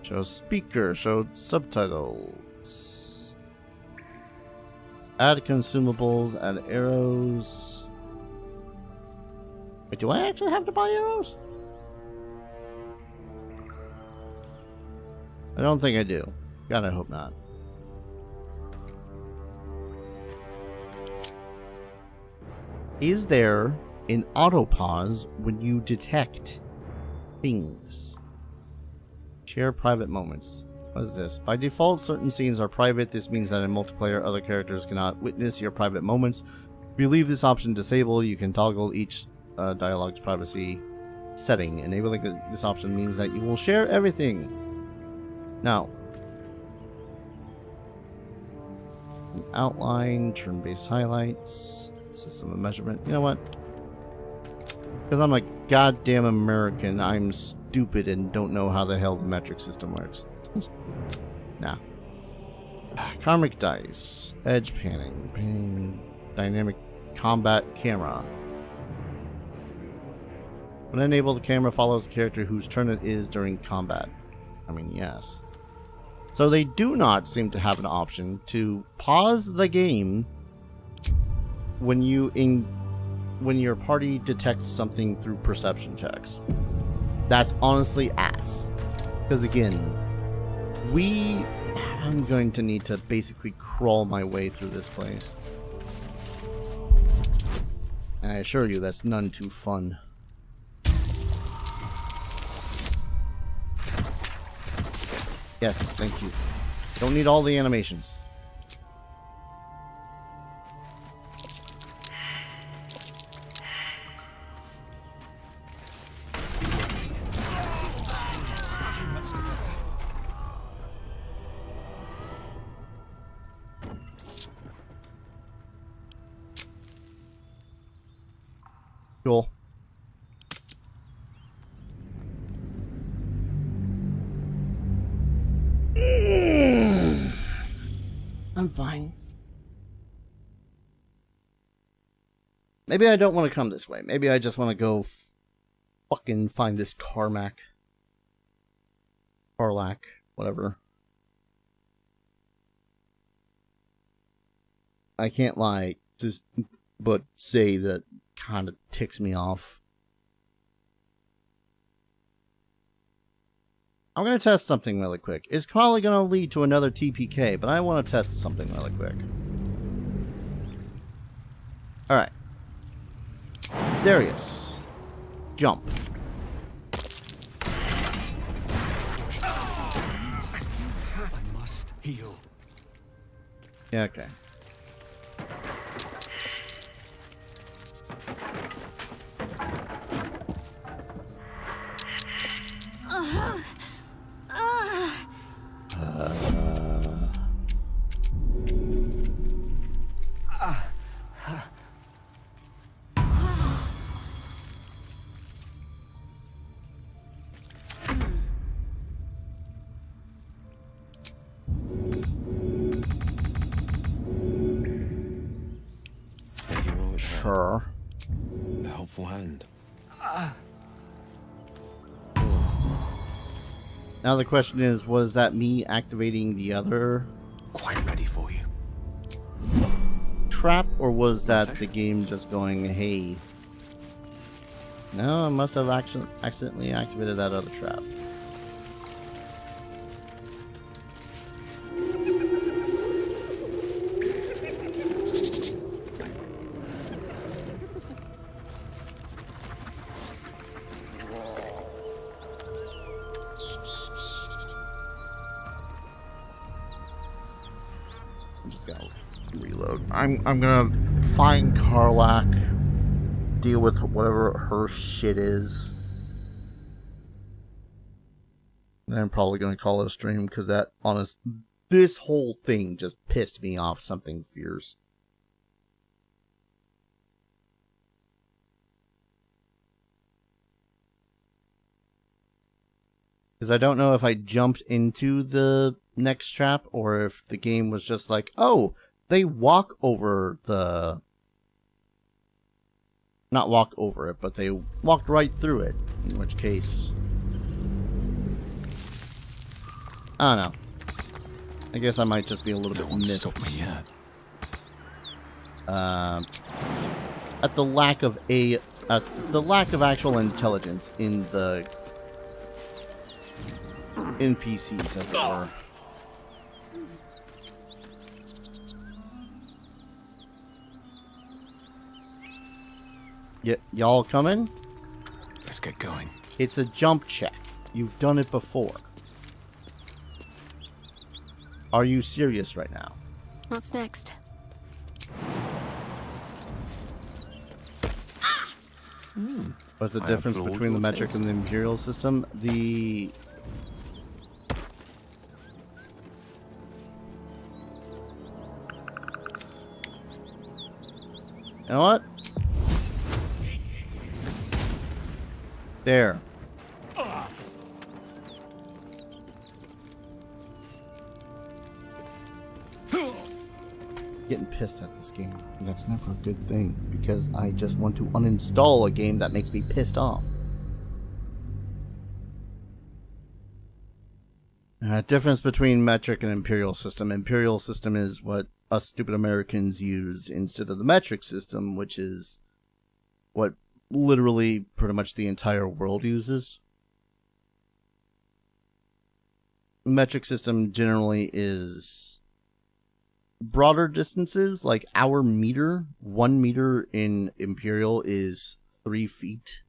Speaker 1: Show speaker. Show subtitles. Add consumables. Add arrows. Wait, do I actually have to buy arrows? I don't think I do. God, I hope not. Is there an auto pause when you detect things? Share private moments. What is this? By default, certain scenes are private. This means that in multiplayer, other characters cannot witness your private moments. If you leave this option disabled, you can toggle each dialogue's privacy setting. Enabling this option means that you will share everything. Now, outline, turn-based highlights, system of measurement. You know what? Because I'm a goddamn American, I'm stupid and don't know how the hell the metric system works. Nah. Karmic dice, edge panning, dynamic combat camera. When enabled, the camera follows the character whose turn it is during combat. I mean, yes. So they do not seem to have an option to pause the game when your party detects something through perception checks. That's honestly ass. Because again, I'm going to need to basically crawl my way through this place. And I assure you that's none too fun. Yes, thank you. Don't need all the animations. Cool. I'm fine. Maybe I don't want to come this way. Maybe I just want to go fucking find this Carlac, whatever. I can't lie, but say that kind of ticks me off. I'm going to test something really quick. It's probably going to lead to another TPK, but I want to test something really quick. Alright. Darius. Jump.
Speaker 18: I must heal.
Speaker 1: Yeah, okay. Sure.
Speaker 12: A helpful hand.
Speaker 1: Now the question is, was that me activating the other
Speaker 12: Quite ready for you.
Speaker 1: trap, or was that the game just going, hey? No, I must have accidentally activated that other trap. I'm gonna find Karlach, deal with whatever her shit is. And I'm probably gonna call it a stream because this whole thing just pissed me off something fierce. Because I don't know if I jumped into the next trap or if the game was just like, oh, they walk over the... Not walk over it, but they walked right through it. In which case... I don't know. I guess I might just be a little bit missed.
Speaker 12: Stop me yet.
Speaker 1: At the lack of actual intelligence in the NPCs, as it were. Y'all coming?
Speaker 12: Let's get going.
Speaker 1: It's a jump check. You've done it before. Are you serious right now?
Speaker 6: What's next?
Speaker 1: What's the difference between the metric and the imperial system? You know what? There. Getting pissed at this game. And that's never a good thing, because I just want to uninstall a game that makes me pissed off. Difference between metric and imperial system. Imperial system is what us stupid Americans use instead of the metric system, which is what literally pretty much the entire world uses. Metric system generally is broader distances, like our meter. 1 meter in imperial is 3 feet.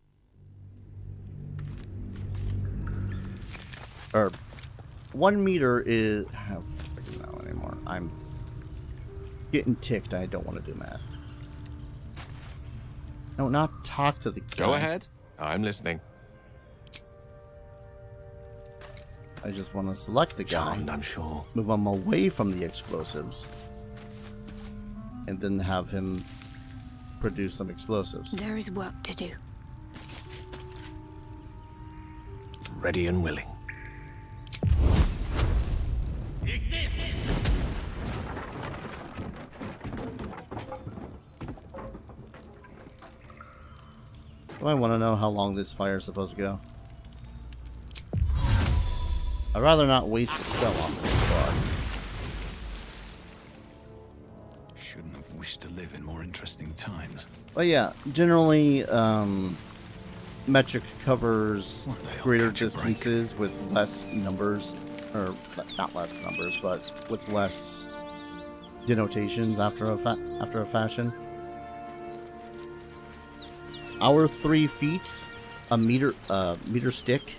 Speaker 1: Or 1 meter is... I don't freaking know anymore. I'm getting ticked. I don't want to do math. No, not talk to the guy.
Speaker 14: Go ahead. I'm listening.
Speaker 1: I just want to select the guy.
Speaker 12: Charmed, I'm sure.
Speaker 1: Move him away from the explosives. And then have him produce some explosives.
Speaker 6: There is work to do.
Speaker 12: Ready and willing.
Speaker 1: Do I want to know how long this fire is supposed to go? I'd rather not waste a spell on this squad.
Speaker 12: Shouldn't have wished to live in more interesting times.
Speaker 1: But yeah, generally, metric covers greater distances with less numbers, or not less numbers, but with less denotations after a fashion. Our 3 feet, a meter stick.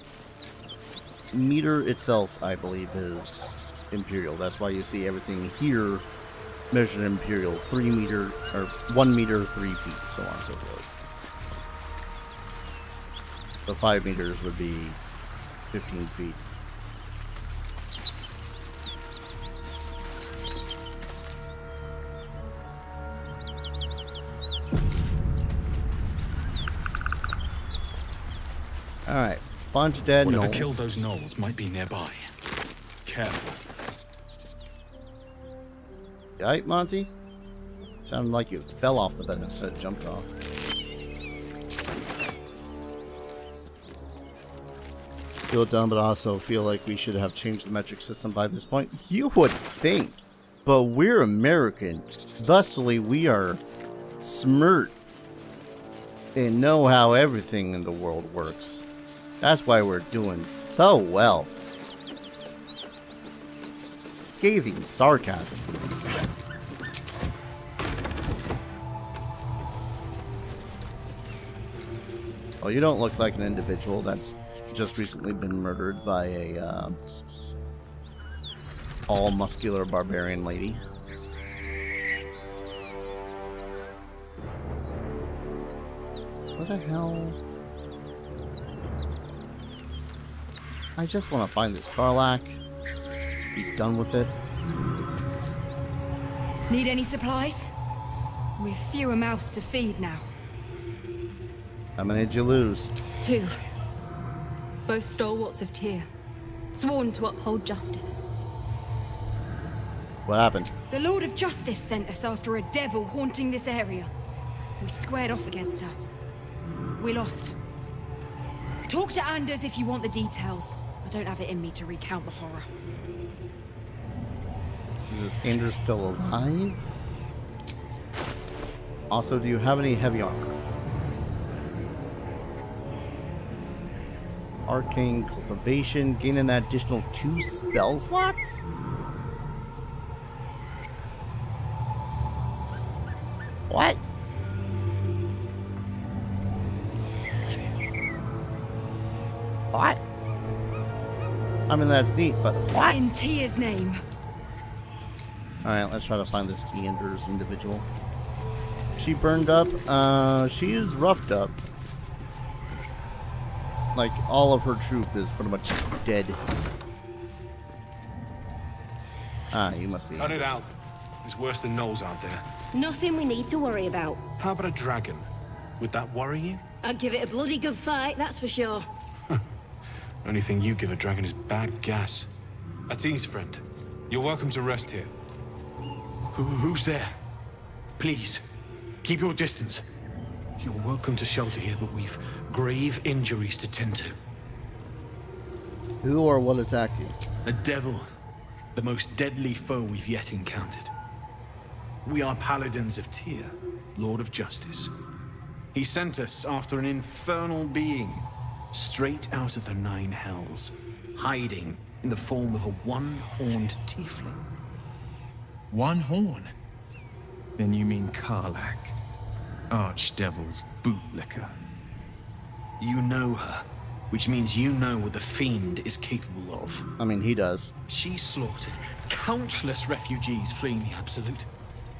Speaker 1: Meter itself, I believe, is imperial. That's why you see everything here measured imperial. 3 meter, or 1 meter, 3 feet, so on and so forth. So 5 meters would be 15 feet. Alright, bunch of dead
Speaker 12: Whatever
Speaker 1: gnolls.
Speaker 12: killed those gnolls might be nearby. Careful.
Speaker 1: You alright, Monty? Sounded like you fell off the bed instead of jumped off. Feel dumb, but also feel like we should have changed the metric system by this point. You would think, but we're American. Thusly, we are smart and know how everything in the world works. That's why we're doing so well. Scathing sarcasm. Well, you don't look like an individual that's just recently been murdered by a all muscular barbarian lady. the hell? I just want to find this Karlach. Be done with it.
Speaker 11: Need any supplies? We've fewer mouths to feed now.
Speaker 1: How many did you lose?
Speaker 11: 2. Both stalwarts of Tyr, sworn to uphold justice.
Speaker 1: What happened?
Speaker 11: The Lord of Justice sent us after a devil haunting this area. We squared off against her. We lost. Talk to Anders if you want the details. I don't have it in me to recount the horror.
Speaker 1: Is this Anders still alive? Also, do you have any heavy armor? Arcane Cultivation, gain an additional 2 spell slots? What? What? I mean, that's neat, but what?
Speaker 11: In Tyr's name.
Speaker 1: Alright, let's try to find this Anders individual. She burned up. She is roughed up. Like, all of her troop is pretty much dead. Ah, you must be.
Speaker 12: Cut it out. It's worse than gnolls out there.
Speaker 21: Nothing we need to worry about.
Speaker 12: How about a dragon? Would that worry you?
Speaker 21: I'd give it a bloody good fight, that's for sure.
Speaker 12: Only thing you give a dragon is bad gas. Atine's friend. You're welcome to rest here. Who's there? Please, keep your distance. You're welcome to shelter here, but we've grave injuries to tend to.
Speaker 1: Who or what attacked you?
Speaker 12: A devil. The most deadly foe we've yet encountered. We are paladins of Tyr, Lord of Justice. He sent us after an infernal being, straight out of the Nine Hells, hiding in the form of a one-horned tiefling.
Speaker 22: One horn? Then you mean Karlach, Archdevil's bootlicker.
Speaker 12: You know her, which means you know what the Fiend is capable of.
Speaker 1: I mean, he does.
Speaker 12: She slaughtered countless refugees fleeing the Absolute.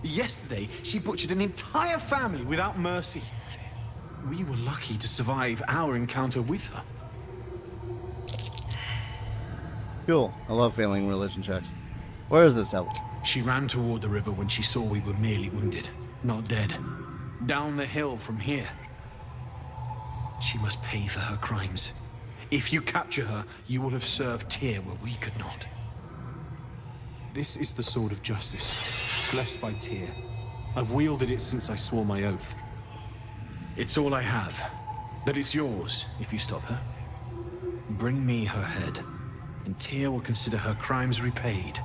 Speaker 12: Yesterday, she butchered an entire family without mercy. We were lucky to survive our encounter with her.
Speaker 1: Cool. I love failing religion checks. Where is this devil?
Speaker 12: She ran toward the river when she saw we were merely wounded, not dead. Down the hill from here. She must pay for her crimes. If you capture her, you will have served Tyr where we could not. This is the sword of justice, blessed by Tyr. I've wielded it since I swore my oath. It's all I have, but it's yours if you stop her. Bring me her head, and Tyr will consider her crimes repaid.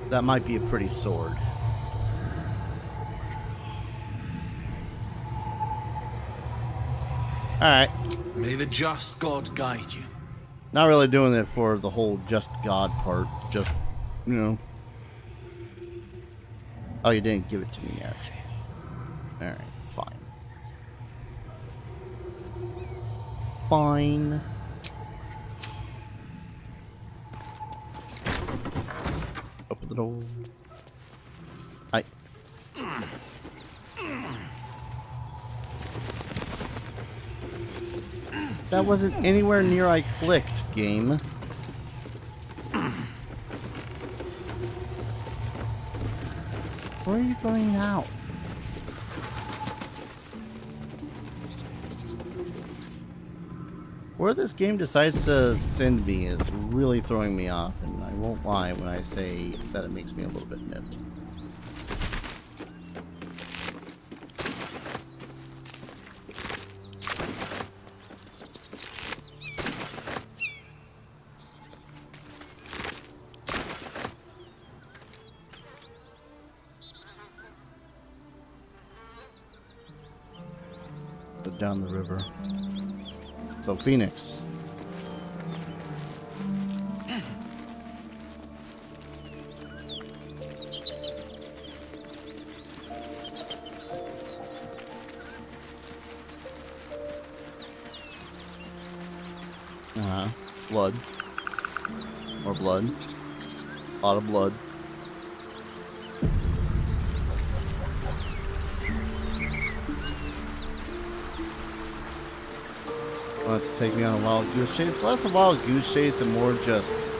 Speaker 1: That might be a pretty sword. Alright.
Speaker 12: May the just God guide you.
Speaker 1: Not really doing it for the whole just God part. Just, you know. Oh, you didn't give it to me yet. Alright, fine. Fine. Open the door. I. That wasn't anywhere near I clicked, game. Where are you going now? Where this game decides to send me is really throwing me off, and I won't lie when I say that it makes me a little bit miffed. But down the river. So, Phoenix. Blood. More blood. A lot of blood. Wants to take me on a wild goose chase. Less a wild goose chase and more just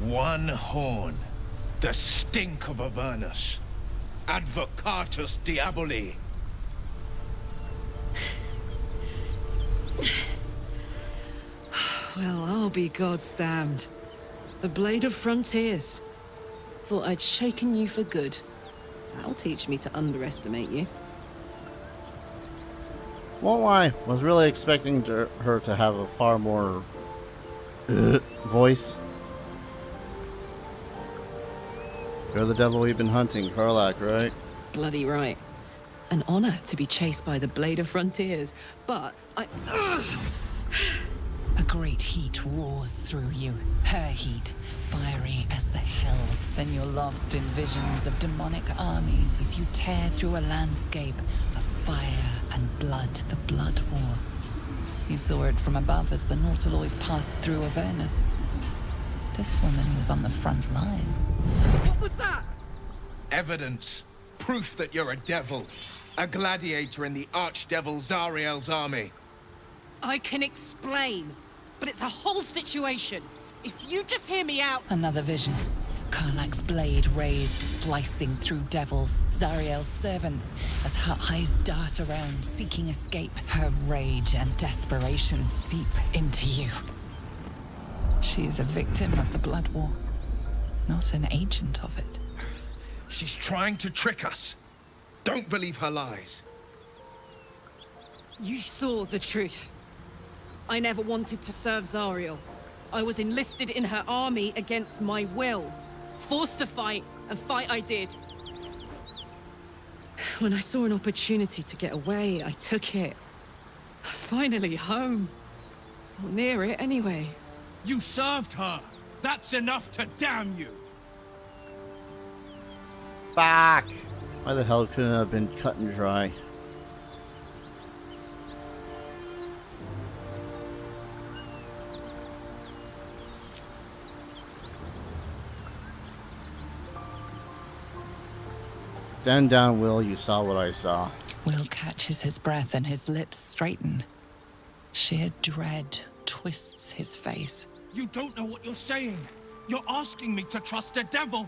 Speaker 22: One horn. The stink of Avernus. Advocatus Diaboli.
Speaker 11: Well, I'll be God's damned. The Blade of Frontiers. Thought I'd shaken you for good. That'll teach me to underestimate you.
Speaker 1: won't lie, was really expecting her to have a far more voice. You're the devil we've been hunting, Karlach, right?
Speaker 11: Bloody right. An honor to be chased by the Blade of Frontiers, but I...
Speaker 7: A great heat roars through you, her heat, fiery as the hells. Then you're lost in visions of demonic armies as you tear through a landscape of fire and blood, the Blood War. You saw it from above as the Nautiloid passed through Avernus. This woman was on the front line.
Speaker 11: What was that?
Speaker 22: Evidence. Proof that you're a devil. A gladiator in the Archdevil Zariel's army.
Speaker 11: I can explain, but it's a whole situation. If you just hear me out...
Speaker 7: Another vision. Karlach's blade raised, slicing through devils, Zariel's servants, as her eyes dart around, seeking escape. Her rage and desperation seep into you. She is a victim of the Blood War, not an agent of it.
Speaker 22: She's trying to trick us. Don't believe her lies.
Speaker 11: You saw the truth. I never wanted to serve Zariel. I was enlisted in her army against my will. Forced to fight, and fight I did. When I saw an opportunity to get away, I took it. Finally home. Or near it, anyway.
Speaker 22: You served her. That's enough to damn you.
Speaker 1: Fuck! Why the hell couldn't it have been cut and dry? Stand down, Will. You saw what I saw.
Speaker 7: Will catches his breath and his lips straighten. Sheer dread twists his face.
Speaker 22: You don't know what you're saying. You're asking me to trust a devil.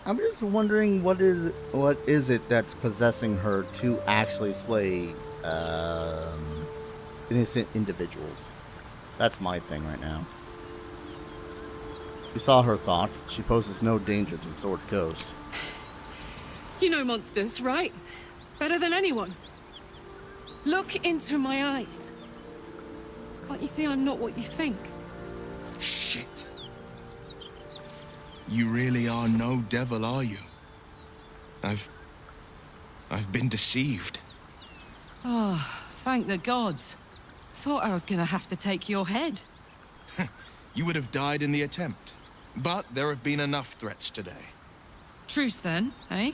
Speaker 1: I'm just wondering what is it that's possessing her to actually slay innocent individuals? That's my thing right now. You saw her thoughts. She poses no danger to the Sword Coast.
Speaker 11: You know monsters, right? Better than anyone. Look into my eyes. Can't you see I'm not what you think?
Speaker 22: Shit. You really are no devil, are you? I've been deceived.
Speaker 11: Oh, thank the gods. Thought I was gonna have to take your head.
Speaker 22: You would have died in the attempt. But there have been enough threats today.
Speaker 11: Truce then, eh?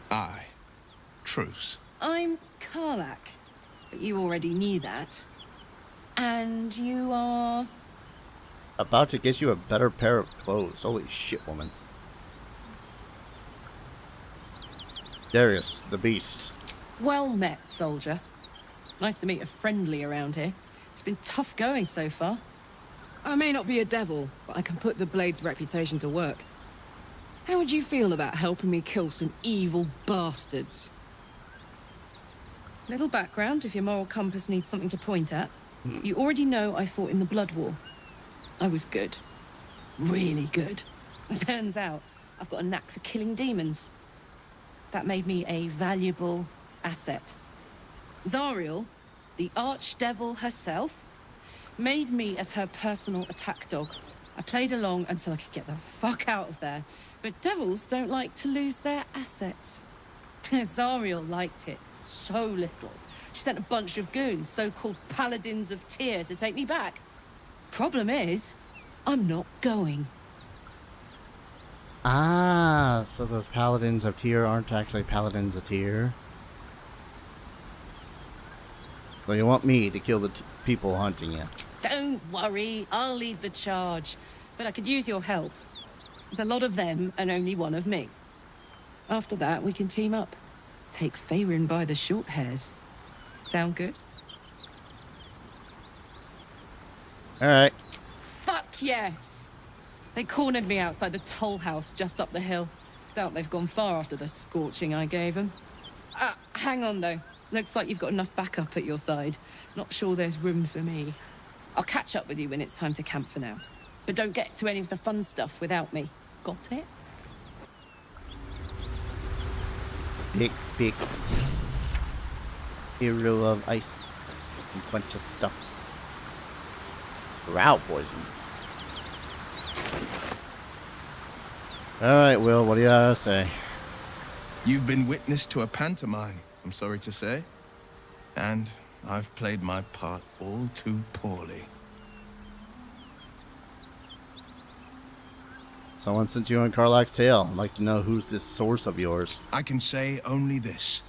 Speaker 22: Aye. Truce.
Speaker 11: I'm Karlach, but you already knew that. And you are...
Speaker 1: About to get you a better pair of clothes. Holy shit, woman. Darius, the beast.
Speaker 11: Well met, soldier. Nice to meet a friendly around here. It's been tough going so far. I may not be a devil, but I can put the Blade's reputation to work. How would you feel about helping me kill some evil bastards? Little background, if your moral compass needs something to point at. You already know I fought in the Blood War. I was good. Really good. It turns out I've got a knack for killing demons. That made me a valuable asset. Zariel, the archdevil herself, made me as her personal attack dog. I played along until I could get the fuck out of there. But devils don't like to lose their assets. Zariel liked it so little
Speaker 3: She sent a bunch of goons, so-called paladins of Tyr, to take me back. Problem is, I'm not going.
Speaker 1: Ah, so those paladins of Tyr aren't actually paladins of Tyr? Well, you want me to kill the people hunting you?
Speaker 3: Don't worry, I'll lead the charge. But I could use your help. There's a lot of them and only one of me. After that, we can team up. Take Faerun by the short hairs. Sound good?
Speaker 1: Alright.
Speaker 3: Fuck yes! They cornered me outside the toll house just up the hill. Doubt they've gone far after the scorching I gave them. Hang on though. Looks like you've got enough backup at your side. Not sure there's room for me. I'll catch up with you when it's time to camp for now. But don't get to any of the fun stuff without me. Got it?
Speaker 1: Big hero of ice. A bunch of stuff. Drow poison. Alright, Will, what do you gotta say?
Speaker 22: You've been witness to a pantomime, I'm sorry to say. And I've played my part all too poorly.
Speaker 1: Someone sent you on Karlach's tale. I'd like to know who's this source of yours.
Speaker 22: I can say only this.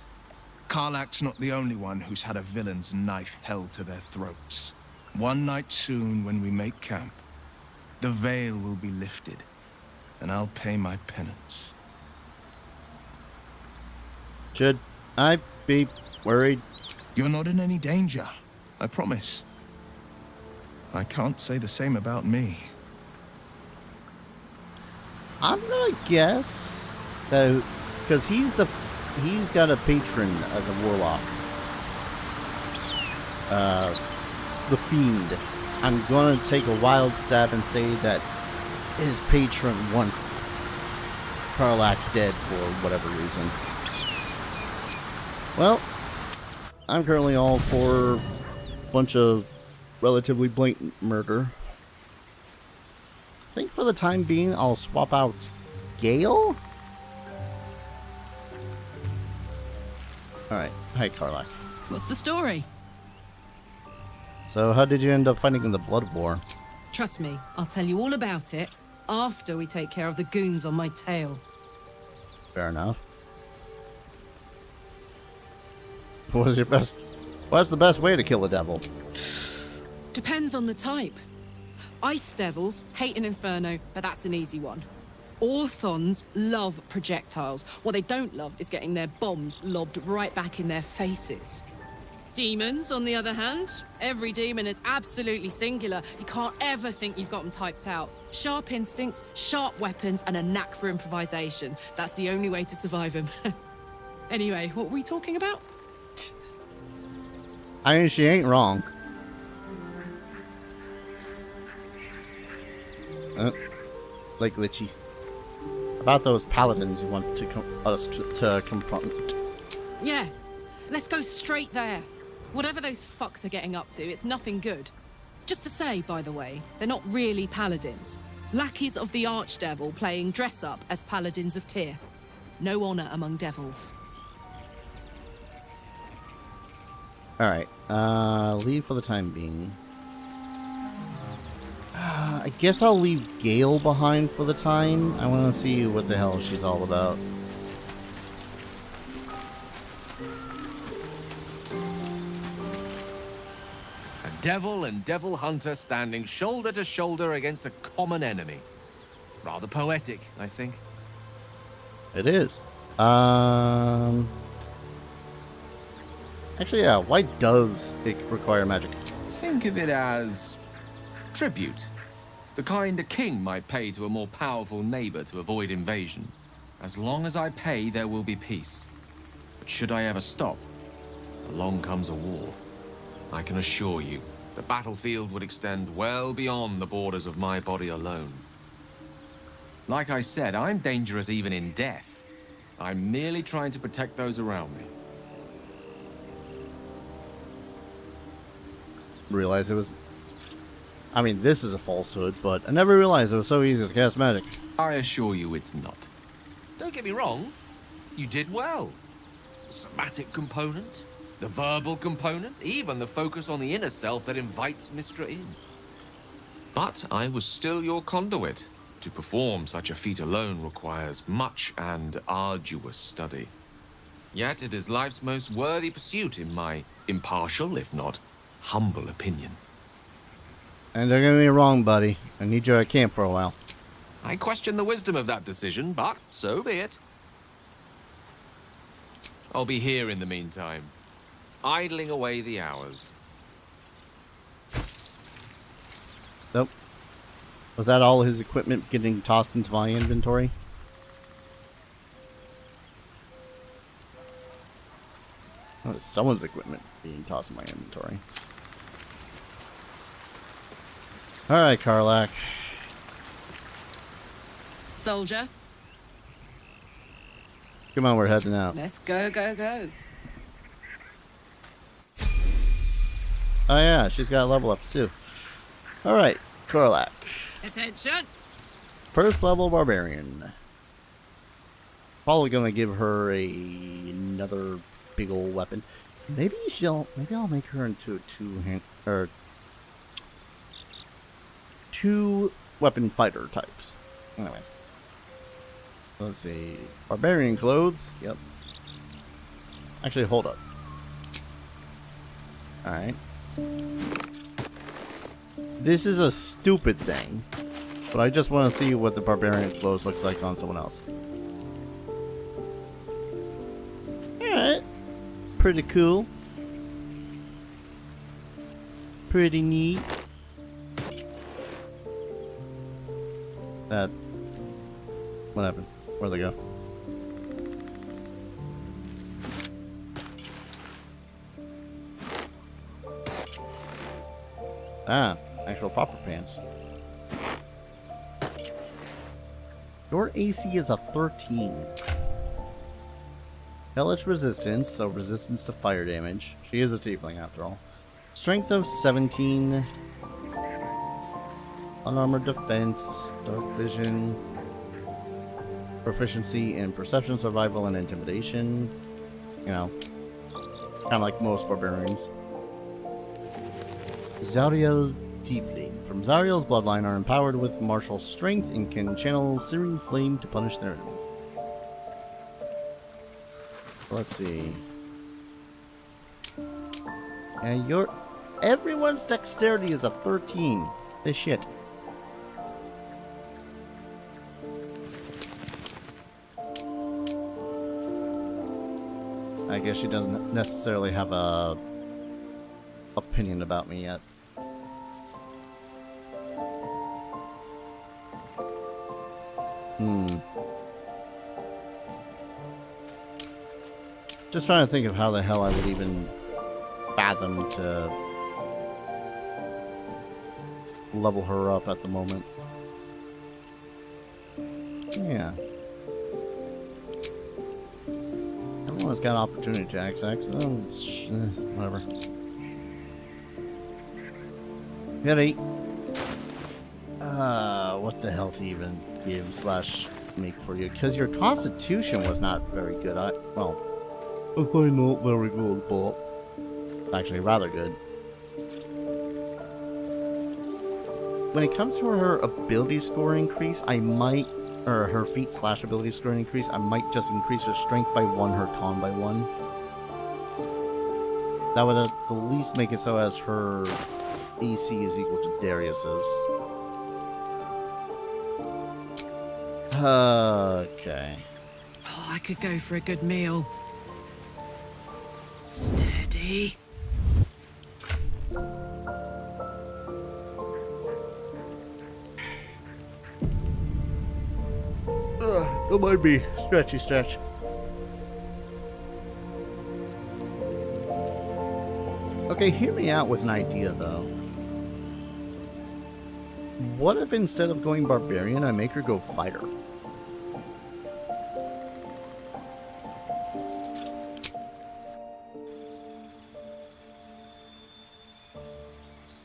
Speaker 22: Karlach's not the only one who's had a villain's knife held to their throats. One night soon, when we make camp, the veil will be lifted, and I'll pay my penance.
Speaker 1: Should I be worried?
Speaker 22: You're not in any danger, I promise. I can't say the same about me.
Speaker 1: I'm gonna guess that because he's got a patron as a warlock. The Fiend. I'm gonna take a wild stab and say that his patron wants Karlach dead for whatever reason. Well, I'm currently all for a bunch of relatively blatant murder. I think for the time being, I'll swap out Gale. Alright, hi Karlach.
Speaker 3: What's the story?
Speaker 1: So how did you end up fighting in the Blood War?
Speaker 3: Trust me, I'll tell you all about it after we take care of the goons on my tail.
Speaker 1: Fair enough. What's the best way to kill a devil?
Speaker 3: Depends on the type. Ice devils hate an inferno, but that's an easy one. Orthons love projectiles. What they don't love is getting their bombs lobbed right back in their faces. Demons, on the other hand, every demon is absolutely singular. You can't ever think you've got them typed out. Sharp instincts, sharp weapons, and a knack for improvisation. That's the only way to survive them. Anyway, what were we talking about?
Speaker 1: I mean, she ain't wrong. Like Litchi. About those paladins you want to us to confront.
Speaker 3: Yeah, let's go straight there. Whatever those fucks are getting up to, it's nothing good. Just to say, by the way, they're not really paladins. Lackeys of the Archdevil playing dress-up as paladins of Tyr. No honor among devils.
Speaker 1: Alright, leave for the time being. I guess I'll leave Gale behind for the time. I want to see what the hell she's all about.
Speaker 14: A devil and devil hunter standing shoulder to shoulder against a common enemy. Rather poetic, I think.
Speaker 1: It is. Actually, yeah, why does it require magic?
Speaker 14: Think of it as tribute. The kind a king might pay to a more powerful neighbor to avoid invasion. As long as I pay, there will be peace. But should I ever stop, along comes a war. I can assure you, the battlefield would extend well beyond the borders of my body alone. Like I said, I'm dangerous even in death. I'm merely trying to protect those around me.
Speaker 1: Realize it was... I mean, this is a falsehood, but I never realized it was so easy to cast magic.
Speaker 14: I assure you it's not. Don't get me wrong, you did well. The somatic component, The verbal component, even the focus on the inner self that invites Mistra in. But I was still your conduit. To perform such a feat alone requires much and arduous study. Yet it is life's most worthy pursuit in my impartial, if not humble opinion.
Speaker 1: And don't get me wrong, buddy. I need you at camp for a while.
Speaker 14: I question the wisdom of that decision, but so be it. I'll be here in the meantime, idling away the hours.
Speaker 1: Nope. Was that all his equipment getting tossed into my inventory? Oh, it's someone's equipment being tossed in my inventory. Alright, Karlach.
Speaker 3: Soldier,
Speaker 1: Come on, we're heading out.
Speaker 3: let's go, go, go.
Speaker 1: Oh yeah, she's got level ups too. Alright, Karlach.
Speaker 3: Attention.
Speaker 1: First level barbarian. Probably gonna give her another big old weapon. Maybe I'll make her into a two weapon fighter types. Anyways. Let's see. Barbarian clothes. Yep. Actually, hold up. Alright. This is a stupid thing, but I just want to see what the barbarian clothes looks like on someone else. Alright. Pretty cool. Pretty neat. What happened? Where'd they go? Ah, actual proper pants. Your AC is a 13. Hellish resistance, so resistance to fire damage. She is a tiefling after all. Strength of 17. Unarmored defense, dark vision. Proficiency in perception, survival, and intimidation. You know, kind of like most barbarians. Zariel Tiefling. From Zariel's bloodline are empowered with martial strength and can channel searing flame to punish their enemies. Let's see. And everyone's dexterity is a 13. This shit. I guess she doesn't necessarily have a opinion about me yet. Just trying to think of how the hell I would even fathom to level her up at the moment. Yeah. Everyone's got opportunity to access. Whatever. Got 8. What the hell to even give slash make for you? Because your constitution was not very good. Well, I thought not very good, but actually rather good. When it comes to her ability score increase, I might, or her feat slash ability score increase, I might just increase her strength by 1, her con by 1. That would at the least make it so as her AC is equal to Darius's. Okay.
Speaker 3: Oh, I could go for a good meal. Steady.
Speaker 1: It might be stretchy stretch. Okay, hear me out with an idea though. What if instead of going barbarian, I make her go fighter?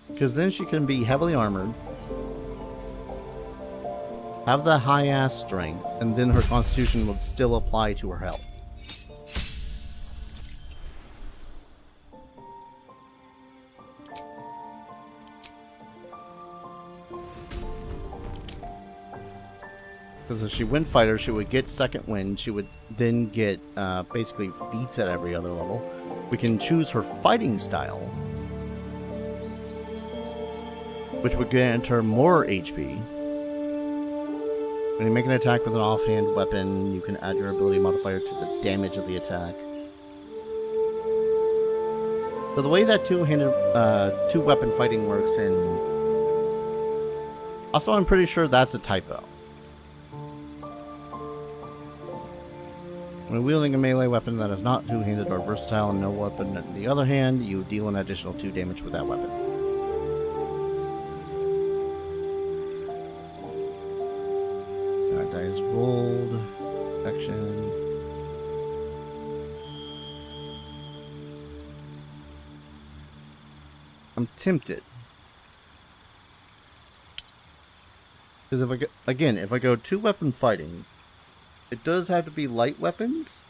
Speaker 1: Because then she can be heavily armored, have the high-ass strength, and then her constitution would still apply to her health. Because if she went fighter, she would get second wind. She would then get basically feats at every other level. We can choose her fighting style, which would grant her more HP. When you make an attack with an offhand weapon, you can add your ability modifier to the damage of the attack. So the way that two-weapon fighting works in... Also, I'm pretty sure that's a typo. When wielding a melee weapon that is not two-handed or versatile and no weapon on the other hand, you deal an additional 2 damage with that weapon. Alright, dice rolled. Action. I'm tempted. Because if I go two-weapon fighting, it does have to be light weapons,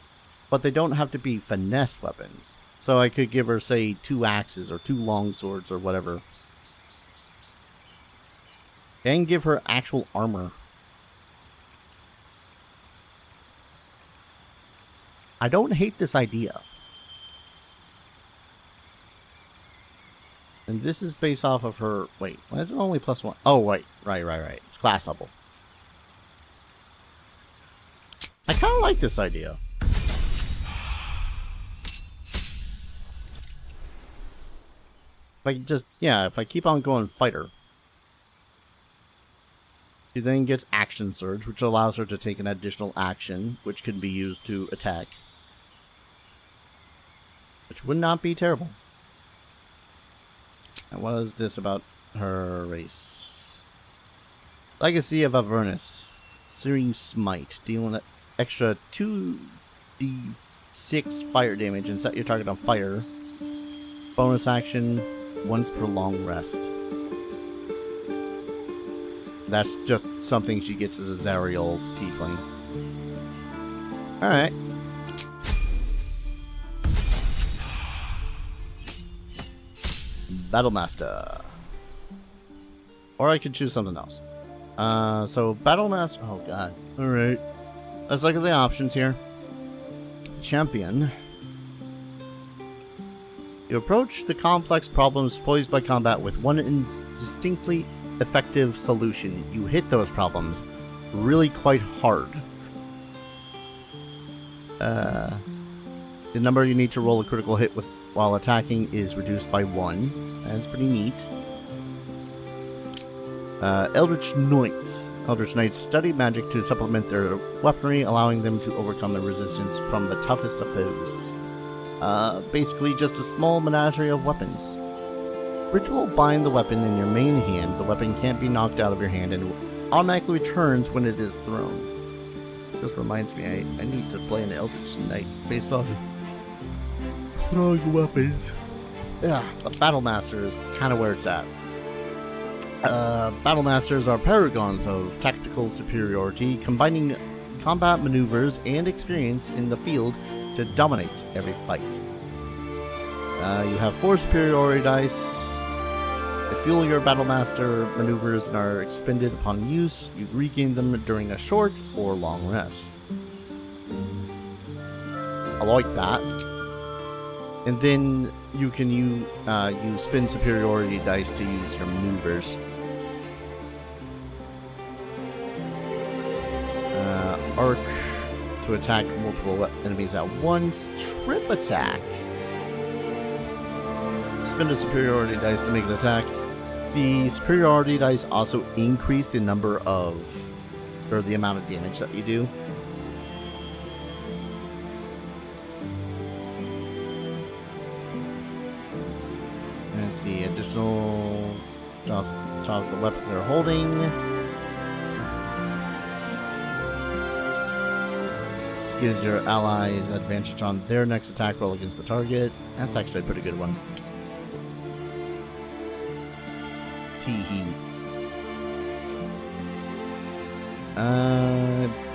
Speaker 1: but they don't have to be finesse weapons. So I could give her, say, 2 axes or 2 long swords or whatever. And give her actual armor. I don't hate this idea. And this is based off of her... Wait, why is it only +1? Oh, wait. Right. It's class level. I kind of like this idea. If I keep on going fighter. She then gets action surge, which allows her to take an additional action, which can be used to attack. Which would not be terrible. And what is this about her race? Legacy of Avernus. Searing Smite. Dealing extra 2d6 fire damage and set your target on fire. Bonus action, once per long rest. That's just something she gets as a Zariel tiefling. Alright. Battlemaster. Or I could choose something else. So Battlemaster. Oh god. Alright. Let's look at the options here. Champion. You approach the complex problems posed by combat with one distinctly effective solution. You hit those problems really quite hard. The number you need to roll a critical hit with while attacking is reduced by 1. That's pretty neat. Eldritch Knights. Eldritch Knights study magic to supplement their weaponry, allowing them to overcome the resistance from the toughest of foes. Basically just a small menagerie of weapons. Ritual bind the weapon in your main hand. The weapon can't be knocked out of your hand and automatically returns when it is thrown. This reminds me, I need to play an Eldritch Knight based on throwing weapons. Yeah, but Battlemaster is kind of where it's at. Battlemasters are paragons of tactical superiority, combining combat maneuvers and experience in the field to dominate every fight. You have 4 superiority dice. If fuel your Battlemaster maneuvers and are expended upon use, you regain them during a short or long rest. I like that. And then you can you spend superiority dice to use your maneuvers. Arc to attack multiple enemies at once. Trip attack. Spend a superiority dice to make an attack. The superiority dice also increase the number of, or the amount of damage that you do. Let's see, additional charge the weapons they're holding. Gives your allies advantage on their next attack roll against the target. That's actually a pretty good one. Tee-hee.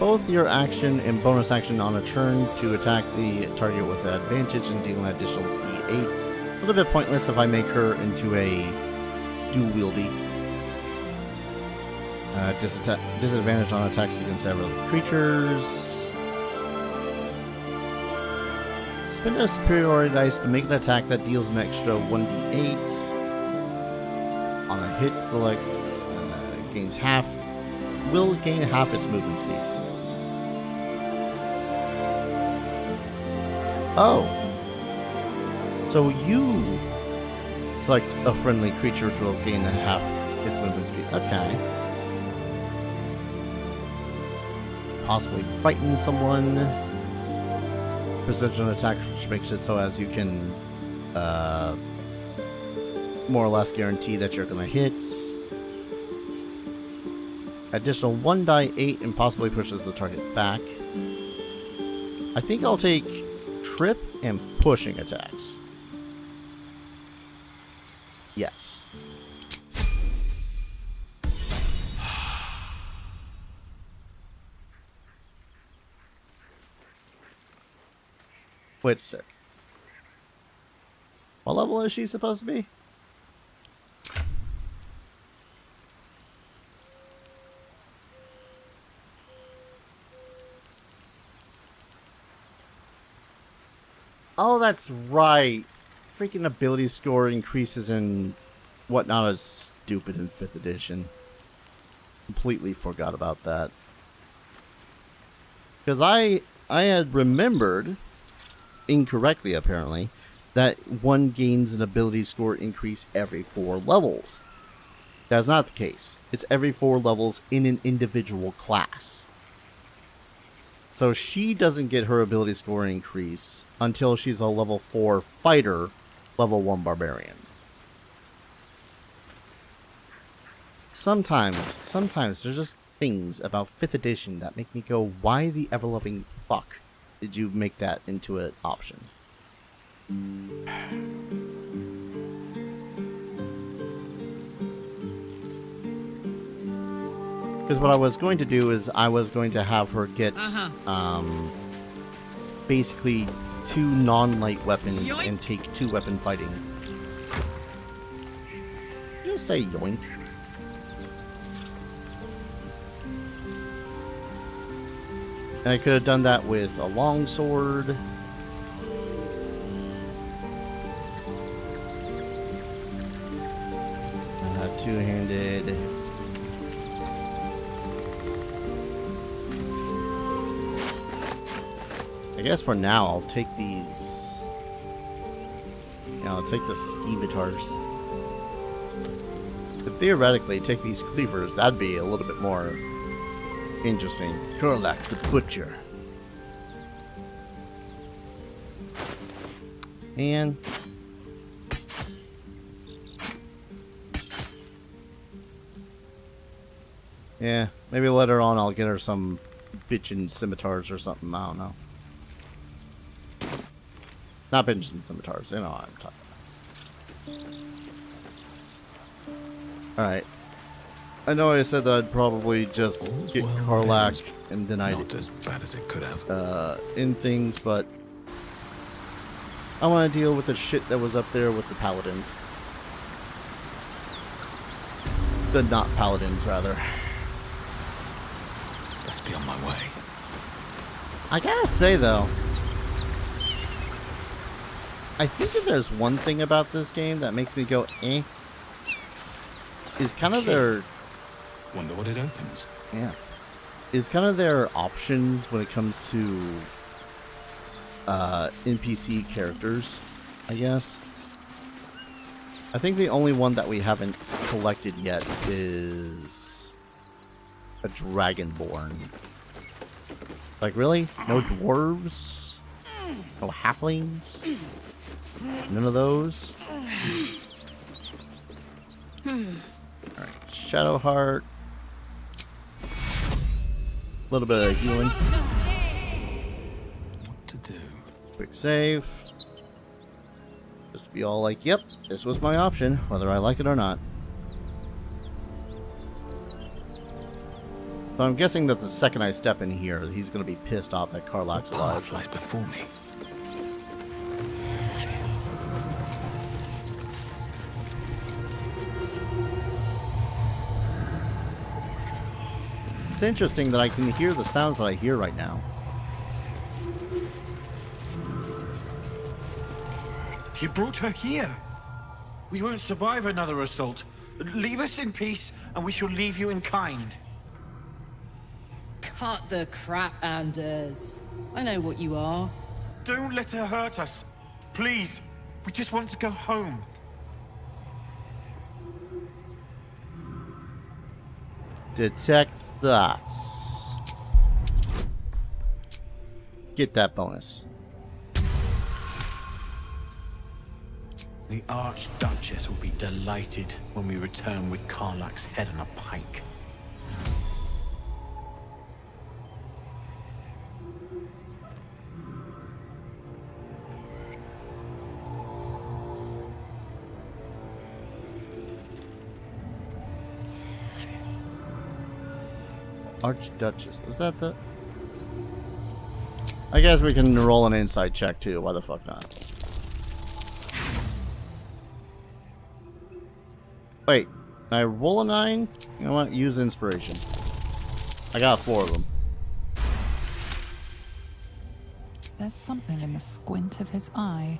Speaker 1: Both your action and bonus action on a turn to attack the target with advantage and deal an additional D8. A little bit pointless if I make her into a dual wieldy. Disadvantage on attacks against several creatures. Spend a superiority dice to make an attack that deals an extra 1d8. On a hit, select gains half. Will gain half its movement speed. Oh. So you select a friendly creature which will gain half its movement speed. Okay. Possibly frighten someone. Precision attack, which makes it so as you can more or less guarantee that you're going to hit. Additional 1 die 8 and possibly pushes the target back. I think I'll take trip and pushing attacks. Yes. Wait a sec. What level is she supposed to be? Oh, that's right. Freaking ability score increases and whatnot is stupid in 5th edition. Completely forgot about that. Because I had remembered, incorrectly apparently, that one gains an ability score increase every 4 levels. That's not the case. It's every 4 levels in an individual class. So she doesn't get her ability score increase until she's a level 4 fighter, level 1 barbarian. Sometimes there's just things about 5th edition that make me go, why the ever-loving fuck did you make that into an option? Because what I was going to do is I was going to have her get basically 2 non-light weapons yoink. And take 2 weapon fighting. Did you say yoink? And I could have done that with a longsword. Two-handed. I guess for now I'll take these. Yeah, I'll take the scimitars. But theoretically, take these cleavers. That'd be a little bit more interesting. Kurlak the Butcher. And yeah, maybe later on I'll get her some bitchin' scimitars or something. I don't know. Not bitchin' scimitars. You know what I'm talking about. Alright. I know I said that I'd probably just get Karlach and then I'd
Speaker 2: not as bad as it could have.
Speaker 1: In things, but I want to deal with the shit that was up there with the paladins. The not paladins, rather.
Speaker 2: Let's be on my way.
Speaker 1: I gotta say though, I think if there's one thing about this game that makes me go eh, is kind of their
Speaker 2: wonder what it opens.
Speaker 1: Yes. Is kind of their options when it comes to NPC characters, I guess. I think the only one that we haven't collected yet is a Dragonborn. Like, really? No dwarves? No halflings? None of those? Alright, Shadowheart. A little bit of healing.
Speaker 2: What to do?
Speaker 1: Quick save. Just to be all like, yep, this was my option, whether I like it or not. So I'm guessing that the second I step in here, he's going to be pissed off that Karlach's alive.
Speaker 2: Lies before me.
Speaker 1: It's interesting that I can hear the sounds that I hear right now.
Speaker 18: You brought her here. We won't survive another assault. Leave us in peace, and we shall leave you in kind.
Speaker 3: Cut the crap, Anders. I know what you are.
Speaker 18: Don't let her hurt us. Please. We just want to go home.
Speaker 1: Detect thoughts. Get that bonus.
Speaker 12: The Archduchess will be delighted when we return with Karlach's head on a pike.
Speaker 1: Archduchess. Is that the... I guess we can roll an insight check too. Why the fuck not? Wait. Can I roll a 9? You know what? Use inspiration. I got 4 of them.
Speaker 7: There's something in the squint of his eye.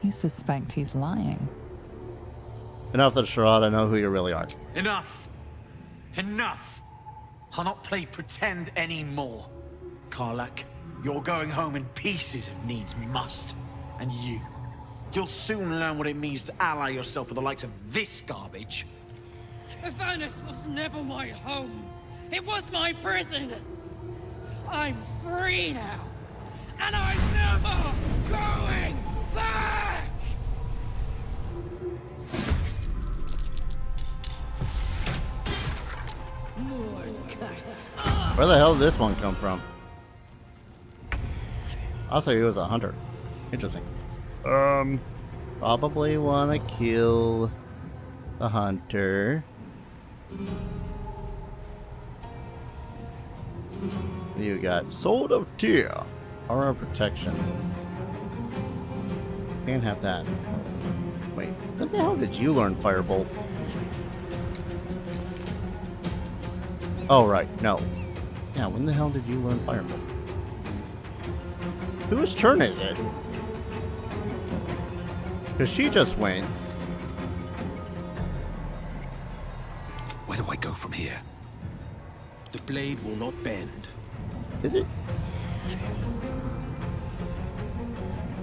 Speaker 7: You suspect he's lying.
Speaker 1: Enough of the charade. I know who you really are.
Speaker 12: Enough! Enough! I'll not play pretend anymore. Karlach, you're going home in pieces if needs must. And you'll soon learn what it means to ally yourself with the likes of this garbage.
Speaker 3: Avernus was never my home. It was my prison. I'm free now. And I'm never going back!
Speaker 1: Where the hell did this one come from? Also, he was a hunter. Interesting. Probably want to kill the hunter. You got Sword of Tyr. Power of Protection. Can't have that. Wait, when the hell did you learn Firebolt? Oh, right, no. Yeah, when the hell did you learn Firebolt? Whose turn is it? Because she just went.
Speaker 8: Where do I go from here?
Speaker 12: The blade will not bend.
Speaker 1: Is it?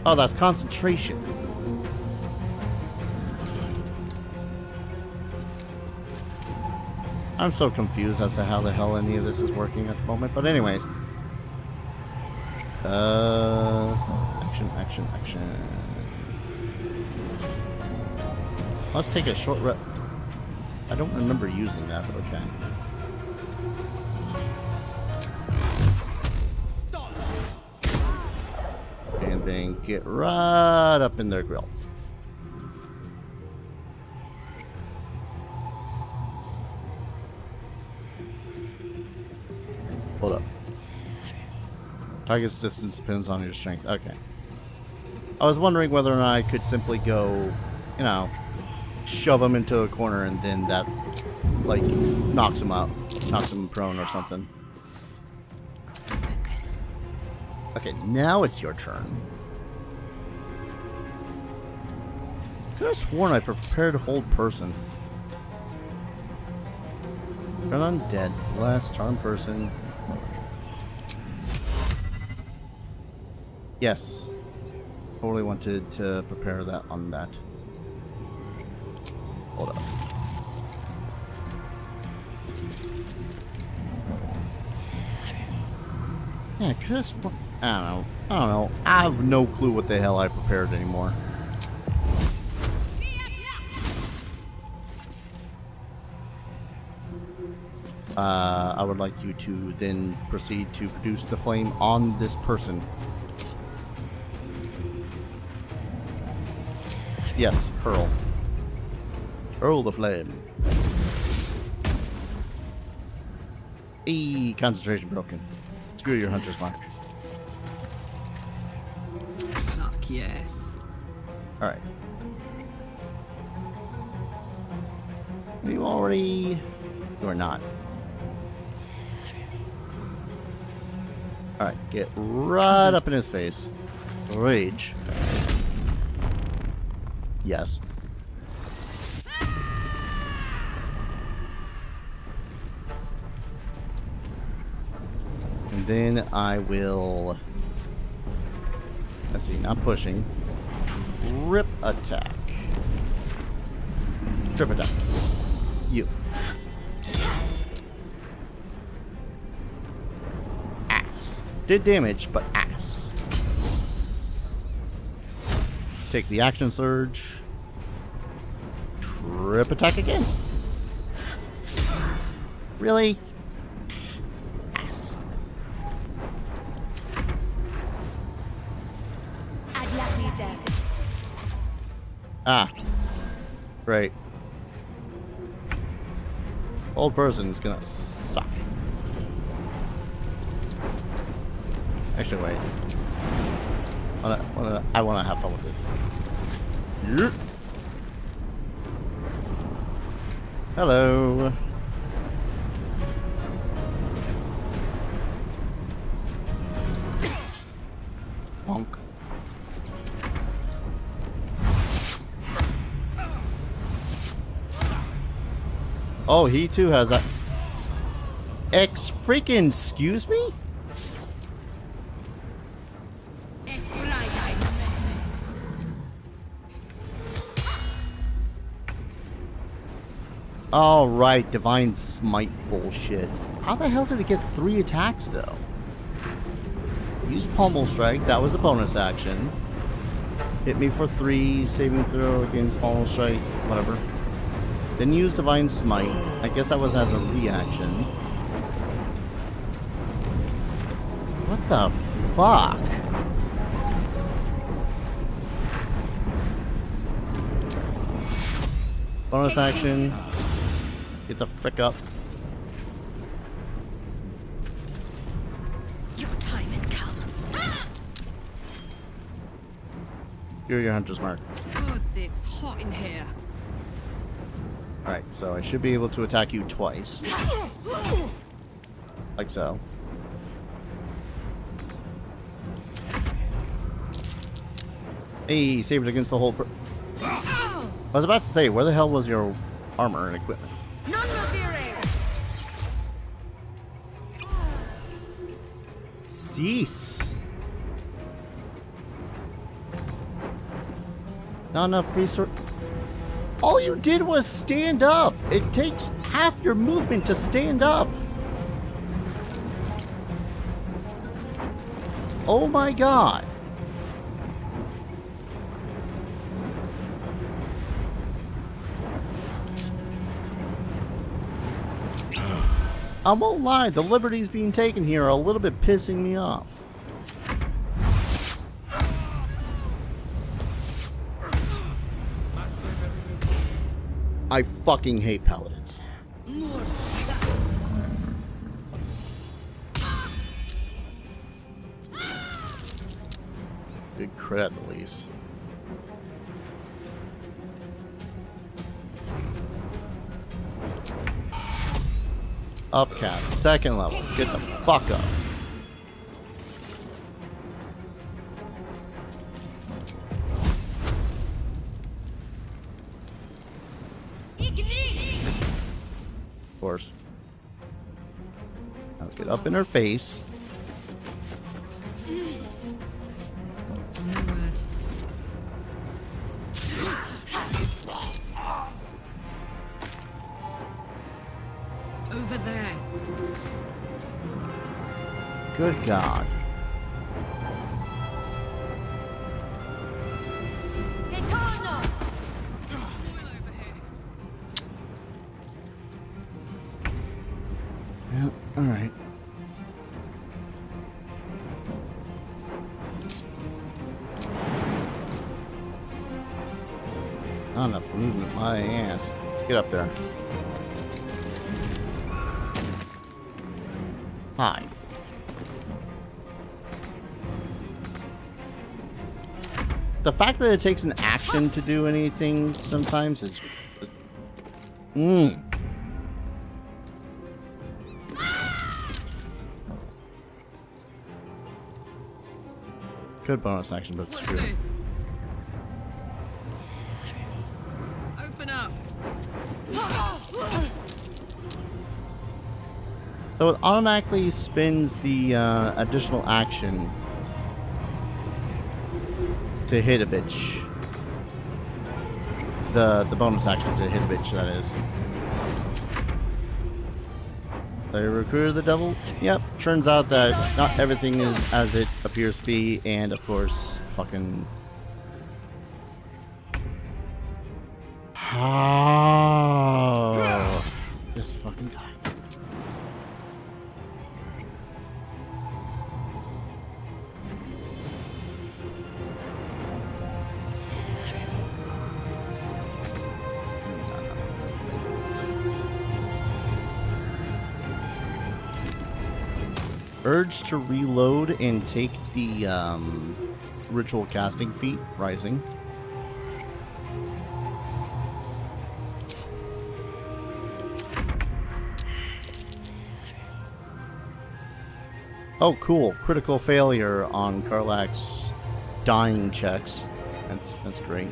Speaker 1: Oh, that's concentration. I'm so confused as to how the hell any of this is working at the moment. But anyways. Action. Let's take a short rest. I don't remember using that, but okay. And then get right up in their grill. Hold up. Target's distance depends on your strength. Okay. I was wondering whether or not I could simply go, you know, shove him into a corner and then that, like, knocks him out. Knocks him prone or something. Okay, now it's your turn. Could have sworn I prepared hold person. Turn undead. Blast, charm person. Yes. Totally wanted to prepare that on that. Hold up. Yeah, could have sworn. I don't know. I have no clue what the hell I prepared anymore. I would like you to then proceed to produce the flame on this person. Yes, hurl. Hurl the flame. Concentration broken. Screw your hunter's mark.
Speaker 3: Fuck yes.
Speaker 1: Alright. Are you already... You are not. Alright, get right up in his face. Rage. Yes. And then I will... Let's see, not pushing. Trip attack. Trip attack. You. Ass. Did damage, but ass. Take the action surge. Trip attack again. Really? Ass. Ah. Right. Old person is gonna suck. Actually, wait. I wanna have fun with this. Yep. Hello. Bonk. Oh, he too has that. Freaking excuse me? All right, divine smite bullshit. How the hell did it get 3 attacks though? Use pommel strike. That was a bonus action. Hit me for 3. Saving throw against pommel strike. Whatever. Then use divine smite. I guess that was as a reaction. What the fuck? Bonus action. Get the frick up.
Speaker 10: Your time has come.
Speaker 1: You're your hunter's mark.
Speaker 3: Gods, it's hot in here.
Speaker 1: Alright, so I should be able to attack you twice. Like so. Hey, save it against the whole... I was about to say, where the hell was your armor and equipment? Cease. Not enough resource. All you did was stand up. It takes half your movement to stand up. Oh my god. I won't lie, the liberties being taken here are a little bit pissing me off. I fucking hate paladins. Good crit at the least. Upcast, second level. Get the fuck up. Of course. Now get up in her face.
Speaker 3: Over there.
Speaker 1: Good God. Yeah, all right. Not enough movement, my ass. Get up there. Hi. The fact that it takes an action to do anything sometimes is... Good bonus action, but it's true.
Speaker 3: Open up.
Speaker 1: So it automatically spins the additional action to hit a bitch. The bonus action to hit a bitch, that is. They recruited the devil? Yep. Turns out that not everything is as it appears to be, and of course, fucking... Oh, this fucking guy. Urge to reload and take the ritual casting feat, Rising. Oh, cool. Critical failure on Karlach's dying checks. That's great.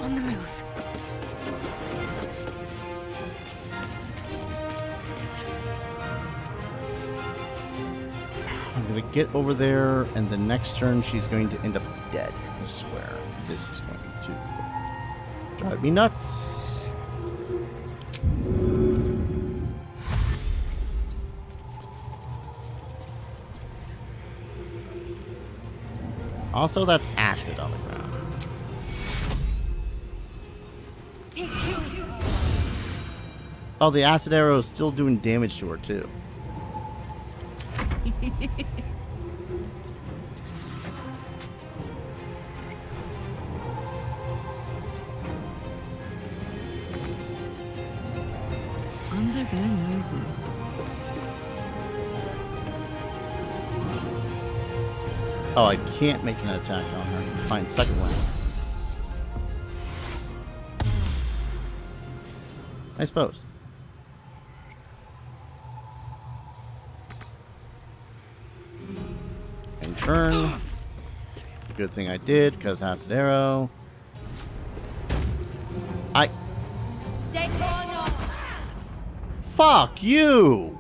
Speaker 10: On the move.
Speaker 1: I'm gonna get over there, and the next turn she's going to end up dead. I swear. This is going to drive me nuts. Also, that's acid on the ground. Oh, the acid arrow is still doing damage to her, too.
Speaker 3: Under their noses.
Speaker 1: Oh, I can't make an attack on her. Fine, second one. I suppose. And turn. Good thing I did, because acid arrow. Fuck you!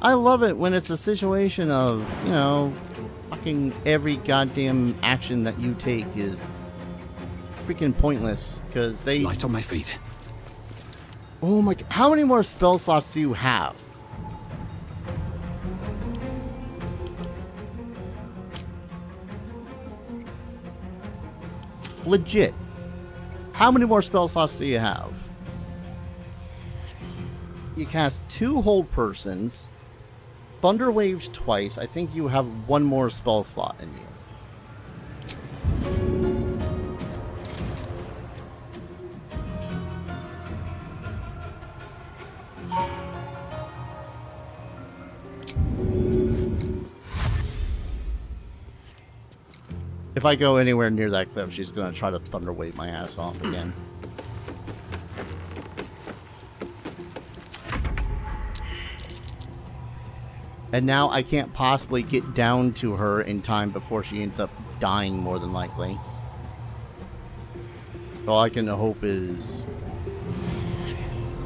Speaker 1: I love it when it's a situation of, you know, fucking every goddamn action that you take is freaking pointless, because they...
Speaker 2: Light on my feet.
Speaker 1: Oh my... How many more spell slots do you have? Legit. How many more spell slots do you have? You cast 2 hold persons, Thunder Wave twice. I think you have 1 more spell slot in you. If I go anywhere near that cliff, she's going to try to Thunder Wave my ass off again. And now I can't possibly get down to her in time before she ends up dying, more than likely. All I can hope is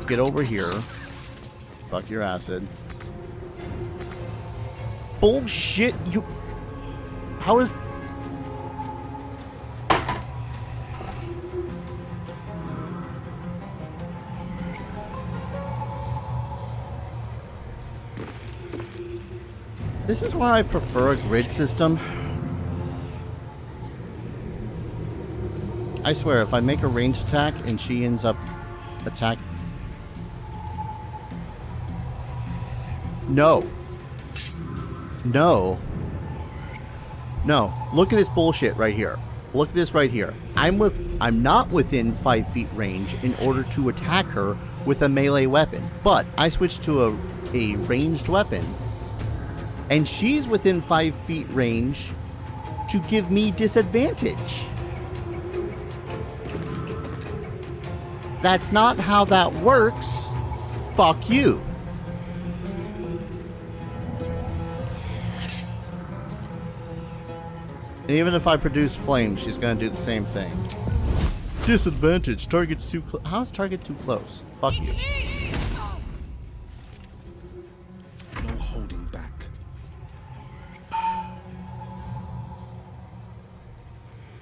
Speaker 1: get over here. Fuck your acid. Bullshit, you... How is... This is why I prefer a grid system. I swear, if I make a ranged attack and she ends up attack... No. No. No. Look at this bullshit right here. Look at this right here. I'm not within 5 feet range in order to attack her with a melee weapon. But I switched to a ranged weapon, and she's within 5 feet range to give me disadvantage. That's not how that works. Fuck you. Even if I produce flame, she's gonna do the same thing. Disadvantage. Target's too close. How's target too close? Fuck you.
Speaker 22: No holding back.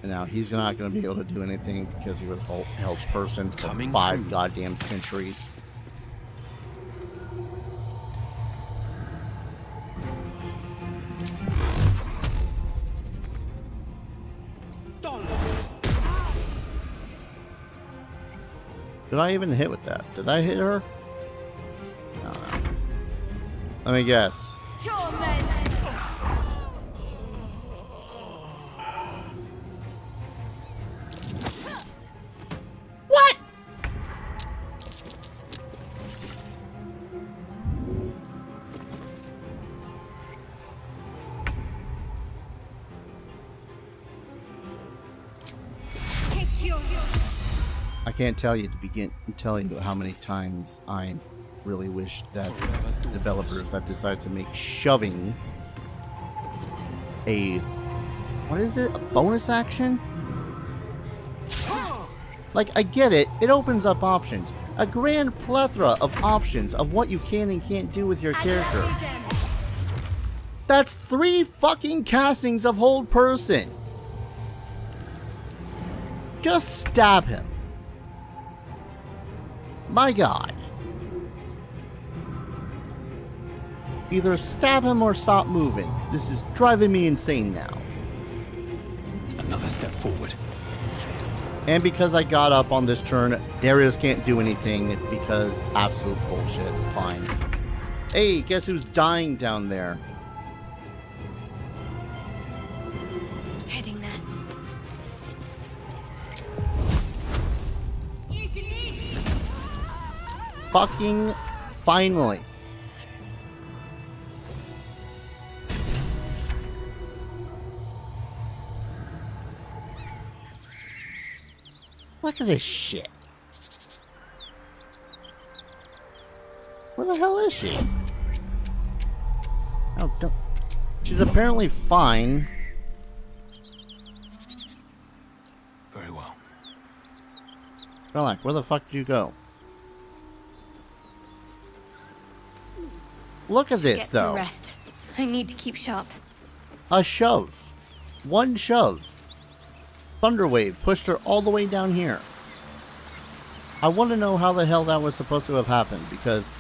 Speaker 1: And now he's not gonna be able to do anything because he was held person for 5 goddamn centuries. Did I even hit with that? Did I hit her? I don't know. Let me guess. What? I can't tell you how many times I really wish that developers that decide to make shoving a bonus action? Like, I get it, it opens up options. A grand plethora of options of what you can and can't do with your character. That's 3 fucking castings of hold person. Just stab him. My God. Either stab him or stop moving. This is driving me insane now.
Speaker 2: Another step forward.
Speaker 1: And because I got up on this turn, Darius can't do anything because absolute bullshit. Fine. Hey, guess who's dying down there?
Speaker 6: Heading there.
Speaker 1: Fucking finally. Look at this shit. Where the hell is she? Oh, don't. She's apparently fine.
Speaker 2: Very well.
Speaker 1: Relax, where the fuck did you go? Look at this,
Speaker 6: Get
Speaker 1: though.
Speaker 6: some rest. I need to keep sharp.
Speaker 1: A shove. One shove. Thunderwave pushed her all the way down here. I want to know how the hell that was supposed to have happened, because...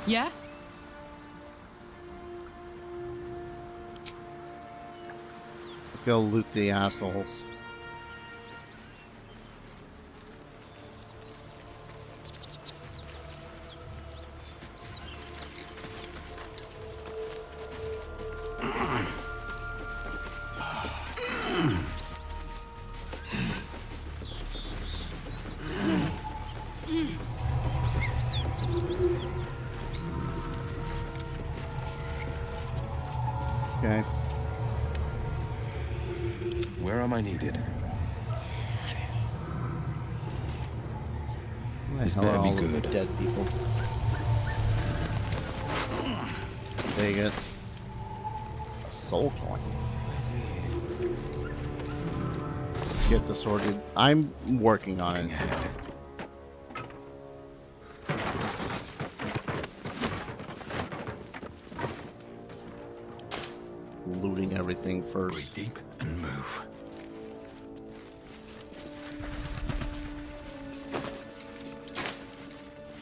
Speaker 3: Yeah?
Speaker 1: Let's go loot the assholes. Okay.
Speaker 2: Where am I needed?
Speaker 1: This
Speaker 2: better be good.
Speaker 1: Dead people. Take it. A soul coin. Get the sorted. I'm working on it. Looting everything first.
Speaker 2: Breathe deep and move.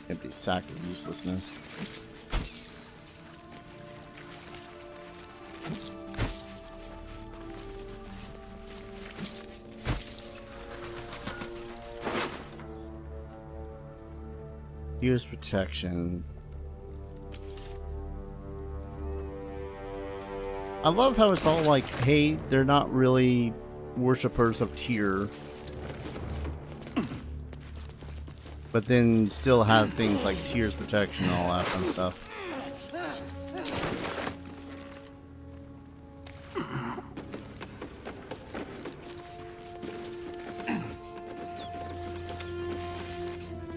Speaker 1: Empty sack of uselessness. Use protection. I love how it's all like, hey, they're not really worshippers of Tyr, but then still has things like Tyr's protection and all that fun stuff.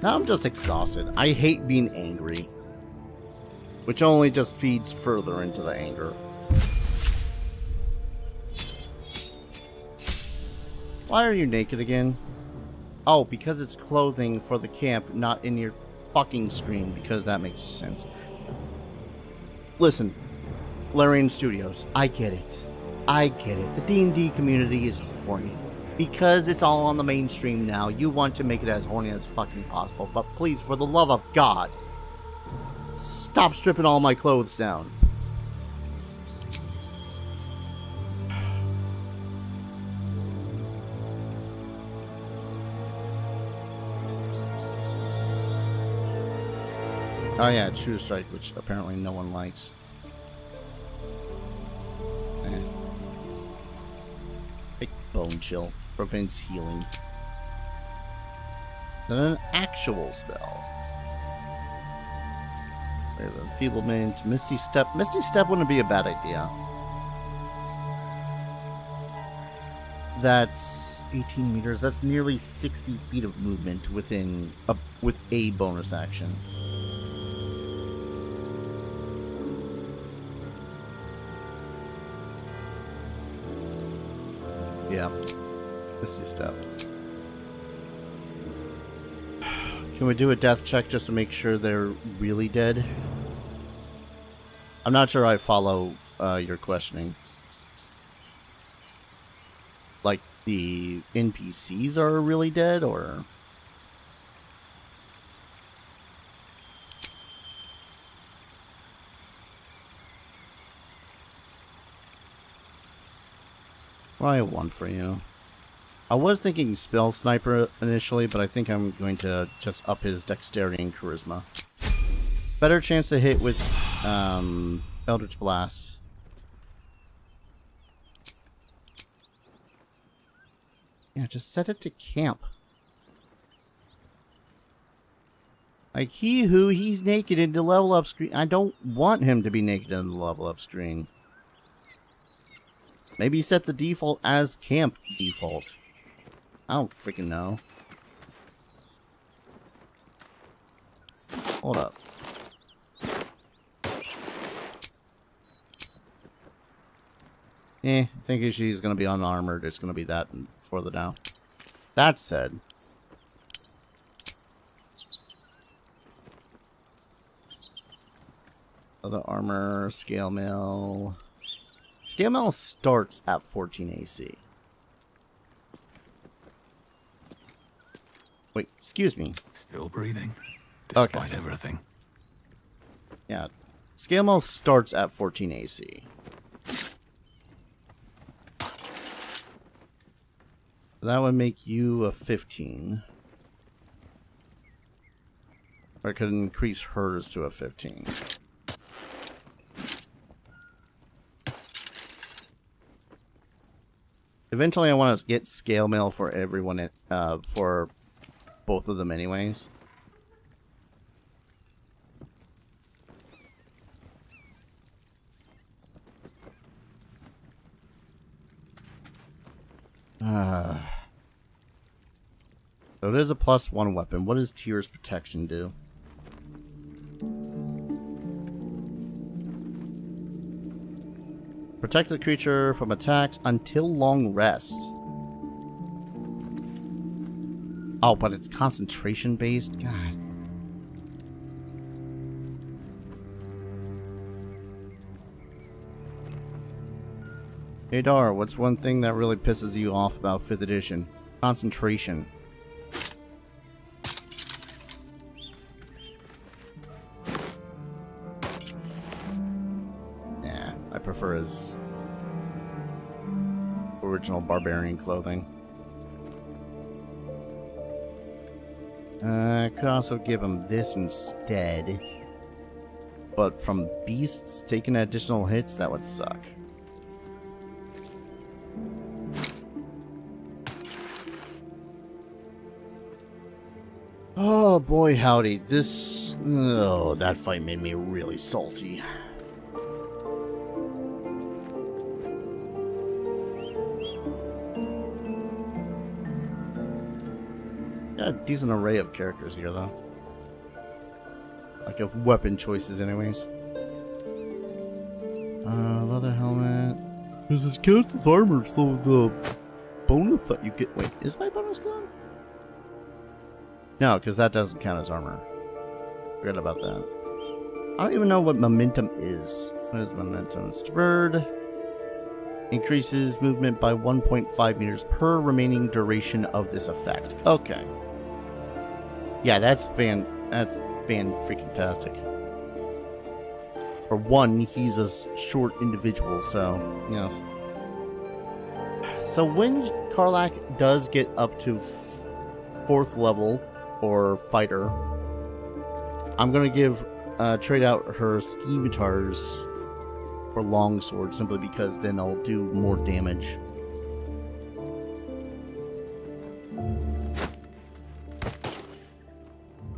Speaker 1: Now I'm just exhausted. I hate being angry, which only just feeds further into the anger. Why are you naked again? Oh, because it's clothing for the camp, not in your fucking screen, because that makes sense. Listen, Larian Studios, I get it. I get it. The D&D community is horny. Because it's all on the mainstream now, you want to make it as horny as fucking possible. But please, for the love of God, stop stripping all my clothes down. Oh yeah, Shooter Strike, which apparently no one likes. Big Bone Chill prevents healing. Then an actual spell. We have Enfeeblement, Misty Step. Misty Step wouldn't be a bad idea. That's 18 meters. That's nearly 60 feet of movement with a bonus action. Yeah, Misty Step. Can we do a death check just to make sure they're really dead? I'm not sure I follow your questioning. Like, the NPCs are really dead, or...? Probably one for you. I was thinking Spell Sniper initially, but I think I'm going to just up his Dexterity and Charisma. Better chance to hit with Eldritch Blast. Yeah, just set it to camp. Like, he's naked in the level up screen. I don't want him to be naked in the level up screen. Maybe set the default as camp default. I don't freaking know. Hold up. I think if she's going to be unarmored, it's going to be that further down. That said, other armor, scale mail. Scale mail starts at 14 AC. Wait, excuse me.
Speaker 2: Still breathing, despite everything.
Speaker 1: Yeah, scale mail starts at 14 AC. That would make you a 15. Or it could increase hers to a 15. Eventually I want to get scale mail for everyone, for both of them anyways. So it is a +1 weapon. What does Tyr's Protection do? Protect the creature from attacks until long rest. Oh, but it's concentration based? God. Hey Dar, what's one thing that really pisses you off about 5th edition? Concentration. Yeah, I prefer his original barbarian clothing. I could also give him this instead. But from beasts taking additional hits, that would suck. Oh boy, howdy. That fight made me really salty. Got a decent array of characters here, though. Like, of weapon choices, anyways. Leather helmet. This counts as armor, so the bonus that you get. Wait, is my bonus done? No, because that doesn't count as armor. Forget about that. I don't even know what momentum is. What is momentum? Spurred. Increases movement by 1.5 meters per remaining duration of this effect. Okay. Yeah, that's freaking tastic. For one, he's a short individual, so yes. So when Karlach does get up to 4th level or fighter, I'm gonna trade out her scimitars for longsword simply because then I'll do more damage.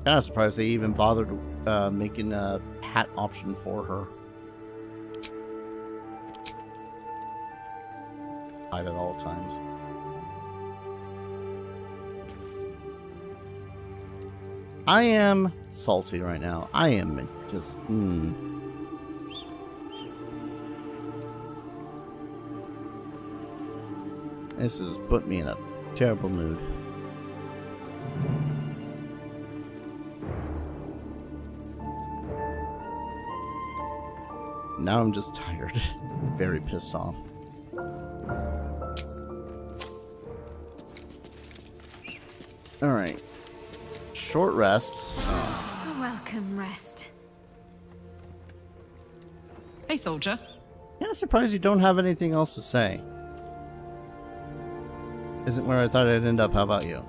Speaker 1: Kind of surprised they even bothered making a hat option for her. Hide at all times. I am salty right now. I am just This has put me in a terrible mood. Now I'm just tired. Very pissed off. Alright. Short rests.
Speaker 4: A welcome rest.
Speaker 3: Hey, soldier.
Speaker 1: Yeah, surprised you don't have anything else to say. Isn't where I thought I'd end up. How about you?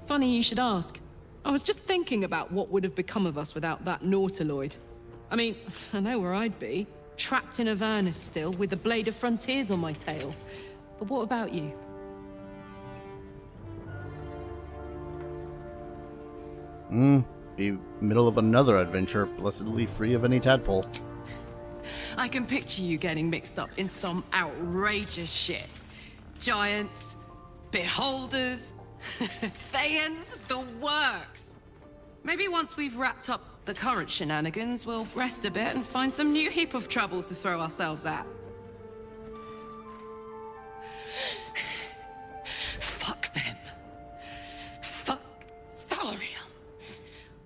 Speaker 3: Funny you should ask. I was just thinking about what would have become of us without that Nautiloid. I mean, I know where I'd be. Trapped in Avernus still, with the Blade of Frontiers on my tail. But what about you?
Speaker 1: Be middle of another adventure, blessedly free of any tadpole.
Speaker 3: I can picture you getting mixed up in some outrageous shit. Giants, beholders, Thayans, the works. Maybe once we've wrapped up the current shenanigans, we'll rest a bit and find some new heap of troubles to throw ourselves at.
Speaker 11: Fuck them. Fuck Thariel.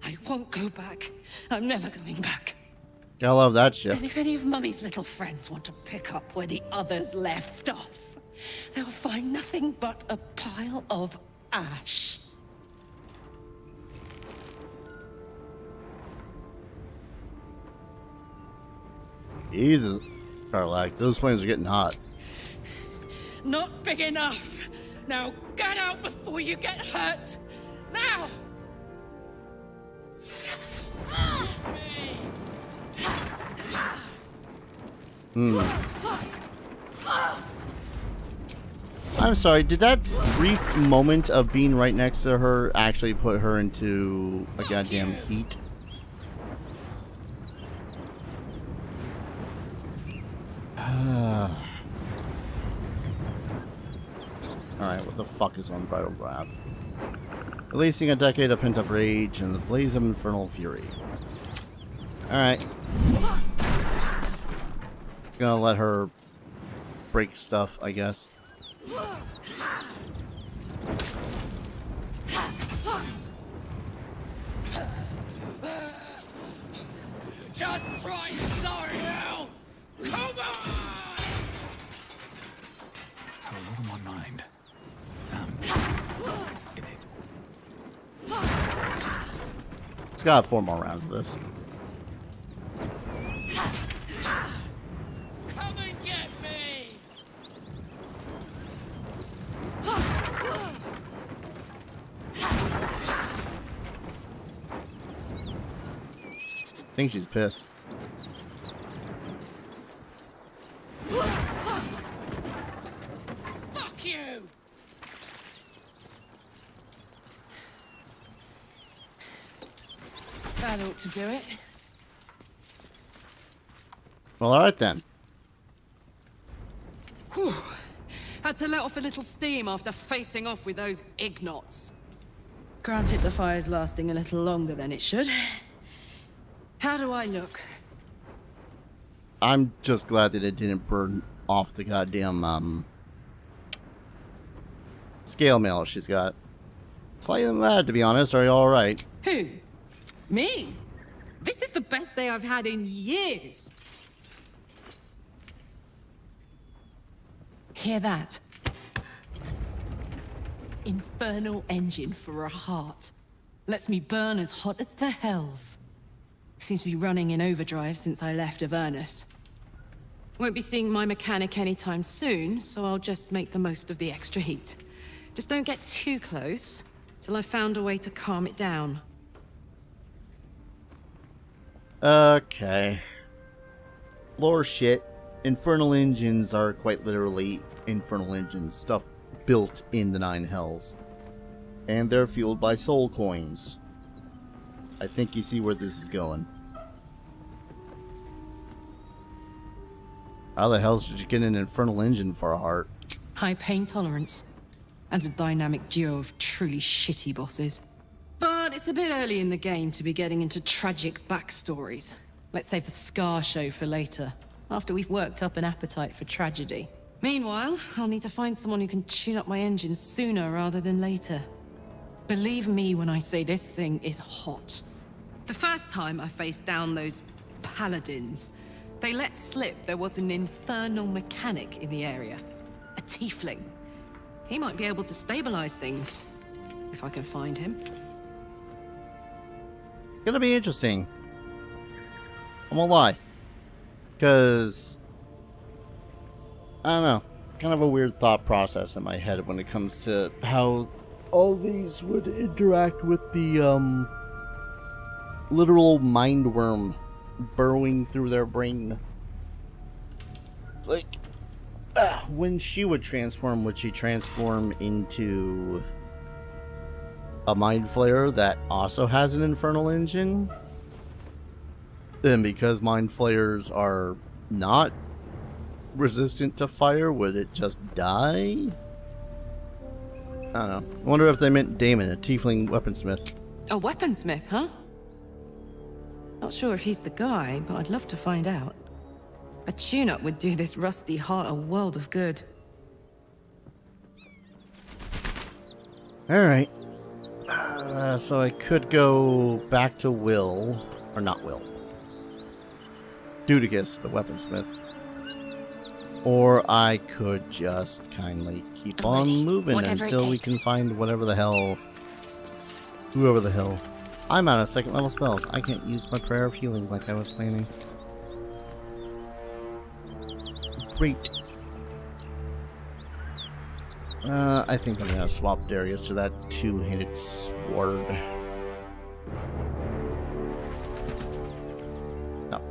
Speaker 11: I won't go back. I'm never going back.
Speaker 1: I love that shit.
Speaker 11: And if any of Mummy's little friends want to pick up where the others left off, they'll find nothing but a pile of ash.
Speaker 1: Jesus, Karlach, those flames are getting hot.
Speaker 11: Not big enough. Now get out before you get hurt. Now!
Speaker 1: I'm sorry, did that brief moment of being right next to her actually put her into a goddamn heat? Alright, what the fuck is Unbridled Wrath? Releasing a decade of pent-up rage and the blaze of infernal fury. Alright. Gonna let her break stuff, I guess.
Speaker 11: Just try Zariel! Come on!
Speaker 2: A lot on my mind.
Speaker 1: It's got 4 more rounds of this.
Speaker 11: Come and get me!
Speaker 1: I think she's pissed.
Speaker 11: Fuck you!
Speaker 3: That ought to do it.
Speaker 1: Well, alright then.
Speaker 3: Whew. Had to let off a little steam after facing off with those ignots. Granted, the fire's lasting a little longer than it should. How do I look?
Speaker 1: I'm just glad that it didn't burn off the goddamn, scale mail she's got. Slightly mad, to be honest. Are you alright?
Speaker 3: Who? Me? This is the best day I've had in years. Hear that? Infernal engine for a heart. Lets me burn as hot as the hells. Seems to be running in overdrive since I left Avernus. Won't be seeing my mechanic anytime soon, so I'll just make the most of the extra heat. Just don't get too close, till I've found a way to calm it down.
Speaker 1: Okay. Lore shit. Infernal engines are quite literally infernal engines, stuff built in the Nine Hells. And they're fueled by soul coins. I think you see where this is going. How the hell did you get an infernal engine for a heart?
Speaker 3: High pain tolerance. And a dynamic duo of truly shitty bosses. But it's a bit early in the game to be getting into tragic backstories. Let's save the Scar show for later, after we've worked up an appetite for tragedy. Meanwhile, I'll need to find someone who can tune up my engine sooner rather than later. Believe me when I say this thing is hot. The first time I faced down those paladins, they let slip there was an infernal mechanic in the area. A tiefling. He might be able to stabilize things, if I can find him.
Speaker 1: Gonna be interesting. I won't lie. Because, I don't know, kind of a weird thought process in my head when it comes to how all these would interact with the, literal mind worm burrowing through their brain. It's like, when she would she transform into a mind flayer that also has an infernal engine? Then because mind flayers are not resistant to fire, would it just die? I don't know. I wonder if they meant Damon, a tiefling weaponsmith.
Speaker 3: A weaponsmith, huh? Not sure if he's the guy, but I'd love to find out. A tune-up would do this rusty heart a world of good.
Speaker 1: Alright. So I could go back to Will. Or not Will. Dudicus, the weaponsmith. Or I could just kindly keep on moving until we can find whatever the hell... Whoever the hell. I'm out of second level spells. I can't use my prayer of healing like I was planning. Great. I think I'm gonna swap Darius to that two-handed sword. No.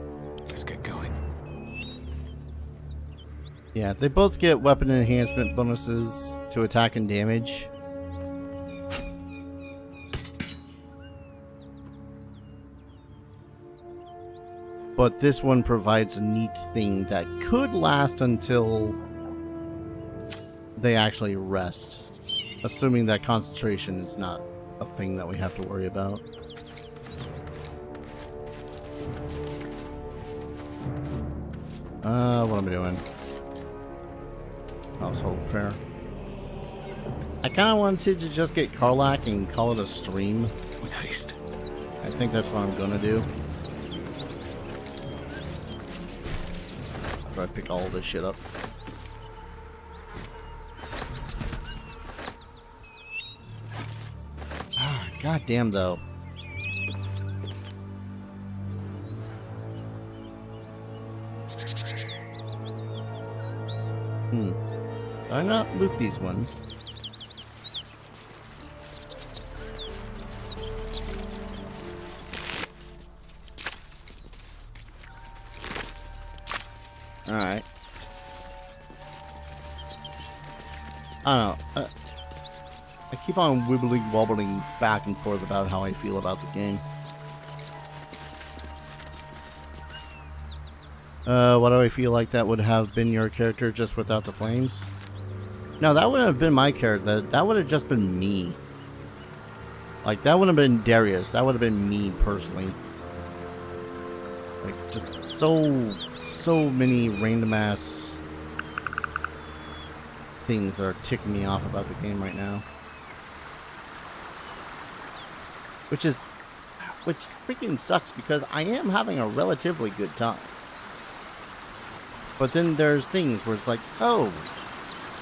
Speaker 2: Let's get going.
Speaker 1: Yeah, they both get weapon enhancement bonuses to attack and damage. But this one provides a neat thing that could last until they actually rest. Assuming that concentration is not a thing that we have to worry about. What am I doing? Household prayer. I kind of wanted to just get Karlach and call it a stream.
Speaker 2: With haste.
Speaker 1: I think that's what I'm gonna do. After I pick all this shit up. God damn though. Did I not loot these ones? Alright. I don't know. I keep on wibbling wobbling back and forth about how I feel about the game. What do I feel like that would have been your character just without the flames? No, that wouldn't have been my character. That would have just been me. Like, that would have been Darius. That would have been me personally. Like, just so many random ass things that are ticking me off about the game right now. Which freaking sucks because I am having a relatively good time. But then there's things where it's like, oh,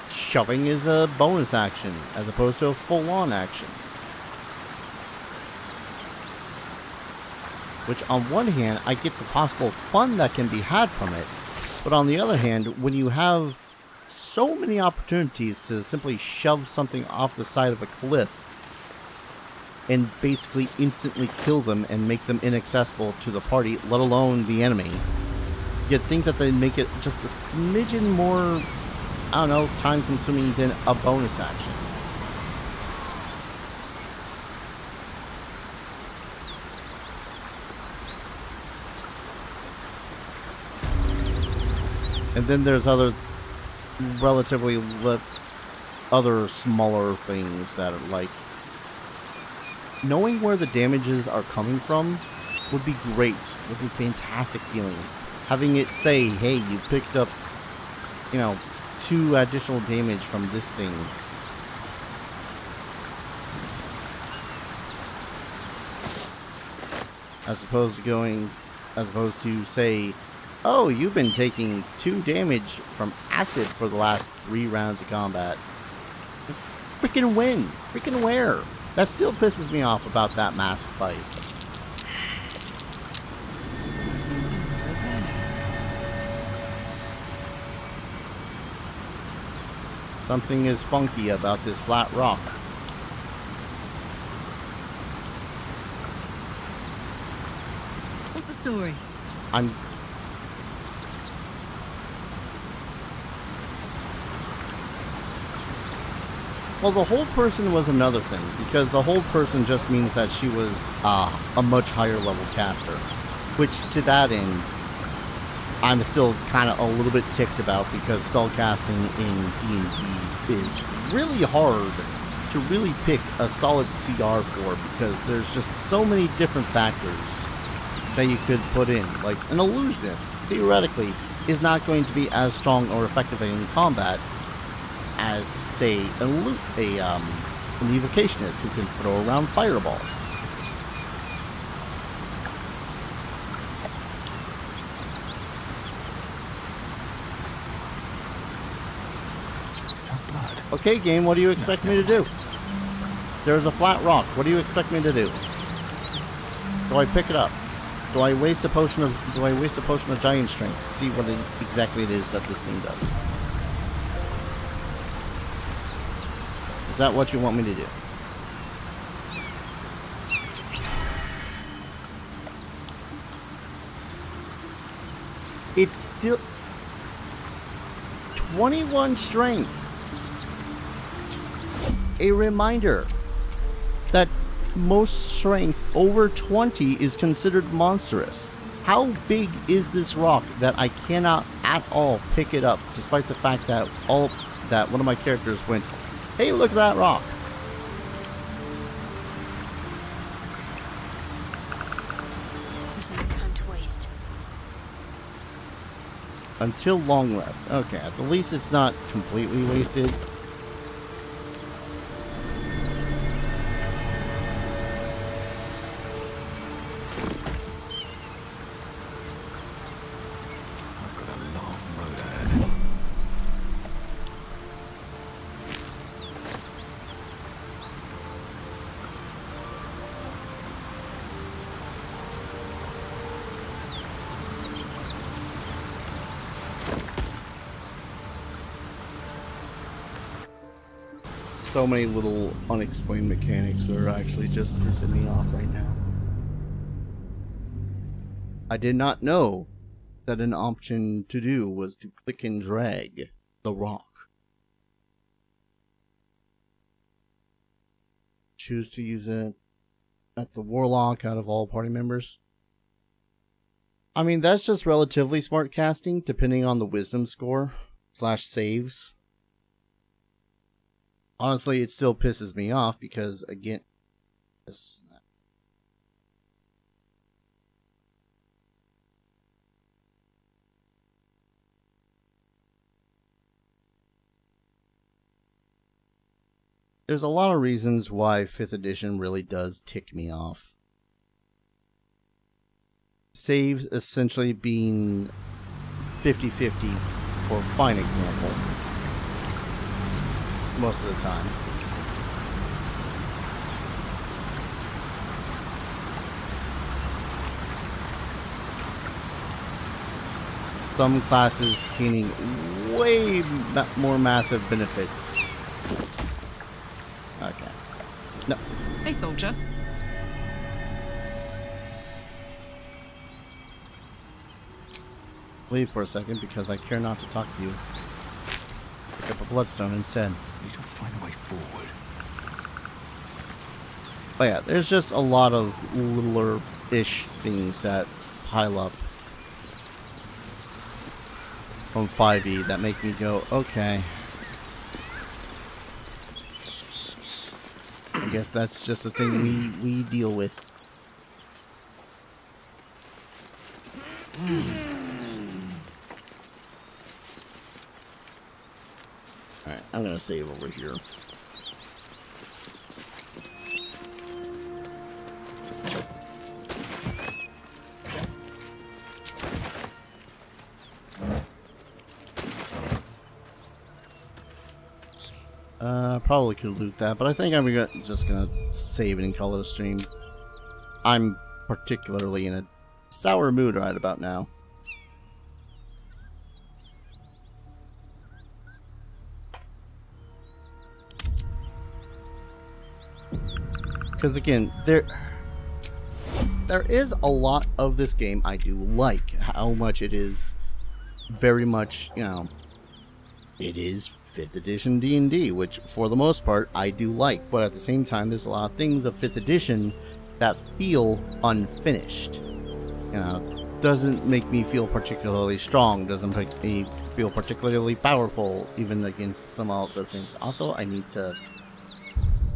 Speaker 1: shoving is a bonus action as opposed to a full-on action. Which on one hand, I get the possible fun that can be had from it. But on the other hand, when you have so many opportunities to simply shove something off the side of a cliff and basically instantly kill them and make them inaccessible to the party, let alone the enemy, you'd think that they'd make it just a smidgen more, I don't know, time-consuming than a bonus action. And then there's other relatively other smaller things that are like, knowing where the damages are coming from would be great, would be a fantastic feeling. Having it say, hey, you picked up, 2 additional damage from this thing. As opposed to say, oh, you've been taking 2 damage from acid for the last 3 rounds of combat. Freaking win! Freaking where? That still pisses me off about that mask fight. Something is funky about this flat rock.
Speaker 3: What's the story?
Speaker 1: Well, the whole person was another thing, because the whole person just means that she was a much higher level caster. Which, to that end, I'm still kind of a little bit ticked about, because spellcasting in D&D is really hard to really pick a solid CR for, because there's just so many different factors that you could put in. Like, an illusionist, theoretically, is not going to be as strong or effective in combat as, say, an evocationist who can throw around fireballs. Okay, game, what do you expect me to do? There's a flat rock. What do you expect me to do? Do I pick it up? Do I waste a potion of giant strength to see what exactly it is that this thing does? Is that what you want me to do? It's still 21 strength. A reminder that most strength over 20 is considered monstrous. How big is this rock that I cannot at all pick it up, despite the fact that one of my characters went, hey, look at that rock.
Speaker 9: Time to waste.
Speaker 1: Until long rest. Okay, at the least it's not completely wasted. So many little unexplained mechanics that are actually just pissing me off right now. I did not know that an option to do was to click and drag the rock. Choose to use it at the warlock out of all party members. I mean, that's just relatively smart casting, depending on the wisdom score / saves. Honestly, it still pisses me off because, again, there's a lot of reasons why 5th edition really does tick me off. Saves essentially being 50-50 for fine example most of the time. Some classes gaining way more massive benefits. Okay. No.
Speaker 3: Hey, soldier.
Speaker 1: Leave for a second because I care not to talk to you. Pick up a bloodstone instead.
Speaker 2: Need to find a way forward.
Speaker 1: But yeah, there's just a lot of littler-ish things that pile up from 5e that make me go, okay. I guess that's just the thing we deal with. Alright, I'm gonna save over here. Probably could loot that, but I think I'm just gonna save it and call it a stream. I'm particularly in a sour mood right about now. Because again, there is a lot of this game I do like. How much it is very much, you know, it is 5th edition D&D, which for the most part I do like, but at the same time there's a lot of things of 5th edition that feel unfinished. You know, doesn't make me feel particularly strong, doesn't make me feel particularly powerful, even against some of the things. Also, I need to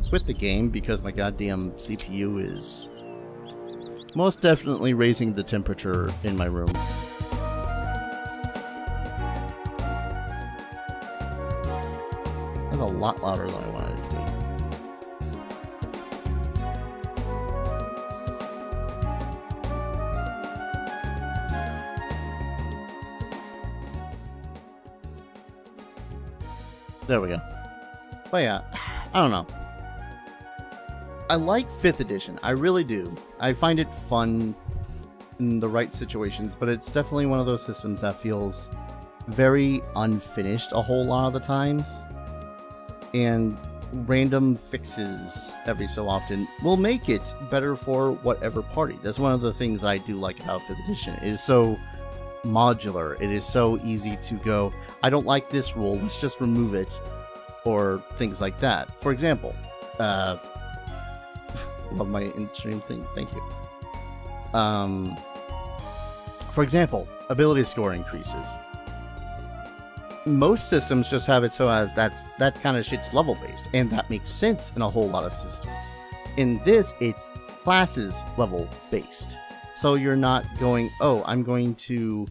Speaker 1: quit the game because my goddamn CPU is most definitely raising the temperature in my room. That's a lot louder than I wanted it to be. There we go. But yeah, I don't know. I like 5th edition. I really do. I find it fun in the right situations, but it's definitely one of those systems that feels very unfinished a whole lot of the times. And random fixes every so often will make it better for whatever party. That's one of the things that I do like about 5th edition. It is so modular. It is so easy to go, I don't like this rule, let's just remove it, or things like that. For example, love my in-stream thing, thank you. For example, ability score increases. Most systems just have it so as that kind of shit's level based, and that makes sense in a whole lot of systems. In this, it's classes level based. So you're not going, oh, I'm going to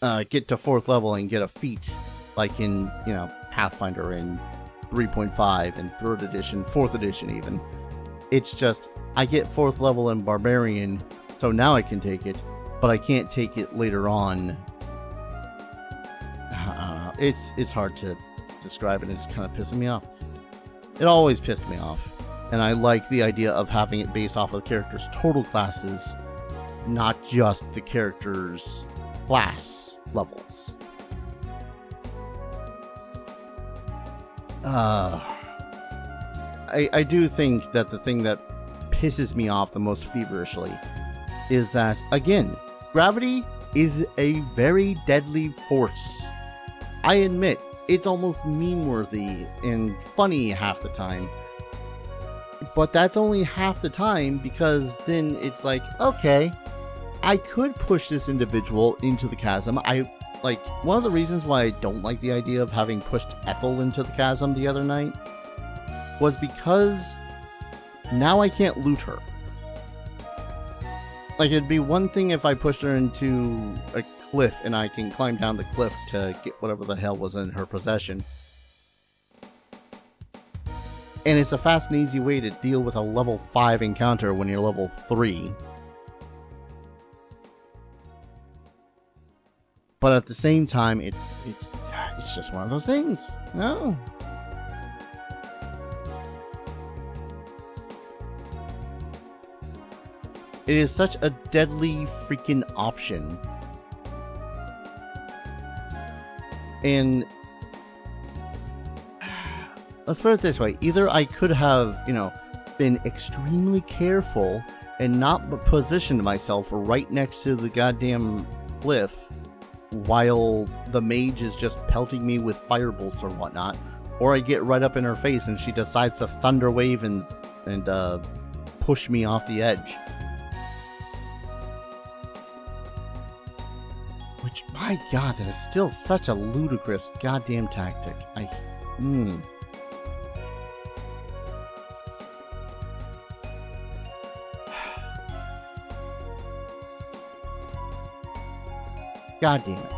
Speaker 1: get to 4th level and get a feat, like in, you know, Pathfinder in 3.5 and 3rd edition, 4th edition even. It's just, I get 4th level in Barbarian, so now I can take it, but I can't take it later on. It's hard to describe, and it's kind of pissing me off. It always pissed me off. And I like the idea of having it based off of the character's total classes, not just the character's class levels. I do think that the thing that pisses me off the most feverishly is that, again, gravity is a very deadly force. I admit, it's almost meme-worthy and funny half the time. But that's only half the time, because then it's like, okay, I could push this individual into the chasm. One of the reasons why I don't like the idea of having pushed Ethel into the chasm the other night was because now I can't loot her. Like, it'd be one thing if I pushed her into a cliff and I can climb down the cliff to get whatever the hell was in her possession. And it's a fast and easy way to deal with a level 5 encounter when you're level 3. But at the same time, it's just one of those things. No. It is such a deadly freaking option. And let's put it this way. Either I could have, been extremely careful and not positioned myself right next to the goddamn cliff while the mage is just pelting me with firebolts or whatnot, or I get right up in her face and she decides to thunder wave and push me off the edge. Which, my god, that is still such a ludicrous goddamn tactic. God damn it.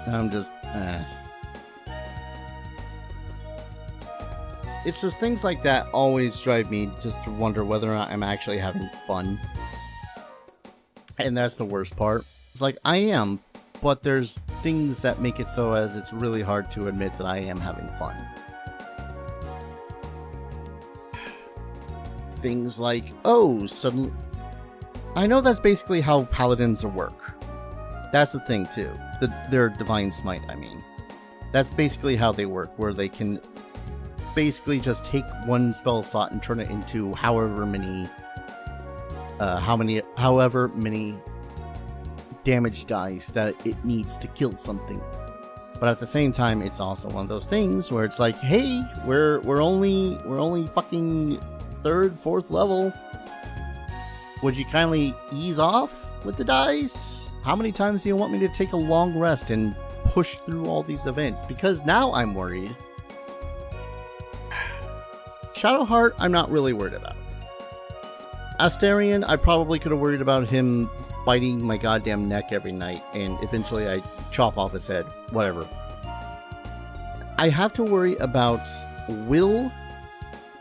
Speaker 1: I'm just... It's just things like that always drive me just to wonder whether or not I'm actually having fun. And that's the worst part. It's like, I am, but there's things that make it so as it's really hard to admit that I am having fun. Things like, suddenly... I know that's basically how paladins work. That's the thing, too. Their divine smite, I mean. That's basically how they work, where they can basically just take one spell slot and turn it into however many damage dice that it needs to kill something. But at the same time, it's also one of those things where it's like, hey, we're only fucking 3rd, 4th level. Would you kindly ease off with the dice? How many times do you want me to take a long rest and push through all these events? Because now I'm worried. Shadowheart, I'm not really worried about. Astarion, I probably could have worried about him biting my goddamn neck every night, and eventually I chop off his head. Whatever. I have to worry about Will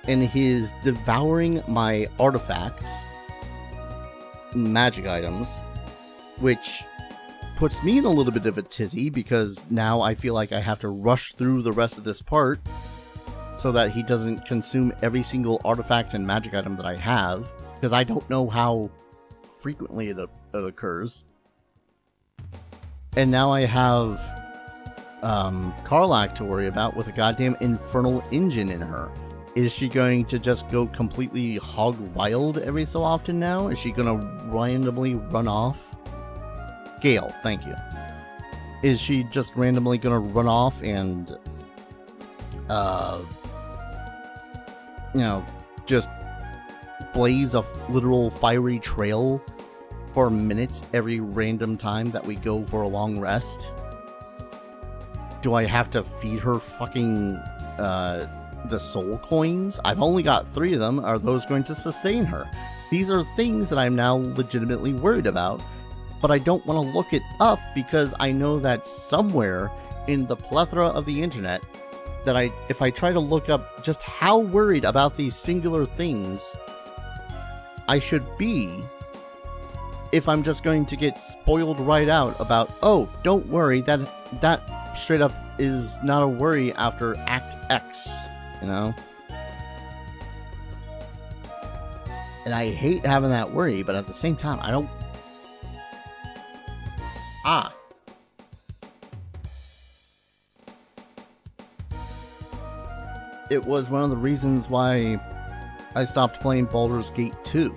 Speaker 1: and his devouring my artifacts, magic items, which puts me in a little bit of a tizzy because now I feel like I have to rush through the rest of this part so that he doesn't consume every single artifact and magic item that I have, because I don't know how frequently it occurs. And now I have Karlach to worry about with a goddamn infernal engine in her. Is she going to just go completely hog wild every so often now? Is she going to randomly run off? Gale, thank you. Is she just randomly going to run off and, just blaze a literal fiery trail for minutes every random time that we go for a long rest? Do I have to feed her fucking, the soul coins? I've only got 3 of them. Are those going to sustain her? These are things that I'm now legitimately worried about, but I don't want to look it up because I know that somewhere in the plethora of the internet that if I try to look up just how worried about these singular things I should be, if I'm just going to get spoiled right out about, oh, don't worry, that straight up is not a worry after Act X, And I hate having that worry, but at the same time, I don't... It was one of the reasons why I stopped playing Baldur's Gate 2.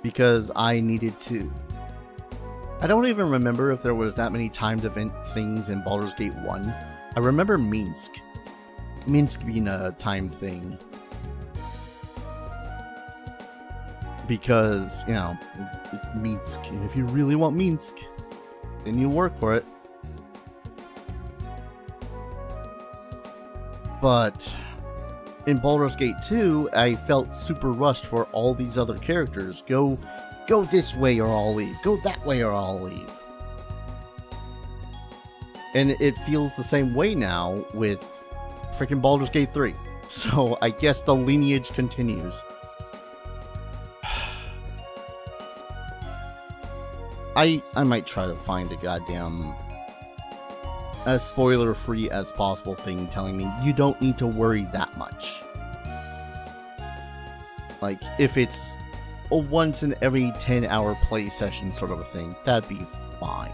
Speaker 1: Because I needed to. I don't even remember if there was that many timed event things in Baldur's Gate 1. I remember Minsk being a timed thing. because, you know, it's Minsk, and if you really want Minsk, then you work for it. But in Baldur's Gate 2, I felt super rushed for all these other characters. Go this way or I'll leave. Go that way or I'll leave. And it feels the same way now with freaking Baldur's Gate 3. So I guess the lineage continues. I might try to find a goddamn as spoiler-free as possible thing telling me you don't need to worry that much. Like, if it's a once in every 10-hour play session sort of a thing, that'd be fine.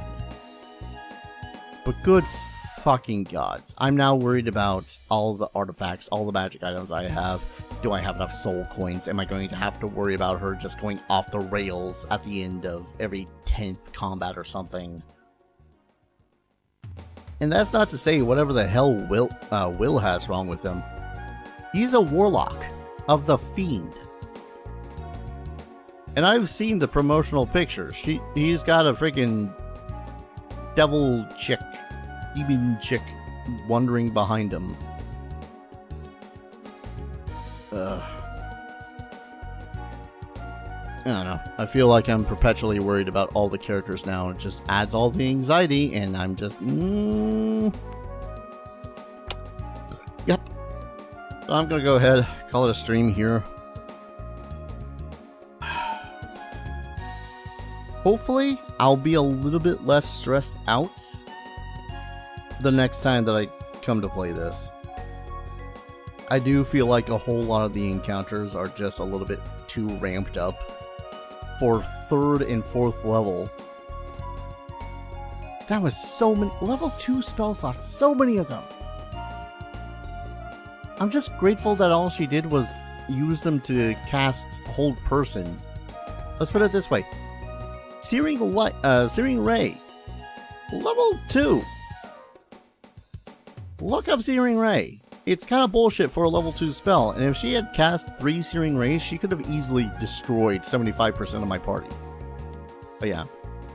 Speaker 1: But good fucking gods, I'm now worried about all the artifacts, all the magic items I have. Do I have enough soul coins? Am I going to have to worry about her just going off the rails at the end of every 10th combat or something? And that's not to say whatever the hell Will has wrong with him. He's a warlock of the Fiend. And I've seen the promotional pictures. He's got a freaking devil chick, demon chick wandering behind him. I don't know. I feel like I'm perpetually worried about all the characters now. It just adds all the anxiety, and I'm just... Yep. So I'm gonna go ahead, call it a stream here. Hopefully, I'll be a little bit less stressed out the next time that I come to play this. I do feel like a whole lot of the encounters are just a little bit too ramped up for 3rd and 4th level. That was so many level 2 spell slots, so many of them. I'm just grateful that all she did was use them to cast Hold Person. Let's put it this way. Searing Ray, level 2. Look up Searing Ray. It's kind of bullshit for a level 2 spell, and if she had cast 3 Searing Rays, she could have easily destroyed 75% of my party. But yeah,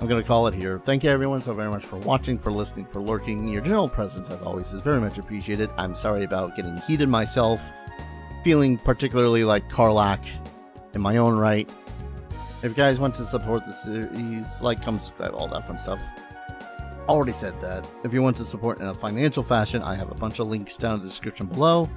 Speaker 1: I'm going to call it here. Thank you everyone so very much for watching, for listening, for lurking. Your general presence, as always, is very much appreciated. I'm sorry about getting heated myself, feeling particularly like Karlach in my own right. If you guys want to support the series, like, comment, subscribe, all that fun stuff. Already said that. If you want to support in a financial fashion, I have a bunch of links down in the description below.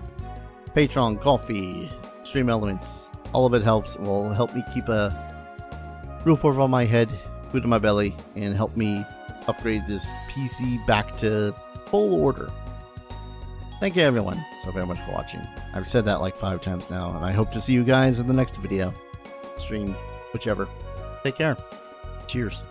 Speaker 1: Patreon, Coffee, Stream Elements, all of it helps. It will help me keep a roof over my head, food in my belly, and help me upgrade this PC back to full order. Thank you everyone so very much for watching. I've said that like 5 times now, and I hope to see you guys in the next video. Stream, whichever. Take care. Cheers.